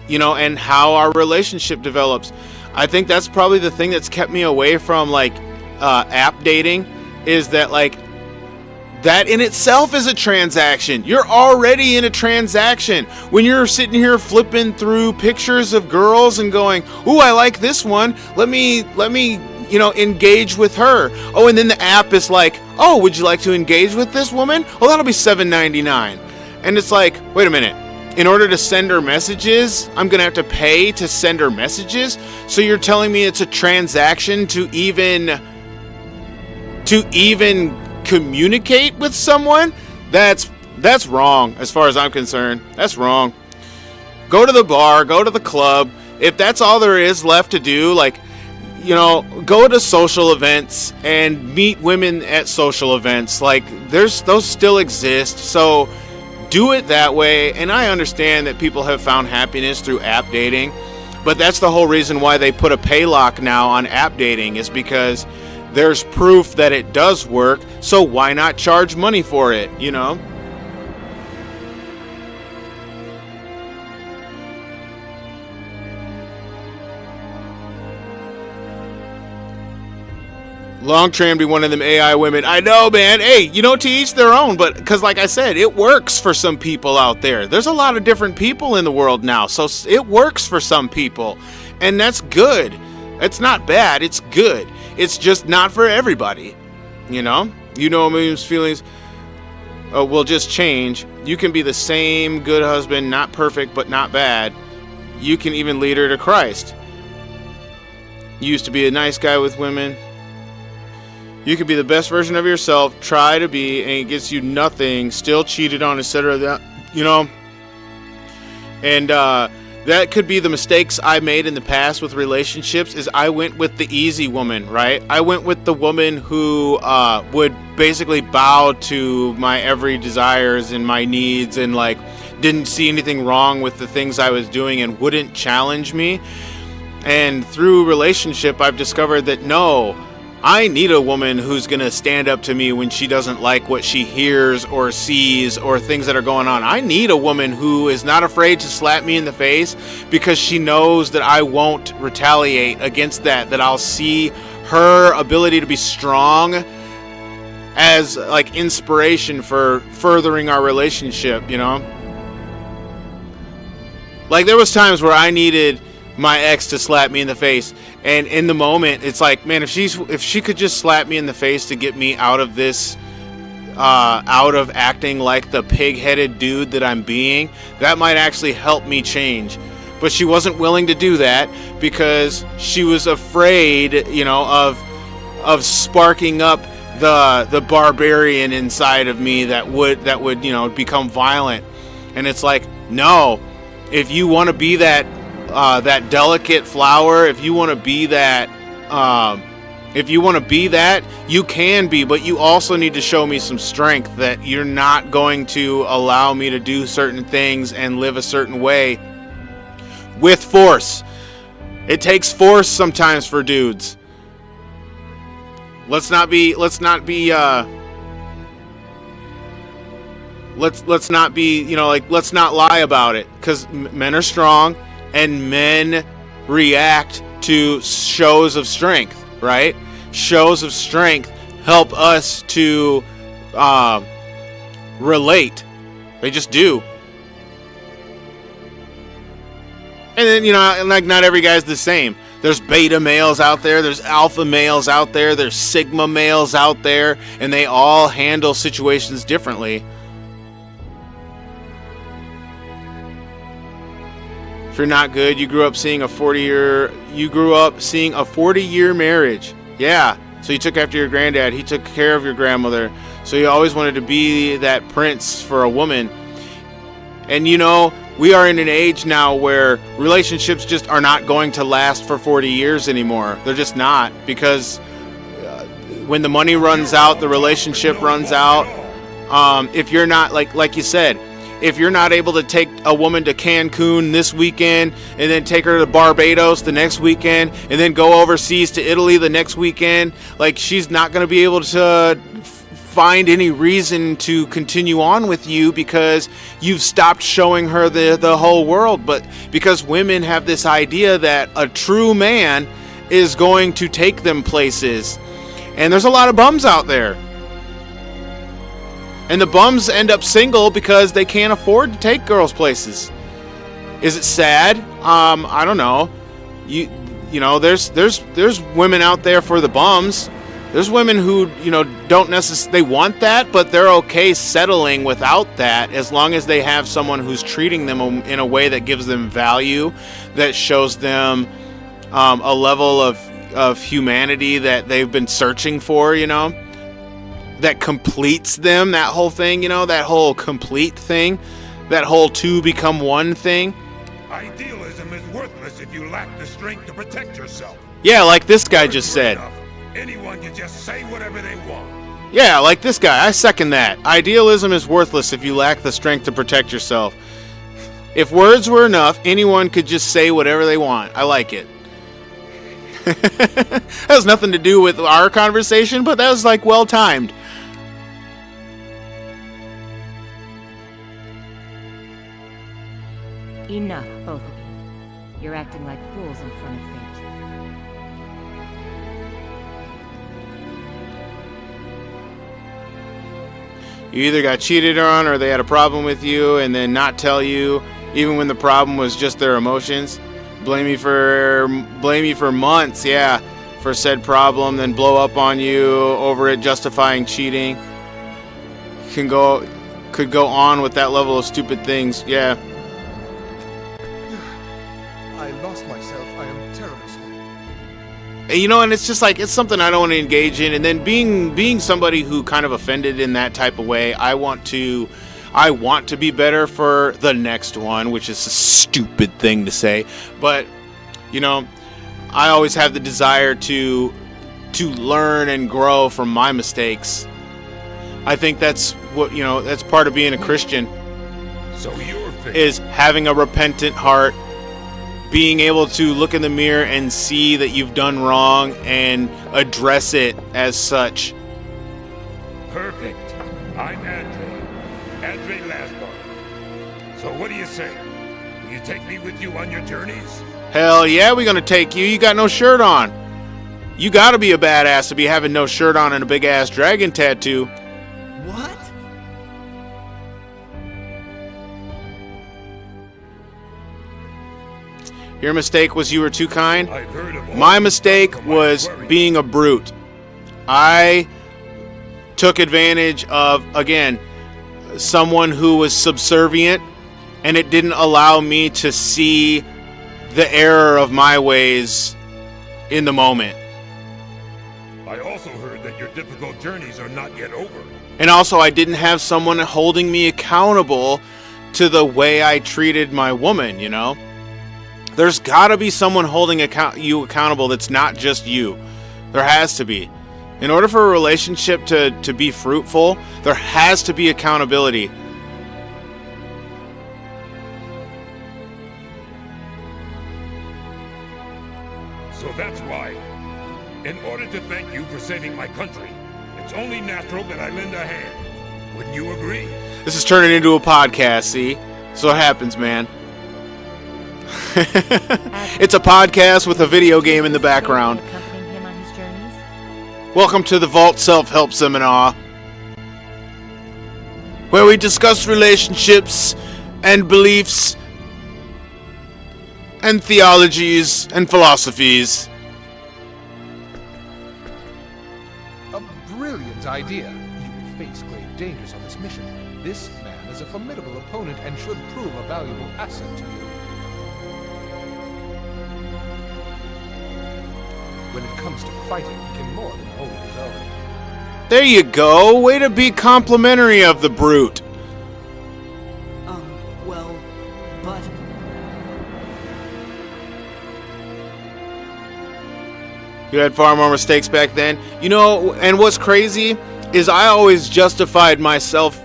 and how our relationship develops. I think that's probably the thing that's kept me away from app dating, is that that in itself is a transaction. You're already in a transaction when you're sitting here flipping through pictures of girls and going, "Ooh, I like this one. Let me engage with her." Oh, and then the app is like, "Oh, would you like to engage with this woman? Well, that'll be $7.99." And it's like, wait a minute. In order to send her messages, I'm going to have to pay to send her messages? So you're telling me it's a transaction to even communicate with someone? That's wrong as far as I'm concerned. That's wrong. Go to the bar, go to the club. If that's all there is left to do, go to social events and meet women at social events. Those still exist. So do it that way. And I understand that people have found happiness through app dating, but that's the whole reason why they put a pay lock now on app dating, is because there's proof that it does work. So why not charge money for it, Longtran be one of them AI women. I know, man. Hey, to each their own, but because like I said, it works for some people out there. There's a lot of different people in the world now, so it works for some people, and that's good. It's not bad, it's good. It's just not for everybody. Millions feelings. will just change. You can be the same good husband, not perfect, but not bad. You can even lead her to Christ. You used to be a nice guy with women. You could be the best version of yourself, try to be, and it gets you nothing, still cheated on, etc. You know? And that could be the mistakes I made in the past with relationships, is I went with the easy woman, right? I went with the woman who would basically bow to my every desires and my needs, and like didn't see anything wrong with the things I was doing and wouldn't challenge me. And through relationship, I've discovered that no, I need a woman who's going to stand up to me when she doesn't like what she hears or sees or things that are going on. I need a woman who is not afraid to slap me in the face because she knows that I won't retaliate against that, that I'll see her ability to be strong as like inspiration for furthering our relationship, you know? Like there was times where I needed my ex to slap me in the face, and in the moment it's like, man, if she could just slap me in the face to get me out of this out of acting like the pig-headed dude that I'm being, that might actually help me change. But she wasn't willing to do that because she was afraid, you know, of sparking up the barbarian inside of me that would you know, become violent. And it's like, no, if you want to be that delicate flower, if you want to be that, you can be, but you also need to show me some strength, that you're not going to allow me to do certain things and live a certain way with force. It takes force sometimes for dudes. Let's not be, you know, like, let's not lie about it, because men are strong. And men react to shows of strength, right? Shows of strength help us to relate. They just do. And then, you know, like, not every guy's the same. There's beta males out there. There's alpha males out there. There's sigma males out there. And they all handle situations differently. If you're not good, you grew up seeing a 40-year marriage. Yeah. So you took after your granddad. He took care of your grandmother. So you always wanted to be that prince for a woman. And you know, we are in an age now where relationships just are not going to last for 40 years anymore. They're just not, because when the money runs out, the relationship runs out. If you're not, like you said, if you're not able to take a woman to Cancun this weekend and then take her to Barbados the next weekend and then go overseas to Italy the next weekend, like, she's not going to be able to find any reason to continue on with you because you've stopped showing her the whole world. But because women have this idea that a true man is going to take them places, and there's a lot of bums out there. And the bums end up single because they can't afford to take girls places. Is it sad? I don't know. You know, there's women out there for the bums. There's women who, you know, don't necessarily, they want that, but they're okay settling without that as long as they have someone who's treating them in a way that gives them value, that shows them a level of humanity that they've been searching for, you know. That completes them, that whole thing, you know, that whole complete thing, that whole two become one thing. Idealism is worthless if you lack the strength to protect yourself. Yeah, like this guy just said. Anyone can just say whatever they want. Yeah, like this guy, I second that. Idealism is worthless if you lack the strength to protect yourself. If words were enough, anyone could just say whatever they want. I like it. That has nothing to do with our conversation, but that was like well timed. Enough, both of you. You're acting like fools in front of fate. You either got cheated on or they had a problem with you and then not tell you, even when the problem was just their emotions. Blame you for months, yeah, for said problem, then blow up on you over it, justifying cheating. Can go could go on with that level of stupid things. Yeah. I lost myself. I am terribly sorry. You know, and it's just like, it's something I don't want to engage in. And then being somebody who kind of offended in that type of way, I want to be better for the next one, which is a stupid thing to say. But, you know, I always have the desire to learn and grow from my mistakes. I think that's what, you know, that's part of being a Christian. So your faith is having a repentant heart, being able to look in the mirror and see that you've done wrong and address it as such. perfect. I'm Andre Lasbar. So what do you say? Will you take me with you on your journeys? Hell yeah, we're gonna take you. You got no shirt on. You gotta be a badass to be having no shirt on and a big ass dragon tattoo. What? Your mistake was you were too kind. I've heard of all My these mistake compromised was worries. being a brute. I took advantage of, again, someone who was subservient, and it didn't allow me to see the error of my ways in the moment. I also heard that your difficult journeys are not yet over. And also, I didn't have someone holding me accountable to the way I treated my woman, you know? There's gotta be someone holding you accountable that's not just you. There has to be. In order for a relationship to be fruitful, there has to be accountability. So that's why, in order to thank you for saving my country, it's only natural that I lend a hand. Wouldn't you agree? This is turning into a podcast, see? So it happens, man. It's a podcast with a video game in the background. Accompanying him on his journeys? Welcome to the Vault Self-Help Seminar, where we discuss relationships and beliefs and theologies and philosophies. A brilliant idea. You will face grave dangers on this mission. This man is a formidable opponent and should prove a valuable asset to you. When it comes to fighting, he can more than hold his own. There you go. Way to be complimentary of the brute. Well, but... You had far more mistakes back then. You know, and what's crazy is I always justified myself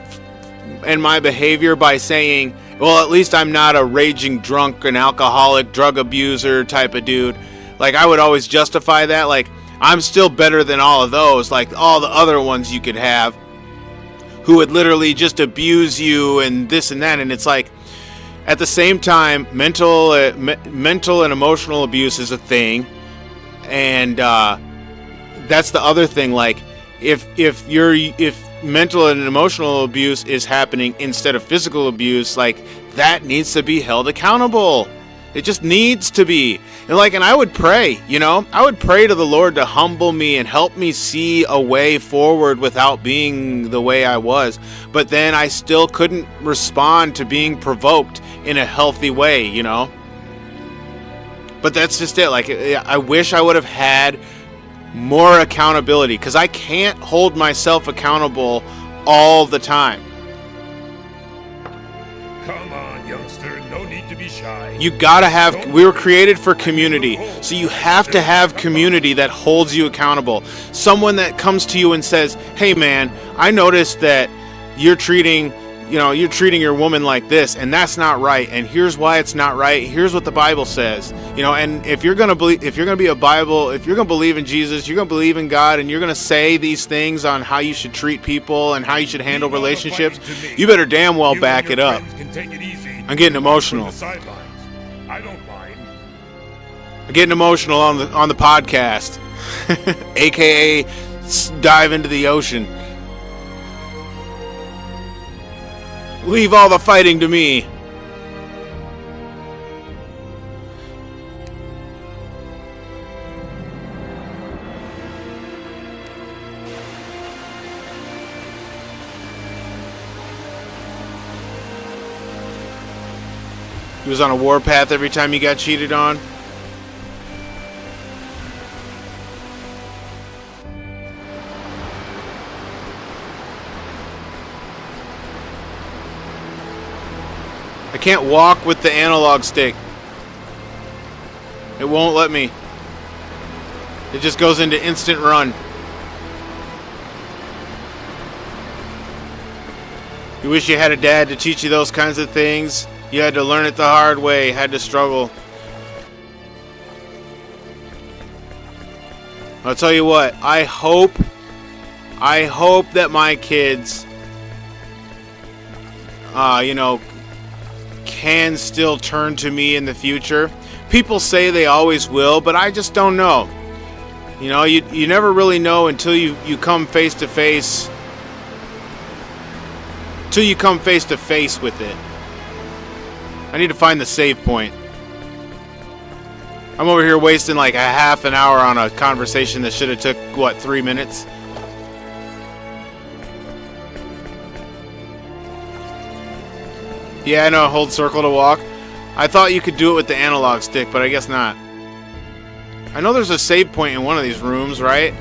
and my behavior by saying, well, at least I'm not a raging drunk, an alcoholic, drug abuser type of dude. Like, I would always justify that. Like, I'm still better than all of those. Like, all the other ones you could have who would literally just abuse you and this and that. And it's like, at the same time, mental and emotional abuse is a thing. And that's the other thing. Like, if mental and emotional abuse is happening instead of physical abuse, like, that needs to be held accountable. It just needs to be. And I would pray, you know, I would pray to the Lord to humble me and help me see a way forward without being the way I was. But then I still couldn't respond to being provoked in a healthy way, you know. But that's just it. Like, I wish I would have had more accountability, because I can't hold myself accountable all the time. Come on, youngster. No need to be shy. You gotta have, we were created for community. So you have to have community that holds you accountable. Someone that comes to you and says, hey man, I noticed that you're treating your woman like this, and that's not right, and here's why it's not right. Here's what the Bible says. You know, and if you're gonna believe in Jesus, you're gonna believe in God, and you're gonna say these things on how you should treat people and how you should handle relationships, you better damn well back it up. I'm getting emotional. I don't mind. I'm getting emotional on the podcast, aka dive into the ocean. Leave all the fighting to me. He was on a warpath every time he got cheated on. I can't walk with the analog stick. It won't let me. It just goes into instant run. You wish you had a dad to teach you those kinds of things. You had to learn it the hard way, had to struggle. I'll tell you what, I hope that my kids, can still turn to me in the future. People say they always will, but I just don't know. You never really know until you come face to face. Till you come face to face with it. I need to find the save point. I'm over here wasting like a half an hour on a conversation that should have took, 3 minutes? Yeah, I know, hold circle to walk. I thought you could do it with the analog stick, but I guess not. I know there's a save point in one of these rooms, right?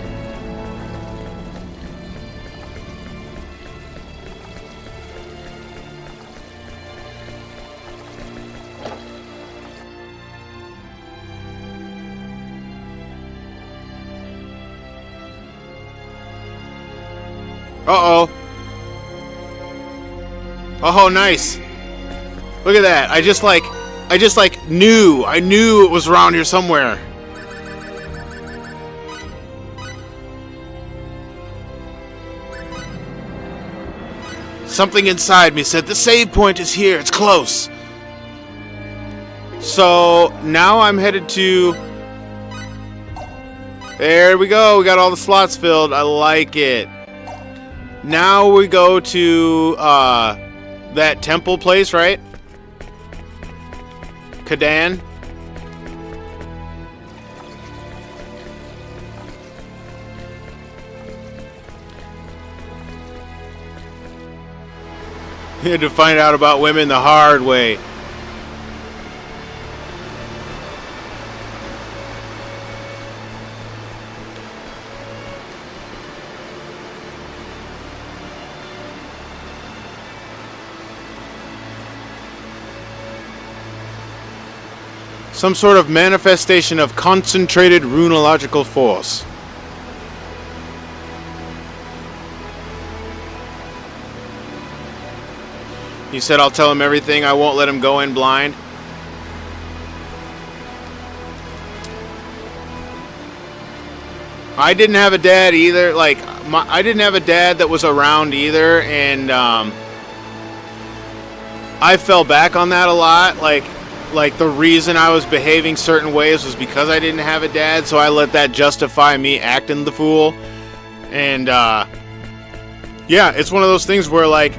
Uh-oh. Oh, nice. Look at that. I just knew. I knew it was around here somewhere. Something inside me said the save point is here. It's close. So now I'm headed to... There we go. We got all the slots filled. I like it. Now we go to that temple place, right? Kadan. You had to find out about women the hard way. Some sort of manifestation of concentrated runological force. He said I'll tell him everything. I won't let him go in blind. I didn't have a dad either. I didn't have a dad that was around either, and I fell back on that a lot. Like the reason I was behaving certain ways was because I didn't have a dad, so I let that justify me acting the fool. And yeah, it's one of those things where, like,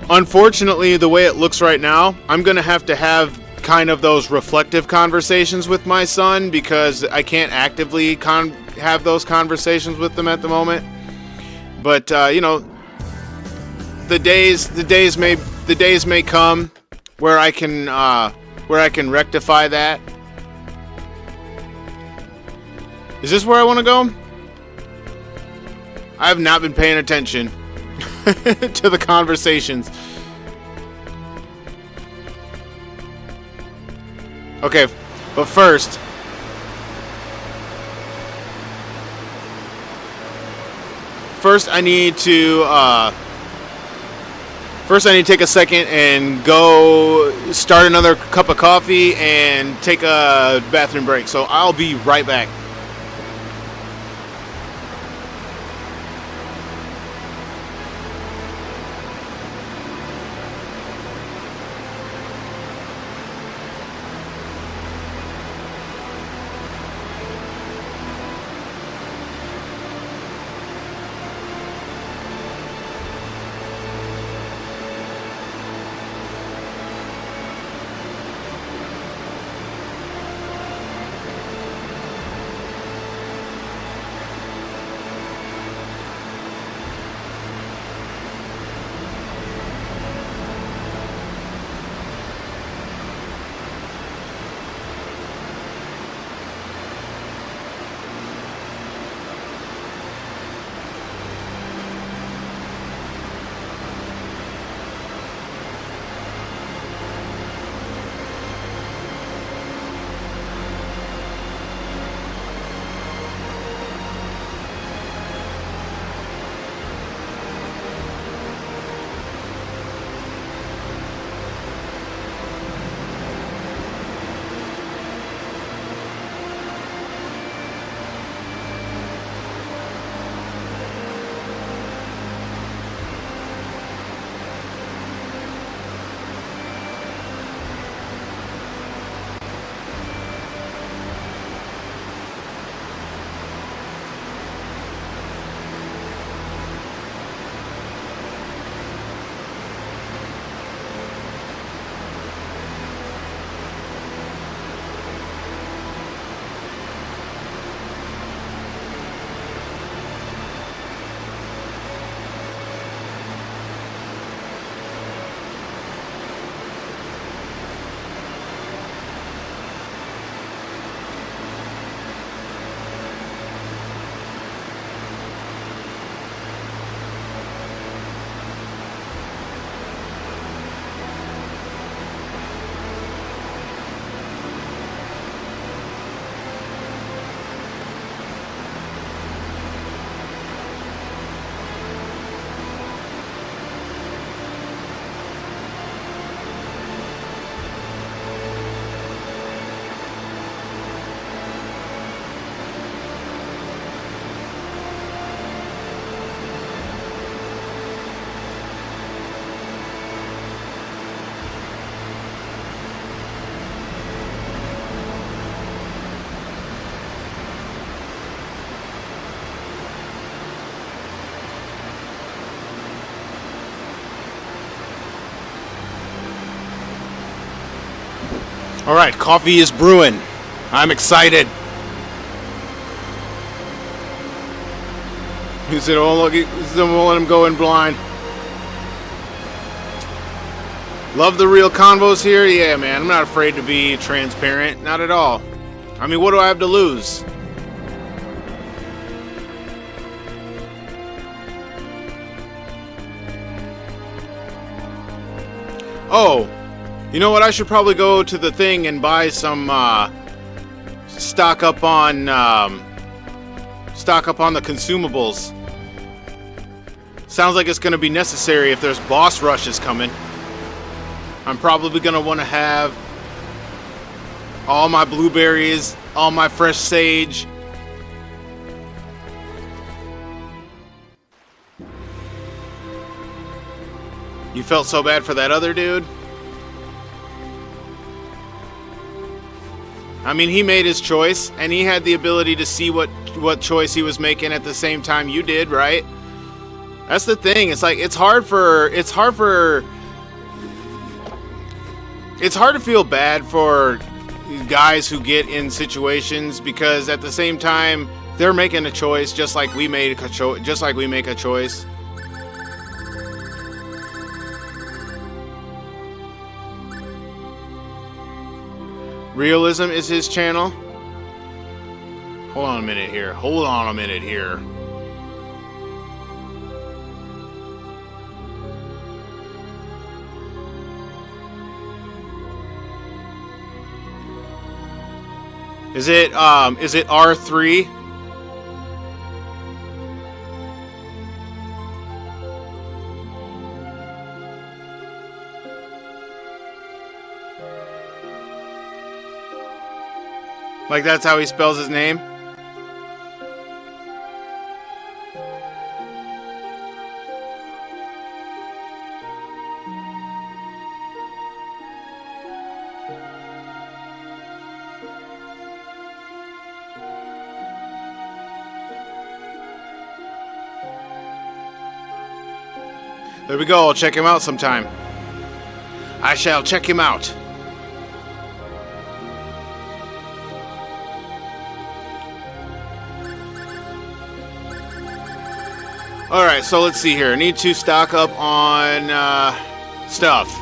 unfortunately, the way it looks right now, I'm gonna have have kind of those reflective conversations with my son, because I can't actively have those conversations with them at the moment. But you know, the days may come where I can rectify that. Is this where I want to go? I have not been paying attention to the conversations. Okay, but first I need to take a second and go start another cup of coffee and take a bathroom break. So I'll be right back. Alright, coffee is brewing. I'm excited. He said, oh, look, he won't let him go in blind. Love the real convos here? Yeah, man, I'm not afraid to be transparent. Not at all. I mean, what do I have to lose? Oh, you know what? I should probably go to the thing and buy some stock up on the consumables. Sounds like it's going to be necessary if there's boss rushes coming. I'm probably going to want to have all my blueberries, all my fresh sage. You felt so bad for that other dude? I mean, he made his choice, and he had the ability to see what choice he was making at the same time you did, right? That's the thing. It's like it's hard to feel bad for guys who get in situations because at the same time they're making a choice just like we make a choice. Realism is his channel. Hold on a minute here. Is it R3? Like that's how he spells his name? There we go, I'll check him out sometime. I shall check him out. Alright, so let's see here. I need to stock up on stuff.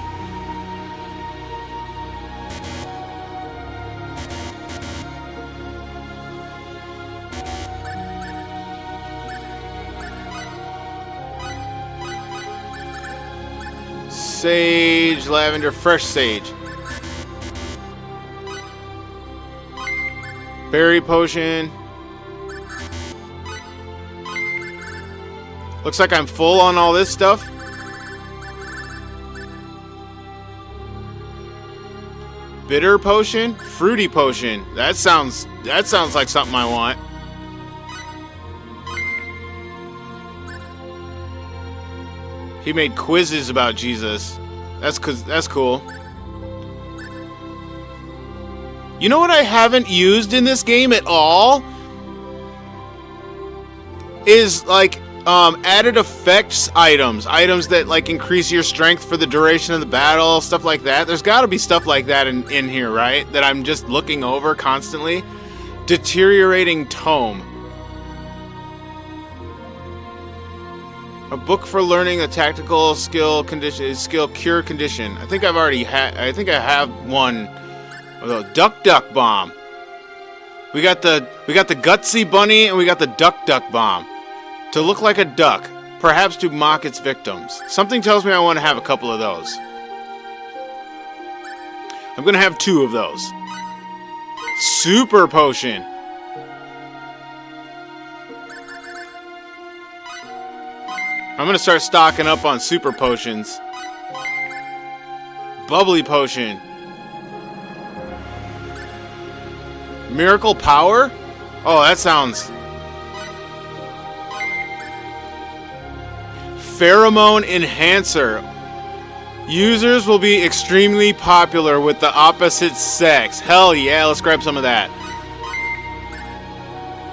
Sage, lavender, fresh sage. Berry potion. Looks like I'm full on all this stuff. Bitter potion, fruity potion. That sounds like something I want. He made quizzes about Jesus. That's cool. You know what I haven't used in this game at all? Is like added effects items that like increase your strength for the duration of the battle, stuff like that. There's got to be stuff like that in here, right? That I'm just looking over constantly. Deteriorating tome. A book for learning a tactical skill cure condition. I think I have one. Oh, duck bomb. We got the gutsy bunny and we got the duck bomb. To look like a duck, perhaps to mock its victims. Something tells me I want to have a couple of those. I'm going to have 2 of those. Super potion. I'm going to start stocking up on super potions. Bubbly potion. Miracle power? Oh, that sounds... Pheromone enhancer. Users will be extremely popular with the opposite sex. Hell yeah, let's grab some of that.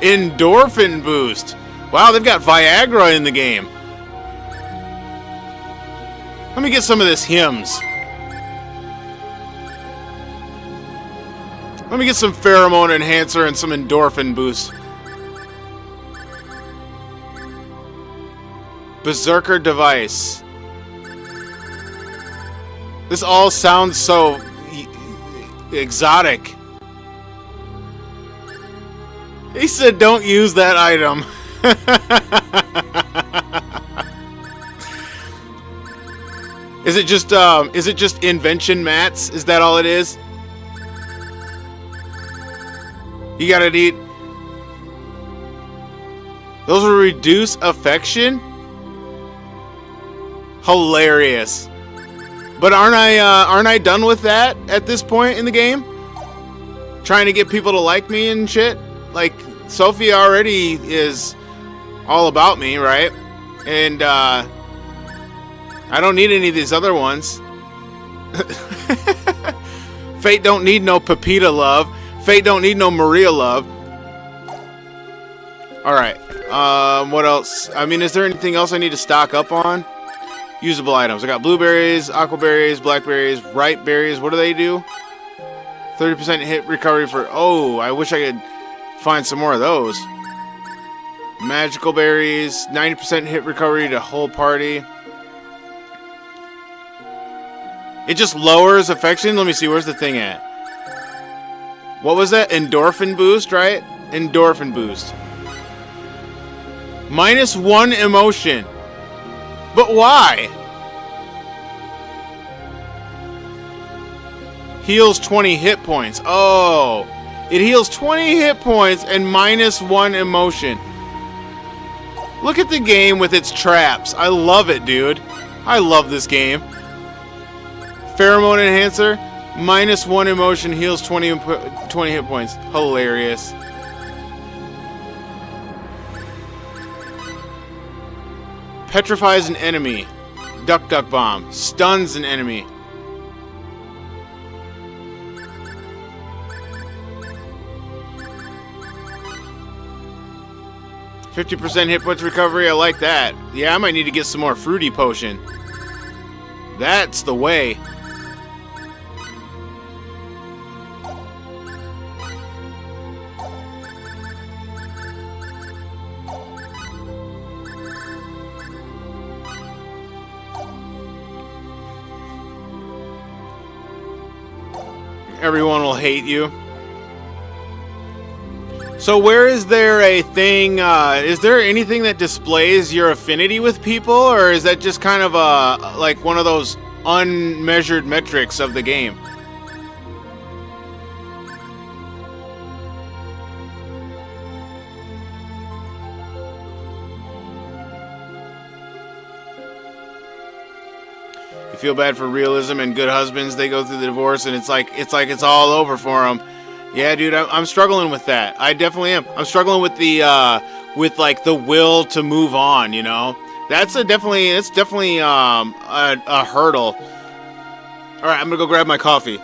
Endorphin boost. Wow, they've got Viagra in the game. Let me get some of this hymns. Let me get some pheromone enhancer and some endorphin boost. Berserker device. This all sounds so exotic. He said don't use that item. Is it just invention mats? Is that all it is? You gotta need... Those will reduce affection? Hilarious. But aren't I done with that at this point in the game? Trying to get people to like me and shit? Like, Sophie already is all about me, right? And, I don't need any of these other ones. Fate don't need no Pepita love. Fate don't need no Maria love. Alright. What else? I mean, is there anything else I need to stock up on? Usable items. I got blueberries, aquaberries, blackberries, ripe berries. What do they do? 30% hit recovery for... Oh, I wish I could find some more of those. Magical berries. 90% hit recovery to whole party. It just lowers affection? Let me see. Where's the thing at? What was that? Endorphin boost, right? Endorphin boost. -1 emotion. But why? Heals 20 hit points. Oh. It heals 20 hit points and -1 emotion. Look at the game with its traps. I love it, dude. I love this game. Pheromone enhancer. -1 emotion heals 20 hit points. Hilarious. Petrifies an enemy. Duck duck bomb. Stuns an enemy. %50 hit points recovery. I like that. Yeah, I might need to get some more fruity potion. That's the way. Everyone will hate you. So where is there a thing, is there anything that displays your affinity with people, or is that just kind of like one of those unmeasured metrics of the game? You feel bad for realism and good husbands. They go through the divorce and it's like it's all over for them. Yeah, dude, I'm struggling with that. I definitely am. I'm struggling with the like the will to move on. You know, it's definitely a hurdle. All right, I'm gonna go grab my coffee.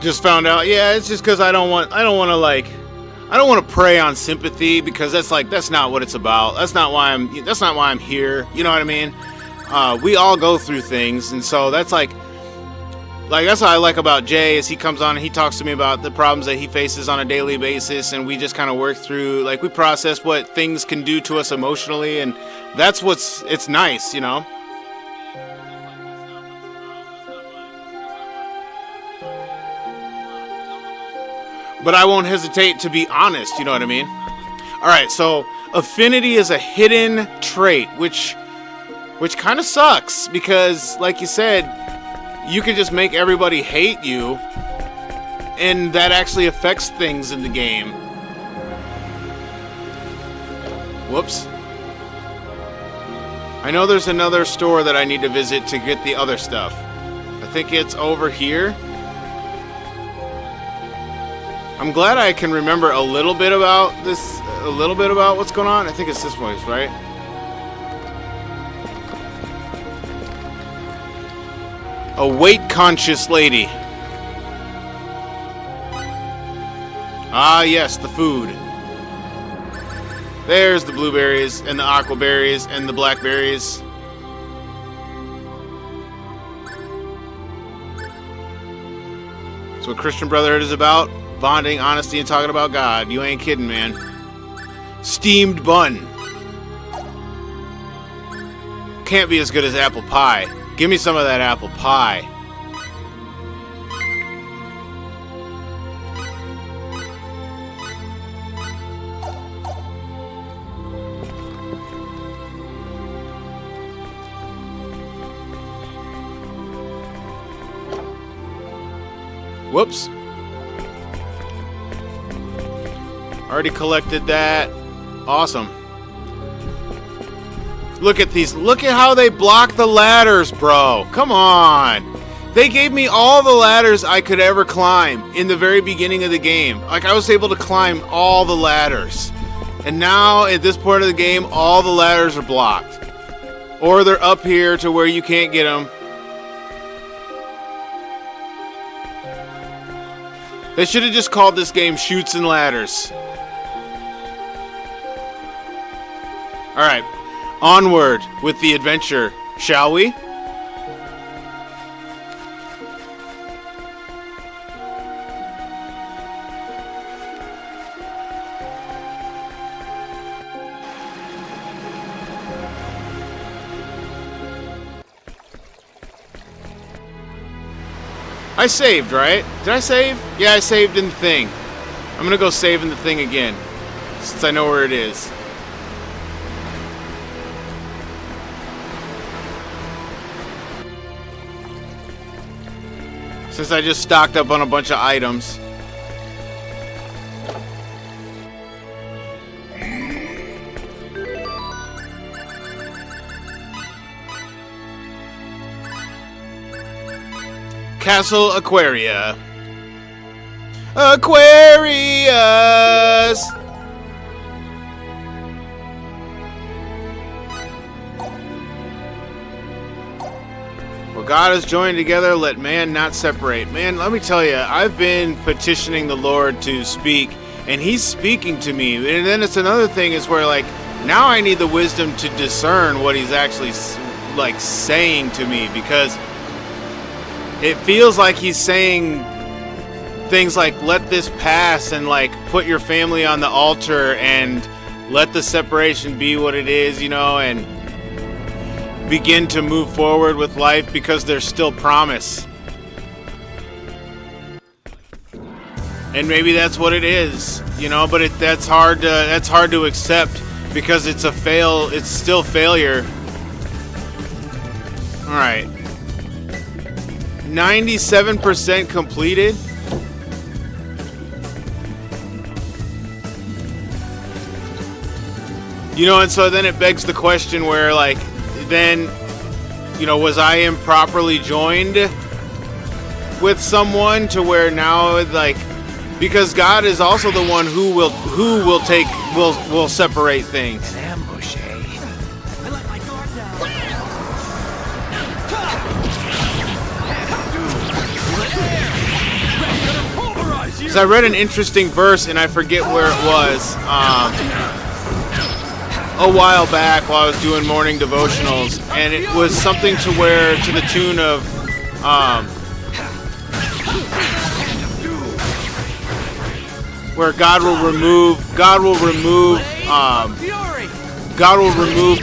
Just found out. Yeah, it's just because I don't want to like. I don't want to prey on sympathy because that's not what it's about. That's not why I'm here. You know what I mean? We all go through things, and so that's like that's what I like about Jay is he comes on and he talks to me about the problems that he faces on a daily basis, and we just kind of work through, like, we process what things can do to us emotionally, and that's it's nice, you know. But I won't hesitate to be honest, you know what I mean? All right, so affinity is a hidden trait, which kind of sucks because, like you said, you can just make everybody hate you, and that actually affects things in the game. Whoops. I know there's another store that I need to visit to get the other stuff. I think it's over here. I'm glad I can remember a little bit about what's going on. I think it's this place, right? A weight-conscious lady. Ah, yes, the food. There's the blueberries, and the aquaberries, and the blackberries. That's what Christian Brotherhood is about. Bonding, honesty, and talking about God. You ain't kidding, man. Steamed bun. Can't be as good as apple pie. Give me some of that apple pie. Whoops. Already collected that. Awesome. Look at these. Look at how they block the ladders, bro. Come on. They gave me all the ladders I could ever climb in the very beginning of the game. Like, I was able to climb all the ladders. And now, at this point of the game, all the ladders are blocked. Or they're up here to where you can't get them. They should have just called this game Chutes and Ladders. Alright. Onward with the adventure, shall we? I saved, right? Did I save? Yeah, I saved in the thing. I'm gonna go save in the thing again, since I know where it is. Since I just stocked up on a bunch of items. Castle Aquaria. Aquarius! God has joined together, let man not separate. Man, let me tell you, I've been petitioning the Lord to speak, and He's speaking to me. And then it's another thing is where, like, now I need the wisdom to discern what He's actually, like, saying to me, because it feels like He's saying things like, let this pass, and, like, put your family on the altar, and let the separation be what it is, you know, and begin to move forward with life because there's still promise. And maybe that's what it is, you know, but that's hard to accept because it's still failure. All right. 97% completed. You know, and so then it begs the question where, like, then, you know, was I improperly joined with someone to where now, like, because God is also the one who will separate things. An ambush, eh? I let my guard down. Dude, gonna pulverize you. Because I read an interesting verse, and I forget where it was, a while back while I was doing morning devotionals, and it was something to where, to the tune of, where God will remove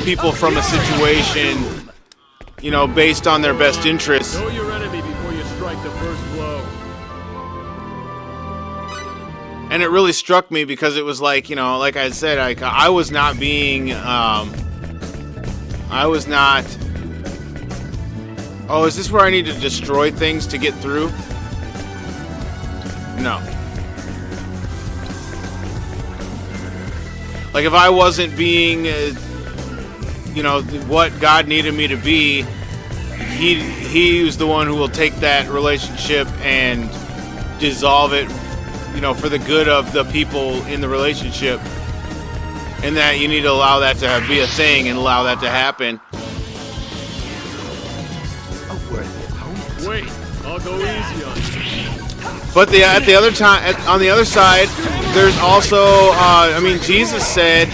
people from a situation, you know, based on their best interests. Know your enemy before you strike the first blow. And it really struck me because it was like, you know, like I said, I was not being, oh, is this where I need to destroy things to get through? No. Like if I wasn't being, you know, what God needed me to be, he was the one who will take that relationship and dissolve it, you know, for the good of the people in the relationship. And that you need to allow that to be a thing and allow that to happen. Wait, I'll go easy on you. But on the other side, there's also, I mean, Jesus said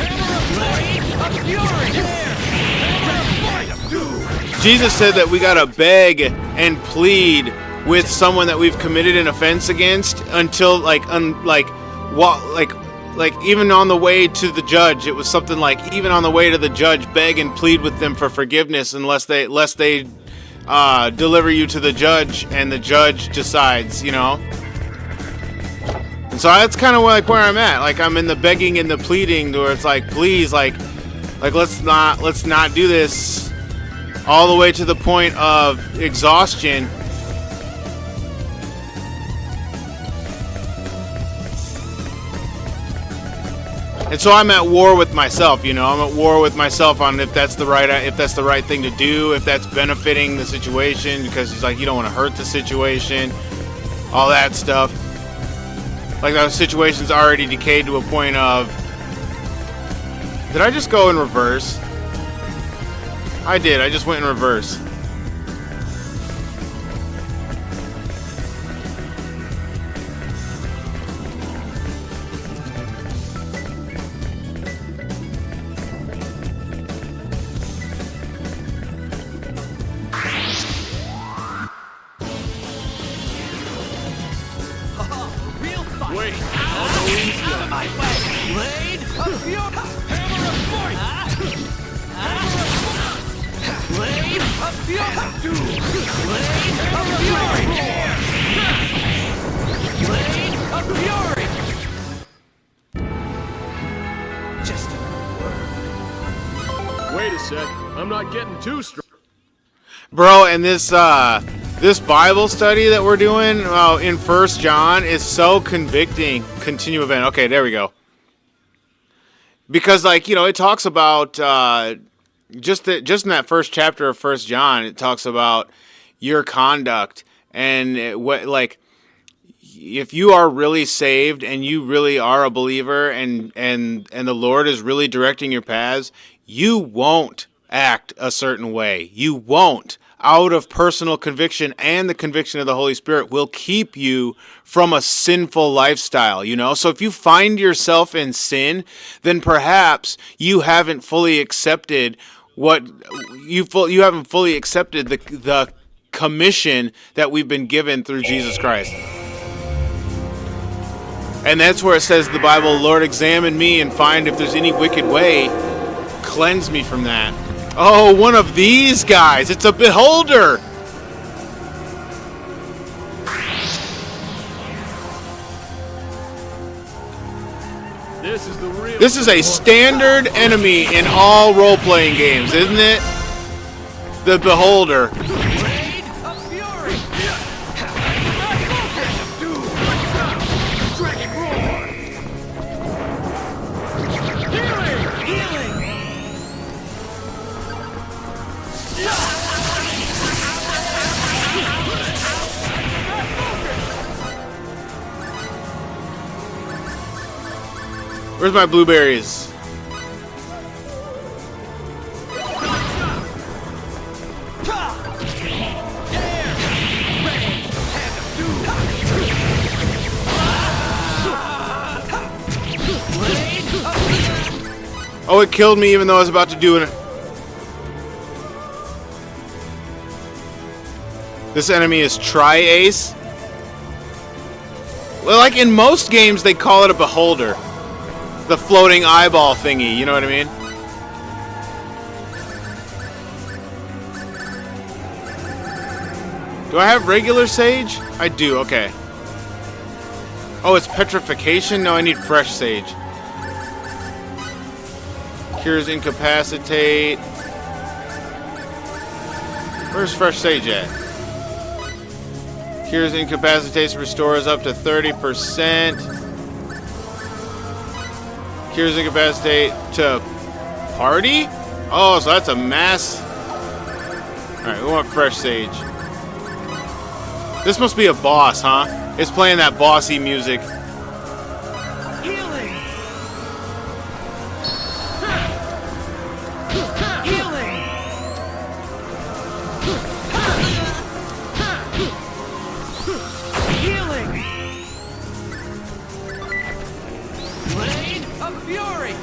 that we gotta beg and plead with someone that we've committed an offense against until even on the way to the judge. It was something like, even on the way to the judge, beg and plead with them for forgiveness lest they deliver you to the judge and the judge decides, you know. And so that's kind of like where I'm at. Like I'm in the begging and the pleading where it's like, please, like let's not do this all the way to the point of exhaustion. And so I'm at war with myself, you know. I'm at war with myself on if that's the right thing to do, if that's benefiting the situation, because it's like you don't want to hurt the situation, all that stuff. Like that situation's already decayed to a point of. Did I just go in reverse? I did. I just went in reverse. Wait, I'll go easy on you. Blade of Fury! Hammer of Force! Blade of Fury! Blade of Fury! Blade of Fury! Just a word. Wait a sec, I'm not getting too strong. Bro, and this Bible study that we're doing in 1 John is so convicting. Continue event. Okay, there we go. Because, like, you know, it talks about just in that first chapter of 1 John, it talks about your conduct and if you are really saved and you really are a believer and the Lord is really directing your paths, you won't act a certain way. You won't. Out of personal conviction, and the conviction of the Holy Spirit will keep you from a sinful lifestyle, you know? So if you find yourself in sin, then perhaps you haven't fully accepted you haven't fully accepted the commission that we've been given through Jesus Christ. And that's where it says in the Bible, Lord, examine me and find if there's any wicked way. Cleanse me from that. Oh, one of these guys. It's a beholder. This is a standard enemy in all role-playing games, isn't it? The beholder. Where's my blueberries? Oh, it killed me even though I was about to do it. This enemy is Tri-Ace. Well, like in most games, they call it a beholder. The floating eyeball thingy, you know what I mean? Do I have regular sage? I do, okay. Oh, it's petrification? No, I need fresh sage. Cures incapacitate. Where's fresh sage at? Cures incapacitates, restores up to 30%. Cures incapacitate to party? Oh, so that's a mass. Alright, we want fresh sage. This must be a boss, huh? It's playing that bossy music. Healing! Healing! Healing! Blade of Fury!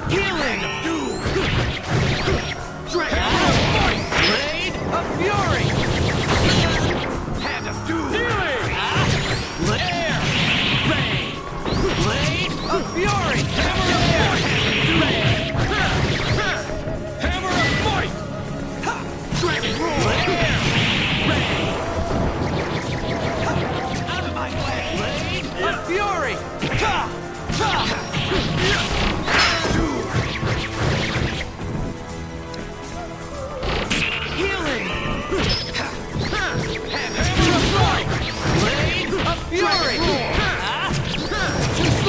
Healing! Dragon! Blade of Fury! Hand of Doom! Healing! Air! Rain! Blade of Fury! Hammer of Air! Hammer of Fight! Dragon Roar! Air! Rain! Out of my way! Blade of Fury! Healing! Hammer of Fight! Blade of Fury!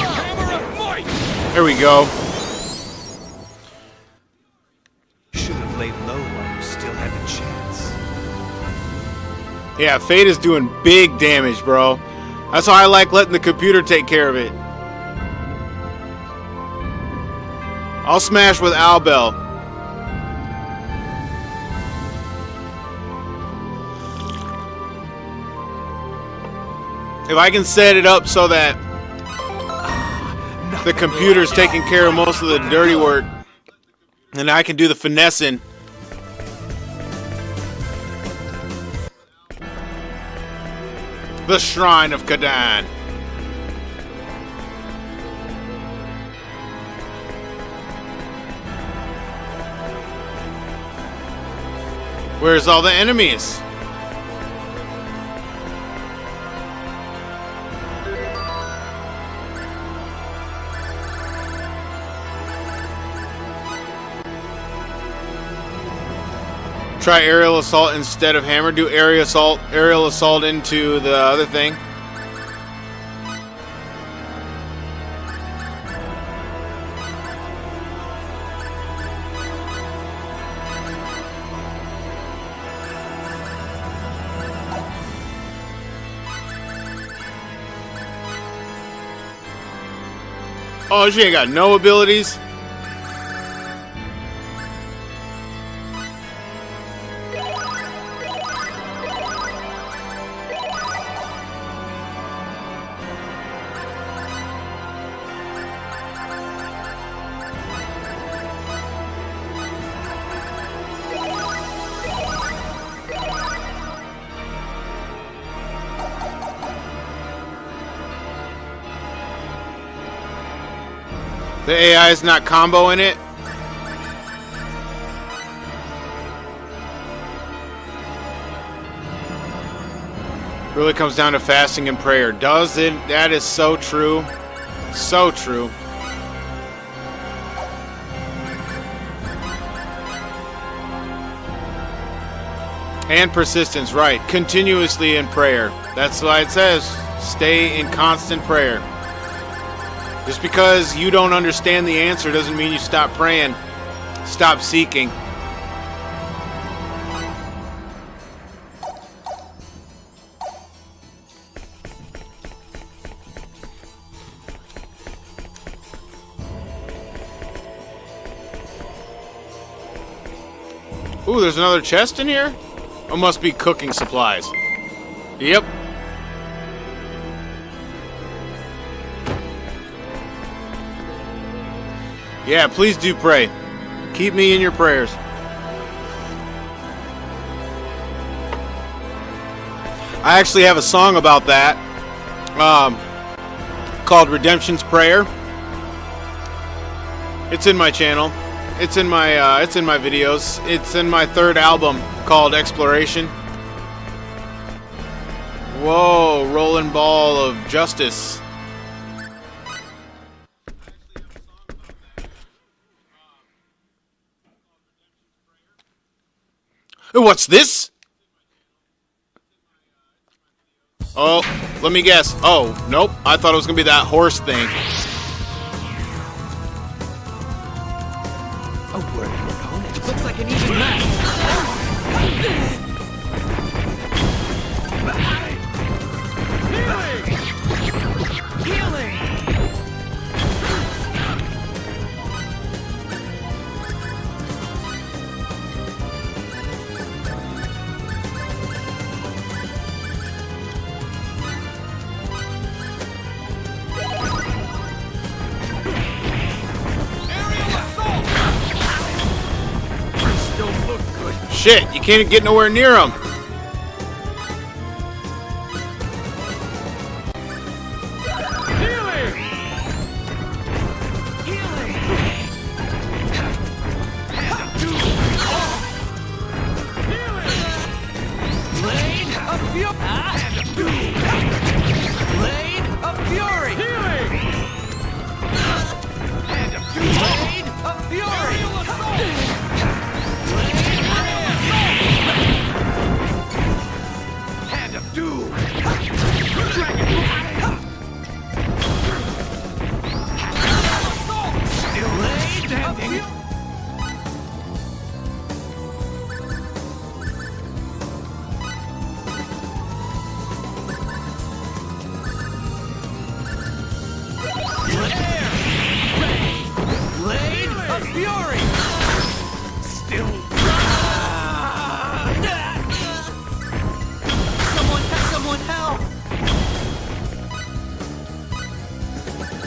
Hammer of Fight! There we go. Should have laid low while you still had a chance. Yeah, Fate is doing big damage, bro. That's why I like letting the computer take care of it. I'll smash with Albel. If I can set it up so that the computer's taking care of most of the dirty work, and I can do the finessing. The Shrine of Kadan. Where's all the enemies? Try aerial assault instead of hammer. Do aerial assault into the other thing. Oh, she ain't got no abilities. The AI is not comboing it. Really comes down to fasting and prayer. Does it? That is so true. So true. And persistence, right. Continuously in prayer. That's why it says, stay in constant prayer. Just because you don't understand the answer doesn't mean you stop praying. Stop seeking. Ooh, there's another chest in here? Oh, must be cooking supplies. Yep. Yeah, please do pray. Keep me in your prayers. I actually have a song about that, called Redemption's Prayer. It's in my channel. It's in my videos. It's in my third album called Exploration. Whoa, rolling ball of justice. What's this? Oh, let me guess. Oh, nope. I thought it was going to be that horse thing. Oh, we're opponent. It looks like an even match. Healing! Shit, you can't get nowhere near him.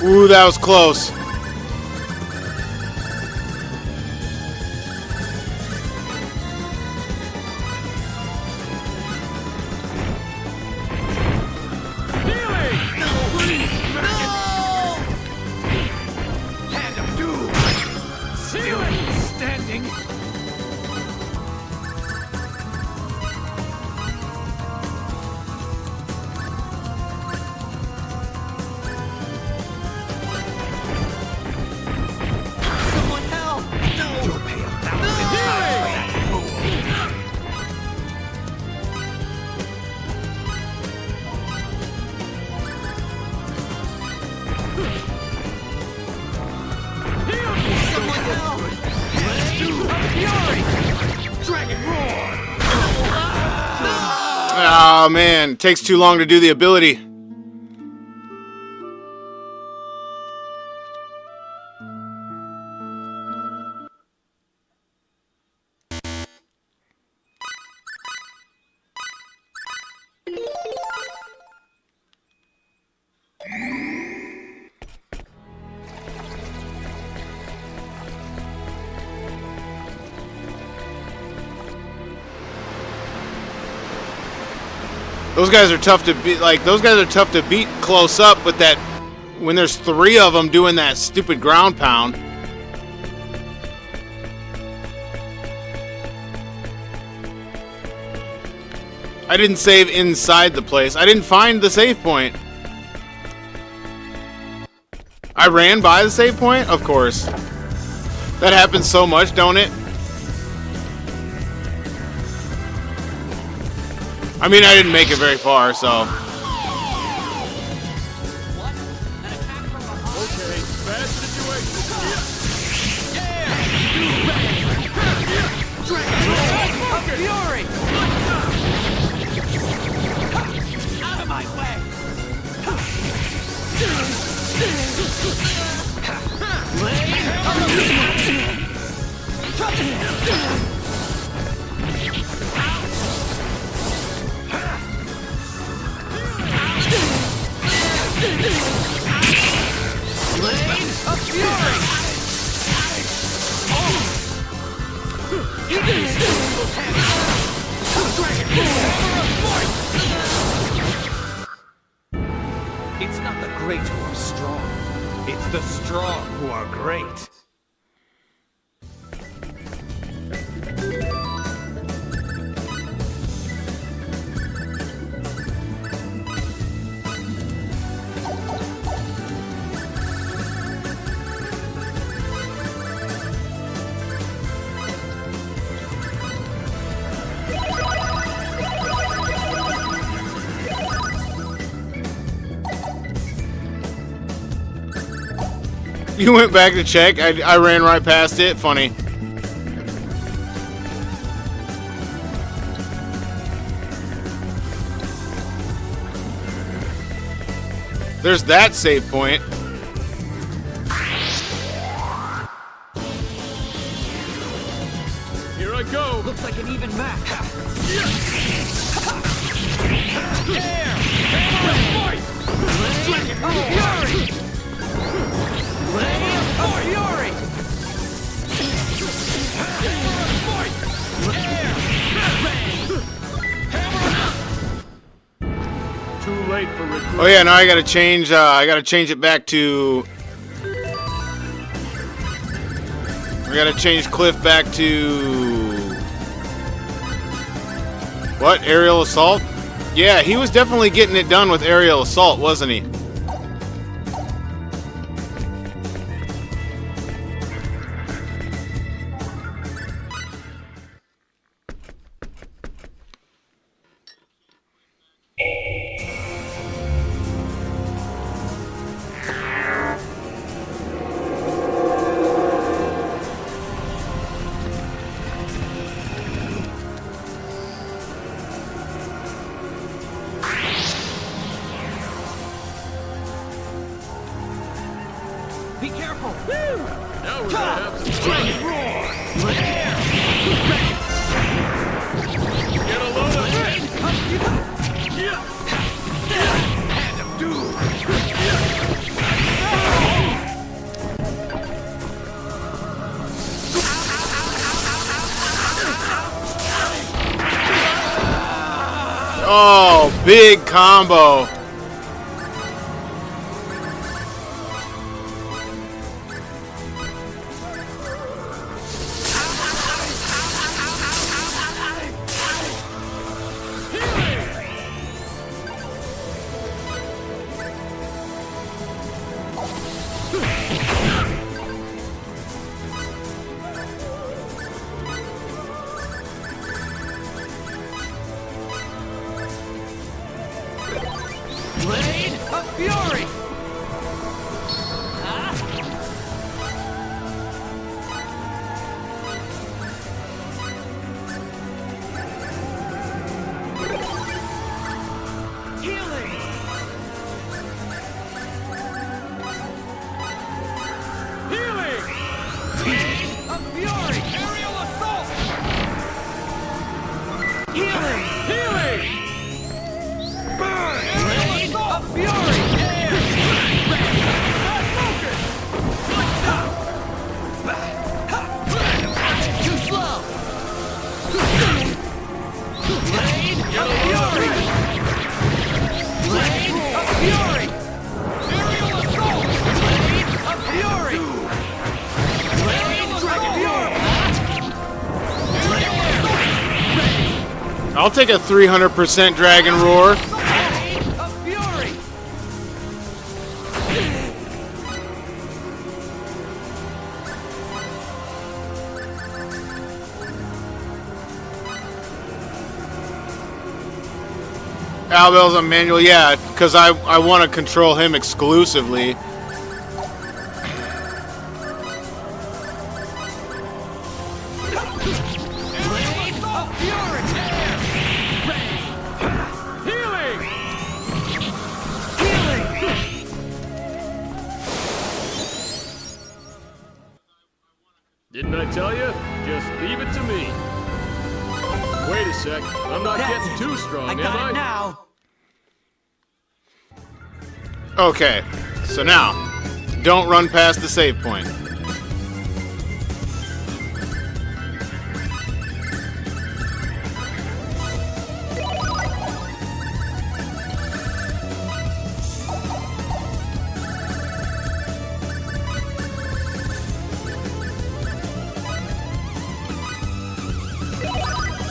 Ooh, that was close. Oh man, it takes too long to do the ability. Those guys are tough to beat. Like, those guys are tough to beat close up, but that when there's 3 of them doing that stupid ground pound. I didn't save inside the place. I didn't find the save point. I ran by the save point? Of course. That happens so much, don't it? I mean, I didn't make it very far, so. Okay, bad situation here. Fury! Out of my way! of fury! You can still Dragon Hammer of Force! It's not the great who are strong. It's the strong who are great. You went back to check. I ran right past it. Funny. There's that save point. Here I go. Looks like an even match. There! Hammer of Force! Dragon Fury! Flame of Fury! Too late for regret. Oh yeah, now I gotta change. I gotta change it back to. We gotta change Cliff back to. What? Aerial assault? Yeah, he was definitely getting it done with aerial assault, wasn't he? Be careful! Now we're gonna have some fun. Dragon Roar! Get a load of it. Hand of Doom! Oh, big combo. Blade of Fury! Healing! Healing! Blade of Fury! Aerial assault! Healing! Healing! Blade of Fury! Air! Too slow! Blade of Fury! Blade of Fury! Aerial assault! Blade of Fury! Blade of Fury! I'll take a 300% Dragon Roar. Blade of Fury! Albel's on manual, yeah, because I want to control him exclusively. Blade of Fury! Air! Healing! Healing! Didn't I tell you? Just leave it to me. Wait a sec. I'm not That's getting it. too strong, I am got I? it now! Okay, so now don't run past the save point.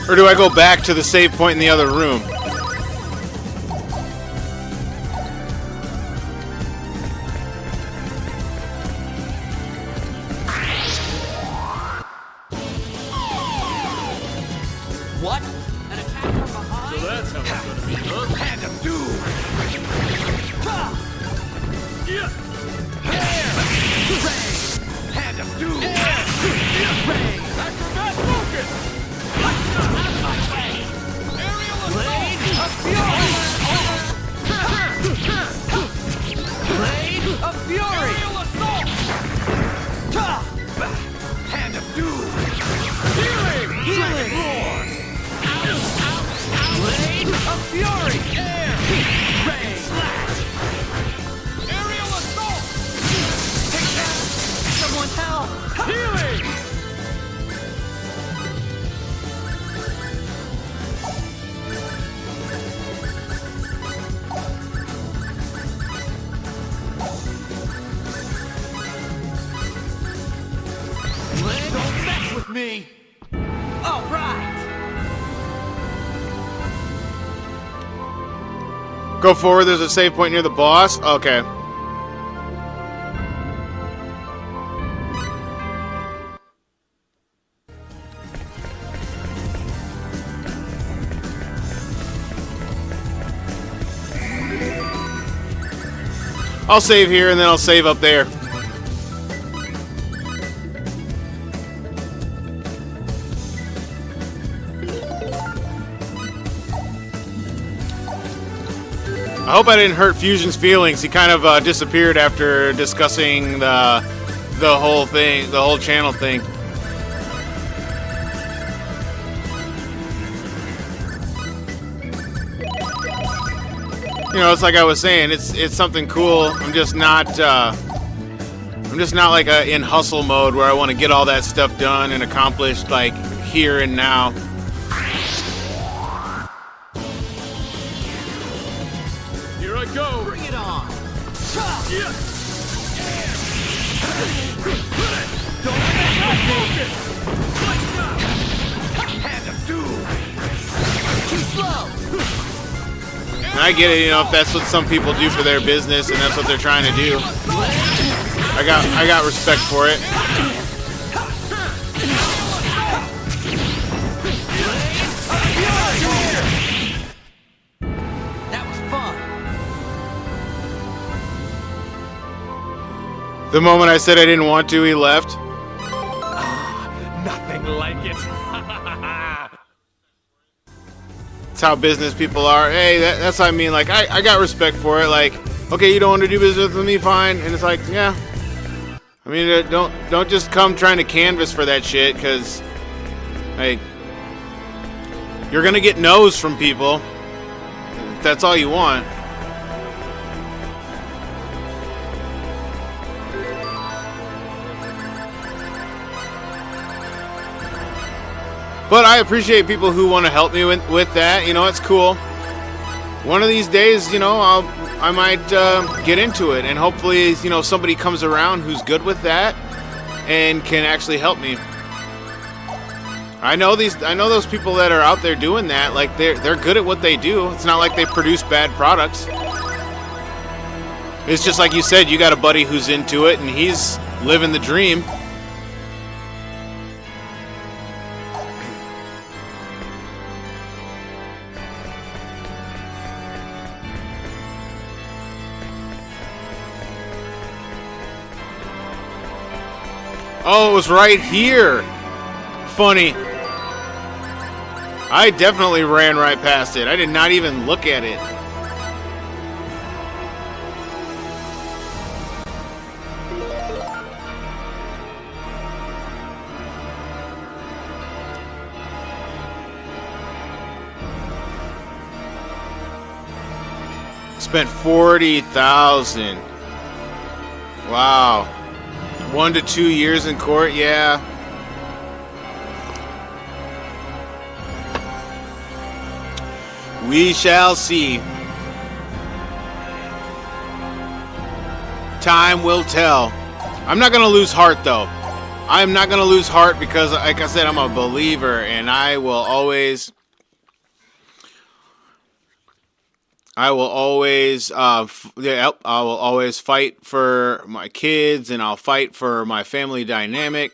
Or do I go back to the save point in the other room? What? An attack from behind? So that's how it's gonna be, huh? Hand of doom! Yeah. Hand of doom! Acrobat focus! Blade of fury! Blade of fury! Hand of doom! Healing! Blade of fury! Rain! Slash! Aerial assault! Take that! Someone help! Healing! Don't mess with me! All right! Go forward, there's a save point near the boss? Okay. I'll save here and then I'll save up there. I hope I didn't hurt Fusion's feelings. He kind of disappeared after discussing the whole thing, the whole channel thing. You know, it's like I was saying, it's something cool. I'm just not like in hustle mode where I want to get all that stuff done and accomplished like here and now. Here I go! Bring it on! Yeah. Don't let Hand of doom! Too slow! And I get it, you know, if that's what some people do for their business and that's what they're trying to do. I got respect for it. That was fun! The moment I said I didn't want to, he left. Nothing like it. That's how business people are. Hey, that's what I mean. Like, I got respect for it. Like, okay, you don't want to do business with me, fine. And it's like, yeah. I mean, don't just come trying to canvas for that shit, because, like, you're gonna get no's from people. If that's all you want. But I appreciate people who want to help me with that. You know, it's cool. One of these days, you know, I might get into it, and hopefully, you know, somebody comes around who's good with that and can actually help me. I know those people that are out there doing that. Like, they're good at what they do. It's not like they produce bad products. It's just like you said, you got a buddy who's into it, and he's living the dream. Oh, it was right here. Funny. I definitely ran right past it. I did not even look at it. Spent 40,000. Wow. 1 to 2 years in court, yeah. We shall see. Time will tell. I'm not going to lose heart, though. I'm not going to lose heart because, like I said, I'm a believer, and I will always fight for my kids, and I'll fight for my family dynamic.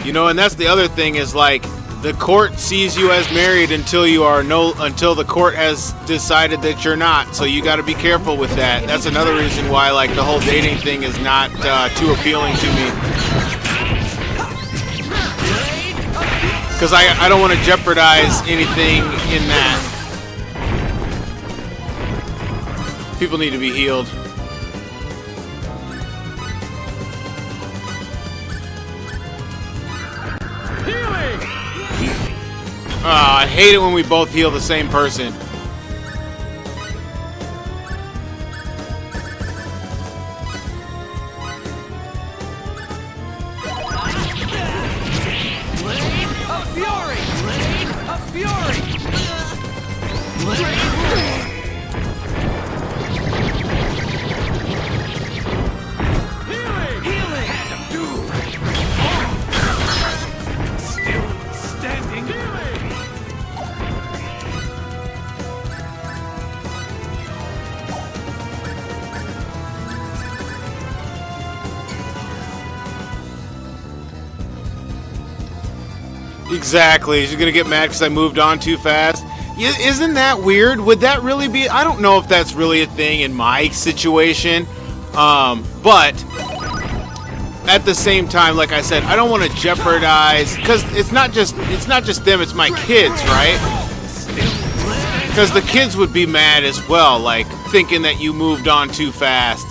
You know, and that's the other thing is, like, the court sees you as married until the court has decided that you're not. So you got to be careful with that. That's another reason why, like, the whole dating thing is not too appealing to me. Because I don't want to jeopardize anything in that. People need to be healed. I hate it when we both heal the same person. Blade of Fury! Blade of Fury! Healing! Hand of Doom! Still standing. Exactly. She's gonna get mad because I moved on too fast. Isn't that weird? Would that really be? I don't know if that's really a thing in my situation. But at the same time, like I said, I don't want to jeopardize, because it's not just them, it's my kids, right? Because the kids would be mad as well, like thinking that you moved on too fast.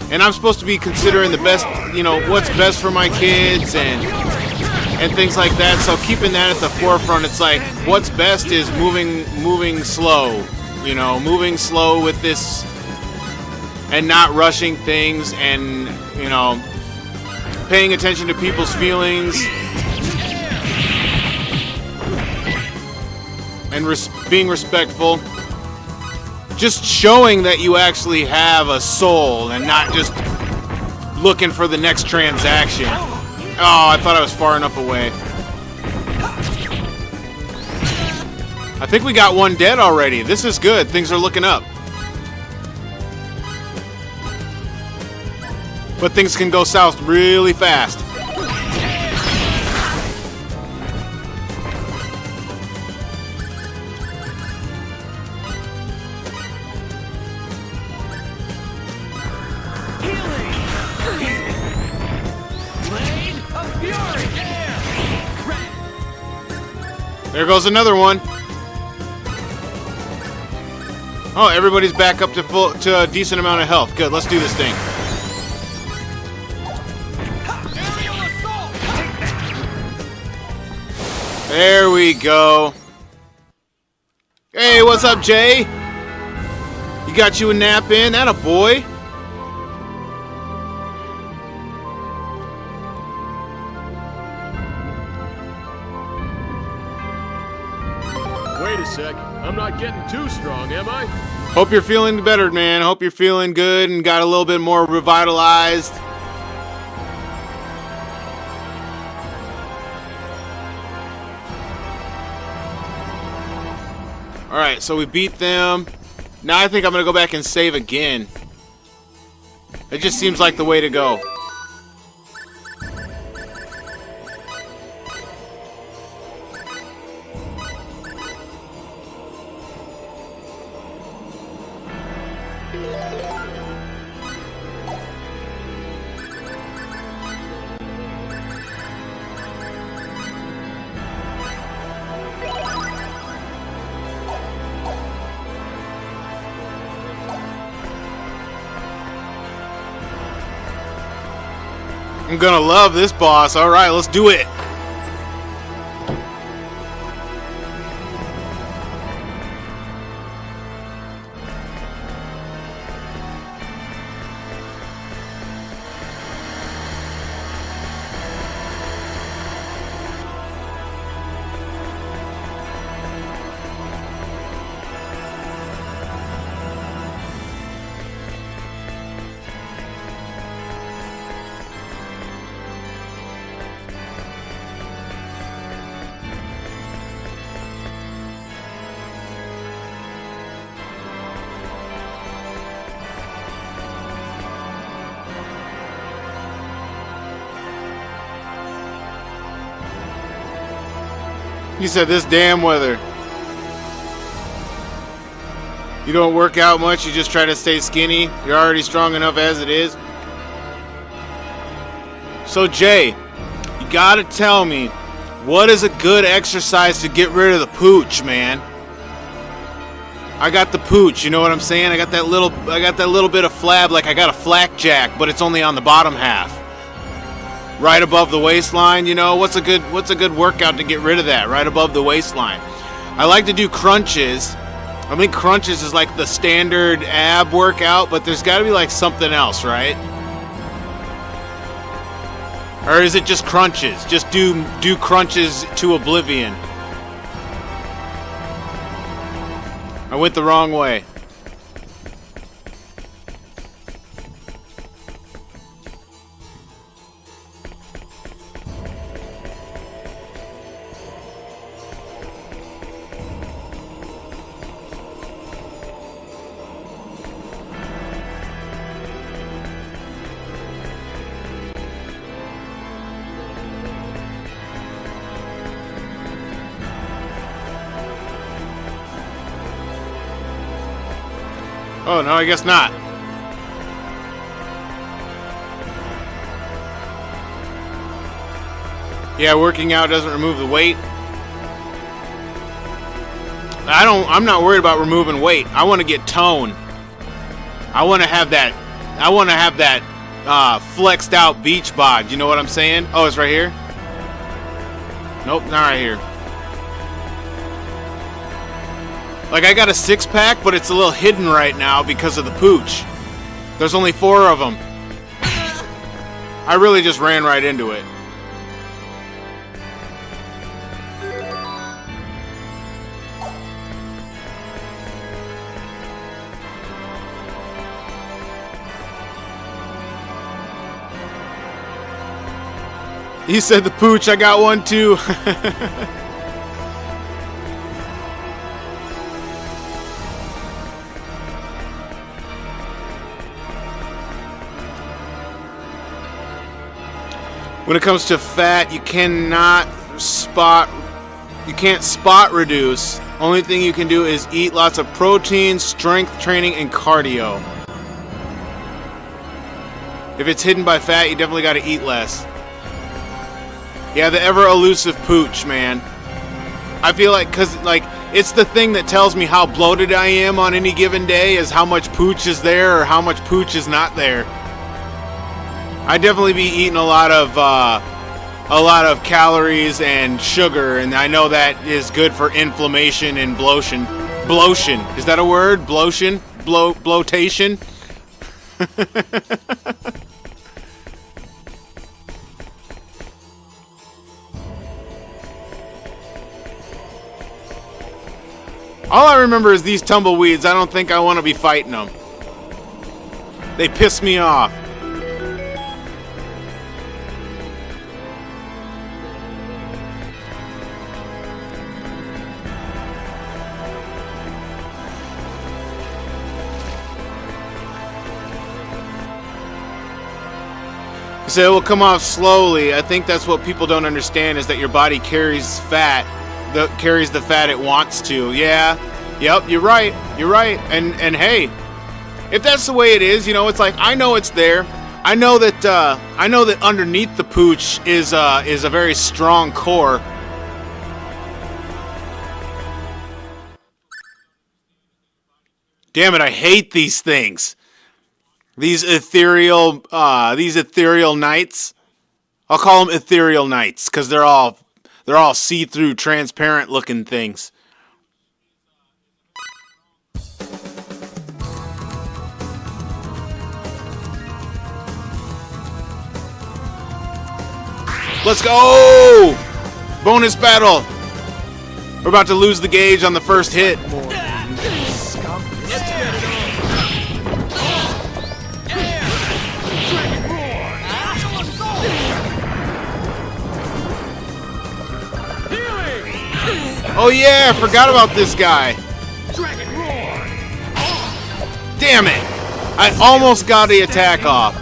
And I'm supposed to be considering the best, you know, what's best for my kids and things like that. So keeping that at the forefront, it's like what's best is moving slow, you know, moving slow with this and not rushing things, and, you know, paying attention to people's feelings and being respectful. Just showing that you actually have a soul and not just looking for the next transaction. Oh, I thought I was far enough away. I think we got one dead already. This is good. Things are looking up. But things can go south really fast. There goes another one. Oh, everybody's back up to a decent amount of health. Good, let's do this thing. There we go. Hey, what's up, Jay? You got you a nap in? Atta boy. Wait a sec. I'm not getting too strong, am I? Hope you're feeling better, man. Hope you're feeling good and got a little bit more revitalized. Alright, so we beat them. Now I think I'm going to go back and save again. It just seems like the way to go. I'm gonna love this boss. Alright, let's do it. He said, this damn weather. You don't work out much, you just try to stay skinny. You're already strong enough as it is. So Jay, you gotta tell me, what is a good exercise to get rid of the pooch, man? I got the pooch, you know what I'm saying? I got that little bit of flab, like I got a flak jack, but it's only on the bottom half. Right above the waistline, you know, what's a good workout to get rid of that? Right above the waistline. I like to do crunches. I think crunches is like the standard ab workout, but there's got to be like something else, right? Or is it just crunches? Just do crunches to oblivion. I went the wrong way. Oh, no, I guess not. Yeah, working out doesn't remove the weight. I'm not worried about removing weight. I want to get tone. I want to have that flexed out beach bod. You know what I'm saying? Oh, it's right here? Nope, not right here. Like, I got a six-pack, but it's a little hidden right now because of the pooch. There's only 4 of them. I really just ran right into it. He said the pooch, I got one too. When it comes to fat, you can't spot reduce. Only thing you can do is eat lots of protein, strength training, and cardio. If it's hidden by fat, you definitely got to eat less. Yeah, the ever elusive pooch, man. I feel like, it's the thing that tells me how bloated I am on any given day is how much pooch is there or how much pooch is not there. I definitely be eating a lot of calories and sugar, and I know that is good for inflammation and bloation. Bloation, is that a word? Bloation? Bloatation? All I remember is these tumbleweeds. I don't think I want to be fighting them. They piss me off. So it will come off slowly. I think that's what people don't understand is that your body carries fat, carries the fat it wants to. Yeah, yep, you're right. You're right. And hey, if that's the way it is, you know, it's like I know it's there. I know that underneath the pooch is a very strong core. Damn it! I hate these things. These ethereal knights. I'll call them ethereal knights because they're all see-through, transparent-looking things. Let's go! Bonus battle. We're about to lose the gauge on the first hit. Oh yeah, I forgot about this guy. Damn it! I almost got the attack off.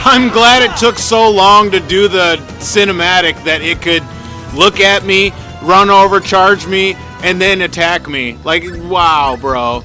I'm glad it took so long to do the cinematic that it could look at me, run over, charge me, and then attack me. Like, wow, bro.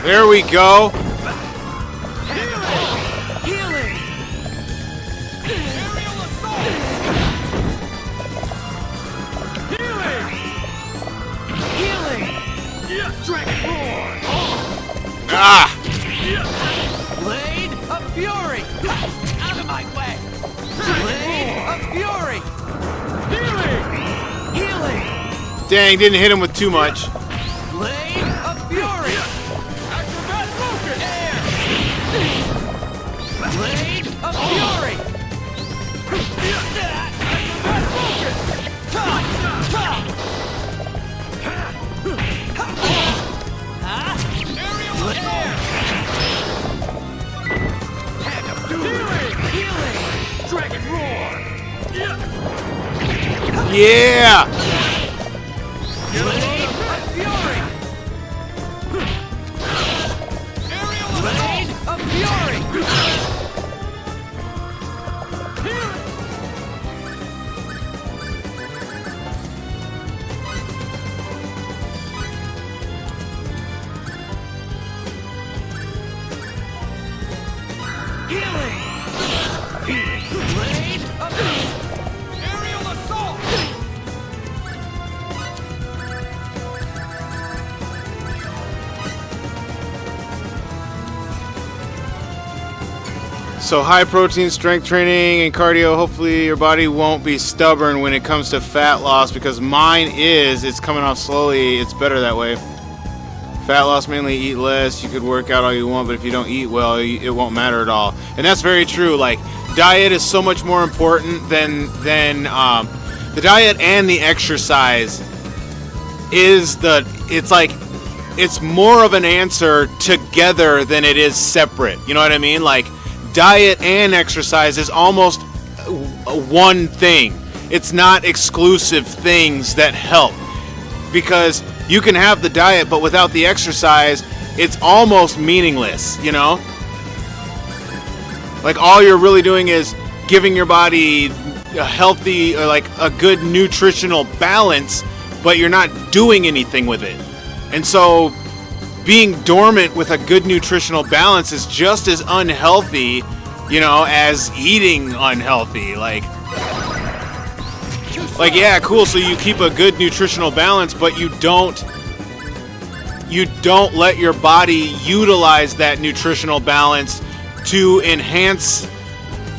There we go. Healing. Aerial assault. Healing. Dragon roar. Ah! Blade of fury. Out of my way. Blade of fury. Healing. Dang, didn't hit him with too much. Blade of fury. Acrobat focus. Air. Blade of fury. Acrobat focus. Aerial air. Hand of doom. Healing. Dragon roar. Yeah! Blade of fury. Aerial blade of fury. Healing. Blade of aerial assault. So high protein strength training and cardio, hopefully your body won't be stubborn when it comes to fat loss, because mine is. It's coming off slowly. It's better that way. Fat loss, mainly eat less. You could work out all you want, but if you don't eat well, it won't matter at all. And that's very true. Like, diet is so much more important than the diet and the exercise is it's more of an answer together than it is separate. You know what I mean? Like, diet and exercise is almost one thing. It's not exclusive things that help, because you can have the diet, but without the exercise, it's almost meaningless, you know? Like, all you're really doing is giving your body a healthy, or like a good nutritional balance, but you're not doing anything with it. And so being dormant with a good nutritional balance is just as unhealthy, you know, as eating unhealthy. Like, yeah, cool, so you keep a good nutritional balance, but you don't let your body utilize that nutritional balance to enhance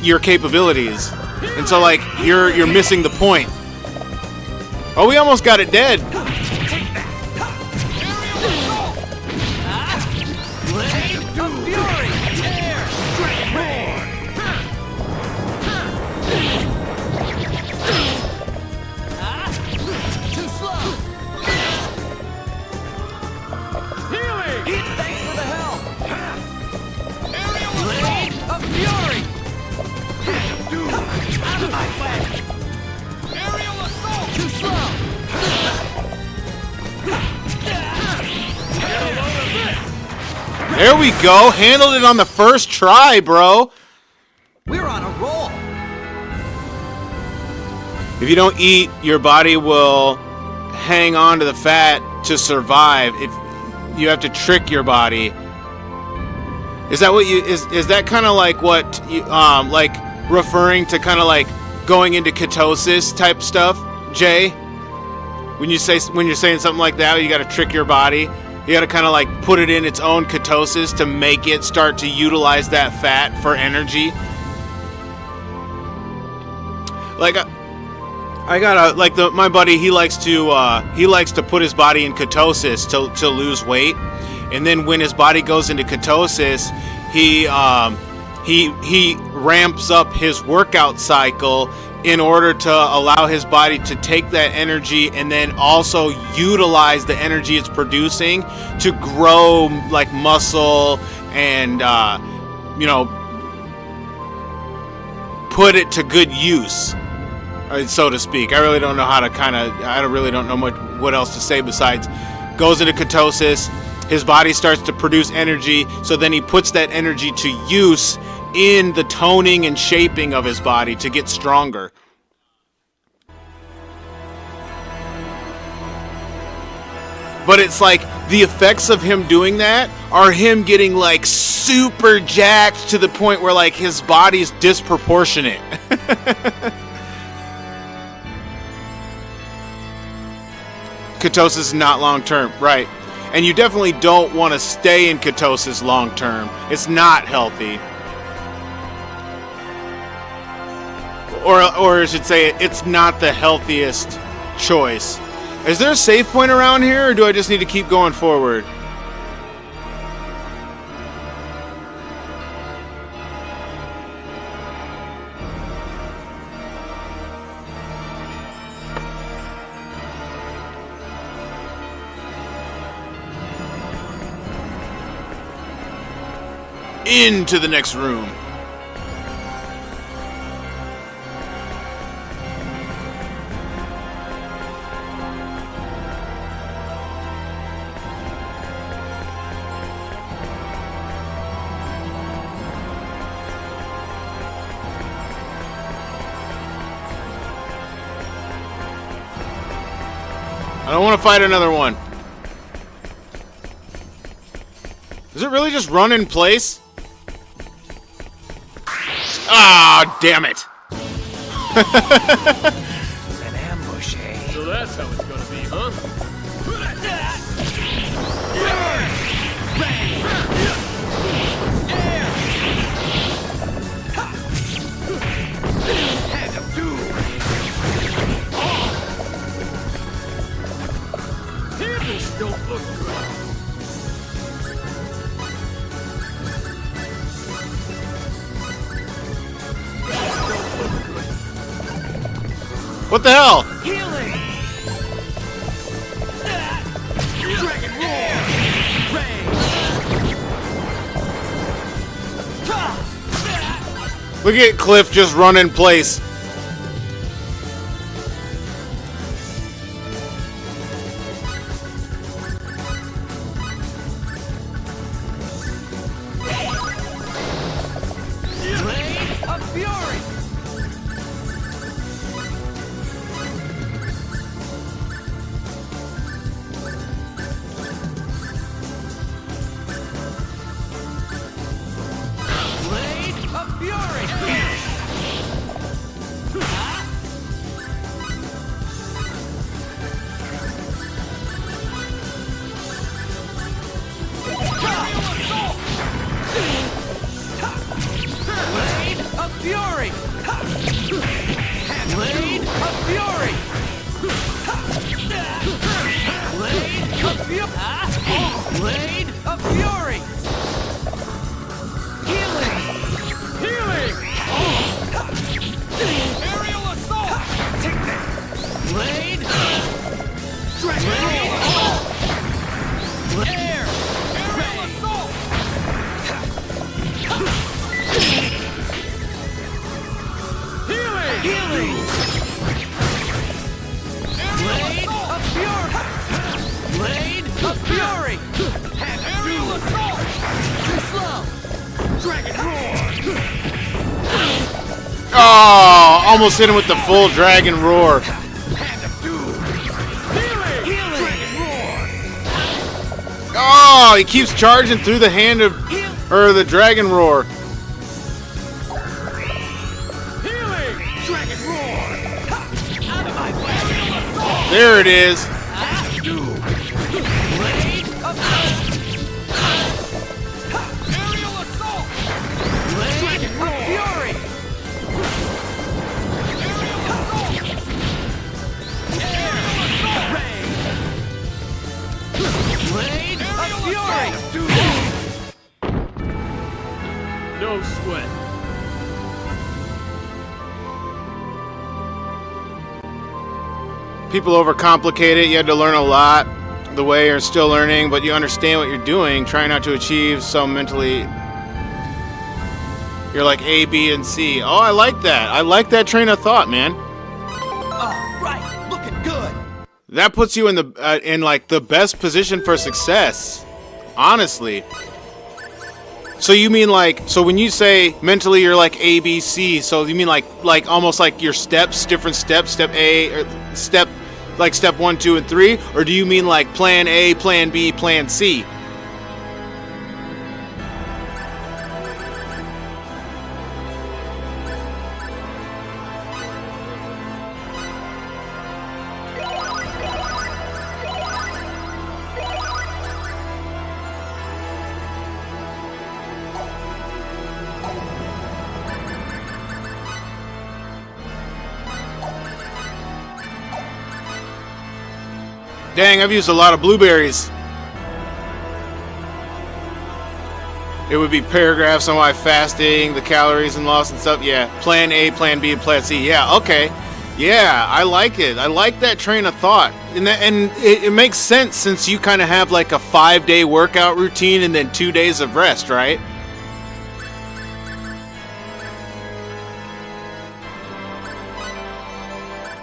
your capabilities. And so, like, you're missing the point. Oh, we almost got it dead. There we go. Handled it on the first try, bro. We're on a roll. If you don't eat, your body will hang on to the fat to survive. If you have to trick your body. Is that what you is that kind of like what you like referring to, kind of like going into ketosis type stuff, Jay? When you're saying something like that, you got to trick your body. You got to kind of like put it in its own ketosis to make it start to utilize that fat for energy. Like I got my buddy, he likes to put his body in ketosis to lose weight. And then when his body goes into ketosis, he ramps up his workout cycle in order to allow his body to take that energy and then also utilize the energy it's producing to grow like muscle and put it to good use, so to speak. I really don't know how to I really don't know what else to say besides goes into ketosis. His body starts to produce energy, so then he puts that energy to use in the toning and shaping of his body to get stronger. But it's like the effects of him doing that are him getting like super jacked to the point where like his body's disproportionate. Ketosis is not long term, right? And you definitely don't want to stay in ketosis long term. It's not healthy. Or I should say, it's not the healthiest choice. Is there a save point around here, or do I just need to keep going forward? Into the next room. I don't want to fight another one. Does it really just run in place? Ah, damn it. An ambush, eh? So that's how it's gonna be, huh? Hand of doom. This don't look good. What the hell? Healing. Dragon roar. Look at Cliff just run in place. Blade of Fury. Blade of Fury. Blade of Fury! Blade of Fury! Blade of Fury! Healing! Healing! Aerial assault! Take that! Blade! Blade! Air! Aerial assault! Healing! Healing! Blade of Fury! Blade of Fury! Aerial assault! Too slow! Dragon roar! Oh, almost hit him with the full dragon roar. Hand of doom! Healing! Dragon roar! Oh, he keeps charging through the hand of, or the dragon roar. Healing! Dragon roar! Out of my way! There it is. Doom! Blade of Aerial assault! Blade of Fury! Blade of Fury! No sweat. People overcomplicate it. You had to learn a lot the way you're still learning, but you understand what you're doing. Try not to achieve so mentally. You're like A, B, and C. Oh, I like that. I like that train of thought, man. Oh, right. Looking good. That puts you in the in like the best position for success. Honestly. So you mean like, so when you say mentally you're like A, B, C, so you mean like almost like your steps, different steps, step A, or step 1, 2, and 3? Or do you mean like plan A, plan B, plan C? Dang, I've used a lot of blueberries. It would be paragraphs on why fasting, the calories and loss and stuff. Yeah, plan A, plan B, and plan C. Yeah, okay. Yeah, I like it. I like that train of thought. And it makes sense since you kind of have like a 5-day workout routine and then 2 days of rest, right?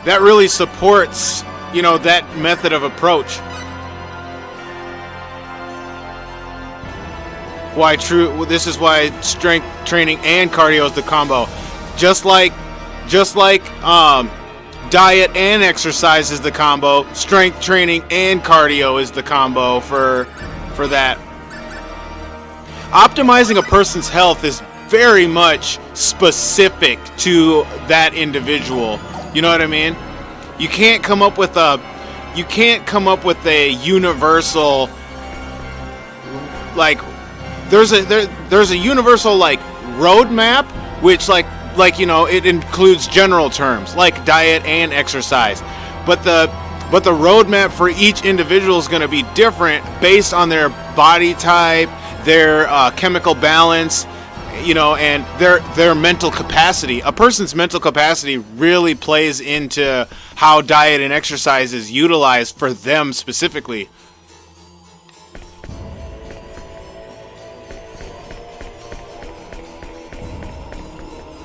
That really supports, you know, that method of approach. This is why strength training and cardio is the combo. Just like diet and exercise is the combo, strength training and cardio is the combo for that. Optimizing a person's health is very much specific to that individual. You know what I mean? You can't come up with a universal, like there's a universal like roadmap which like you know, it includes general terms like diet and exercise, but the roadmap for each individual is going to be different based on their body type, their chemical balance, you know, and their mental capacity. A person's mental capacity really plays into how diet and exercise is utilized for them specifically.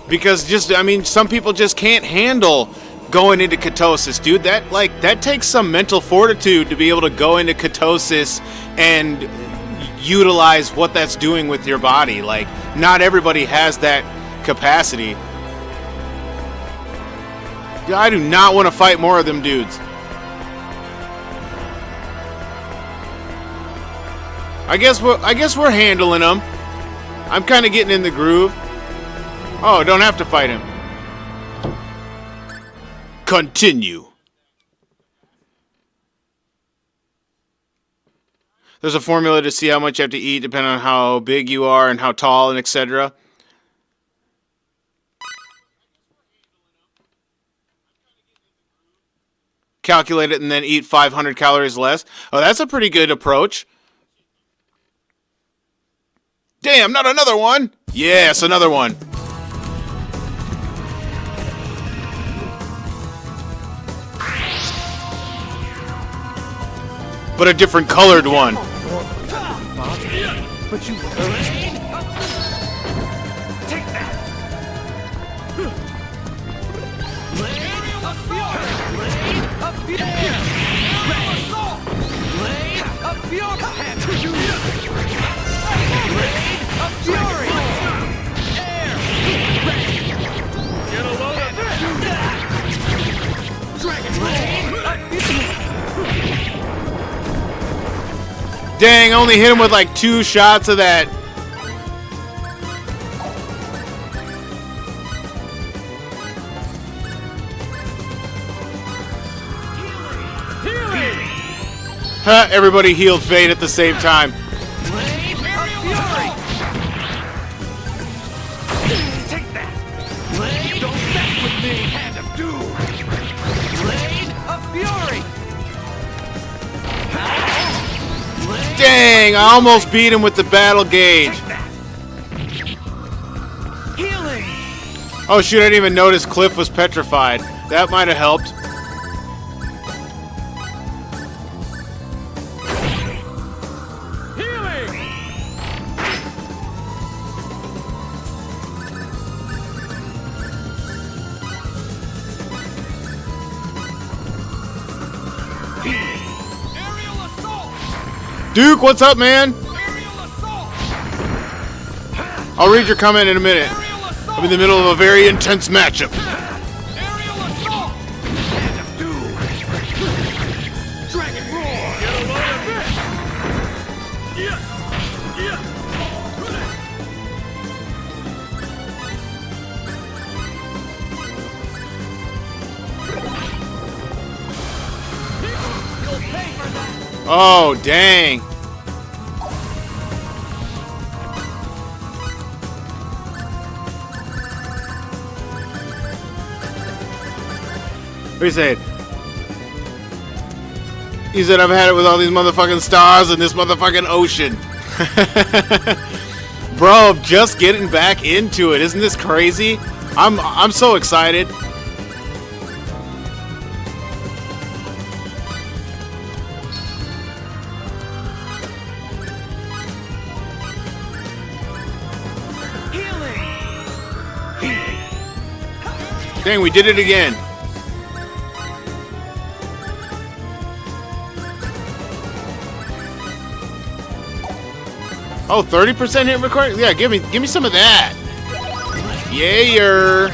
Because some people just can't handle going into ketosis, dude. That takes some mental fortitude to be able to go into ketosis and utilize what that's doing with your body. Like, not everybody has that capacity. I do not want to fight more of them dudes. I guess we're handling them. I'm kind of getting in the groove. Oh, don't have to fight him. Continue. There's a formula to see how much you have to eat depending on how big you are and how tall and etc. Calculate it and then eat 500 calories less. Oh, that's a pretty good approach. Damn, not another one. Yes, another one. But a different colored one. But you take that. Blade of fury. Blade of fury. Air. Get a load of this. Dragon blade. Dang, only hit him with like 2 shots of that. Huh, everybody healed Fate at the same time. Take that. Blade, don't mess with me. Hand of doom. Blade of fury. Dang, I almost beat him with the battle gauge. Oh shoot, I didn't even notice Cliff was petrified. That might have helped. Duke, what's up, man? I'll read your comment in a minute. I'm in the middle of a very intense matchup. Oh, dang. What do you say? He said, I've had it with all these motherfucking stars and this motherfucking ocean. Bro, I'm just getting back into it. Isn't this crazy? I'm so excited. Dang, we did it again. Oh, 30% hit record? Yeah, give me some of that. Yeah.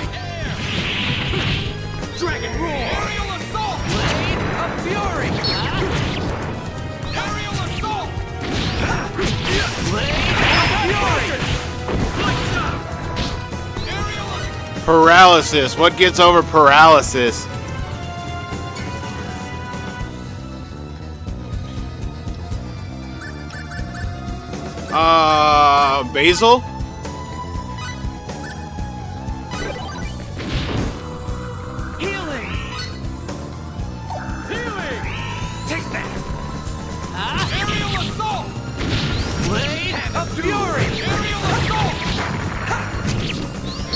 Dragon roar. Aerial assault. Blade of fury. Aerial assault. Blade of fury. Paralysis. What gets over paralysis? Basil? Healing. Take that. Aerial assault. Blade of fury. Aerial assault.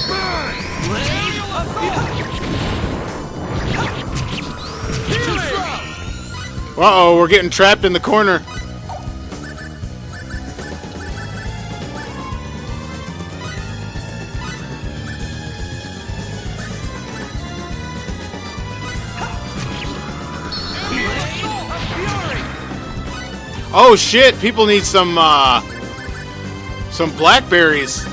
Burn. Blade of fury. Uh-oh, we're getting trapped in the corner. Oh shit, people need some blackberries.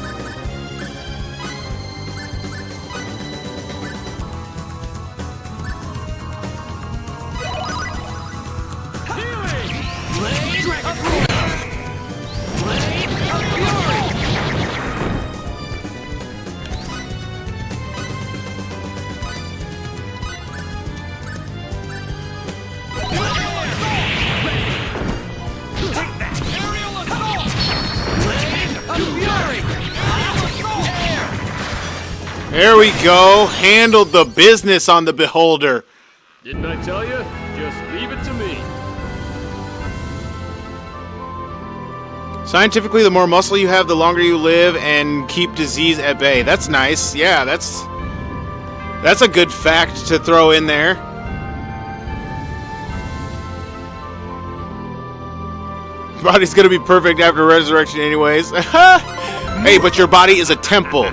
There we go. Handled the business on the beholder. Didn't I tell you? Just leave it to me. Scientifically, the more muscle you have, the longer you live and keep disease at bay. That's nice. Yeah, that's a good fact to throw in there. Body's gonna be perfect after resurrection anyways. Hey, but your body is a temple.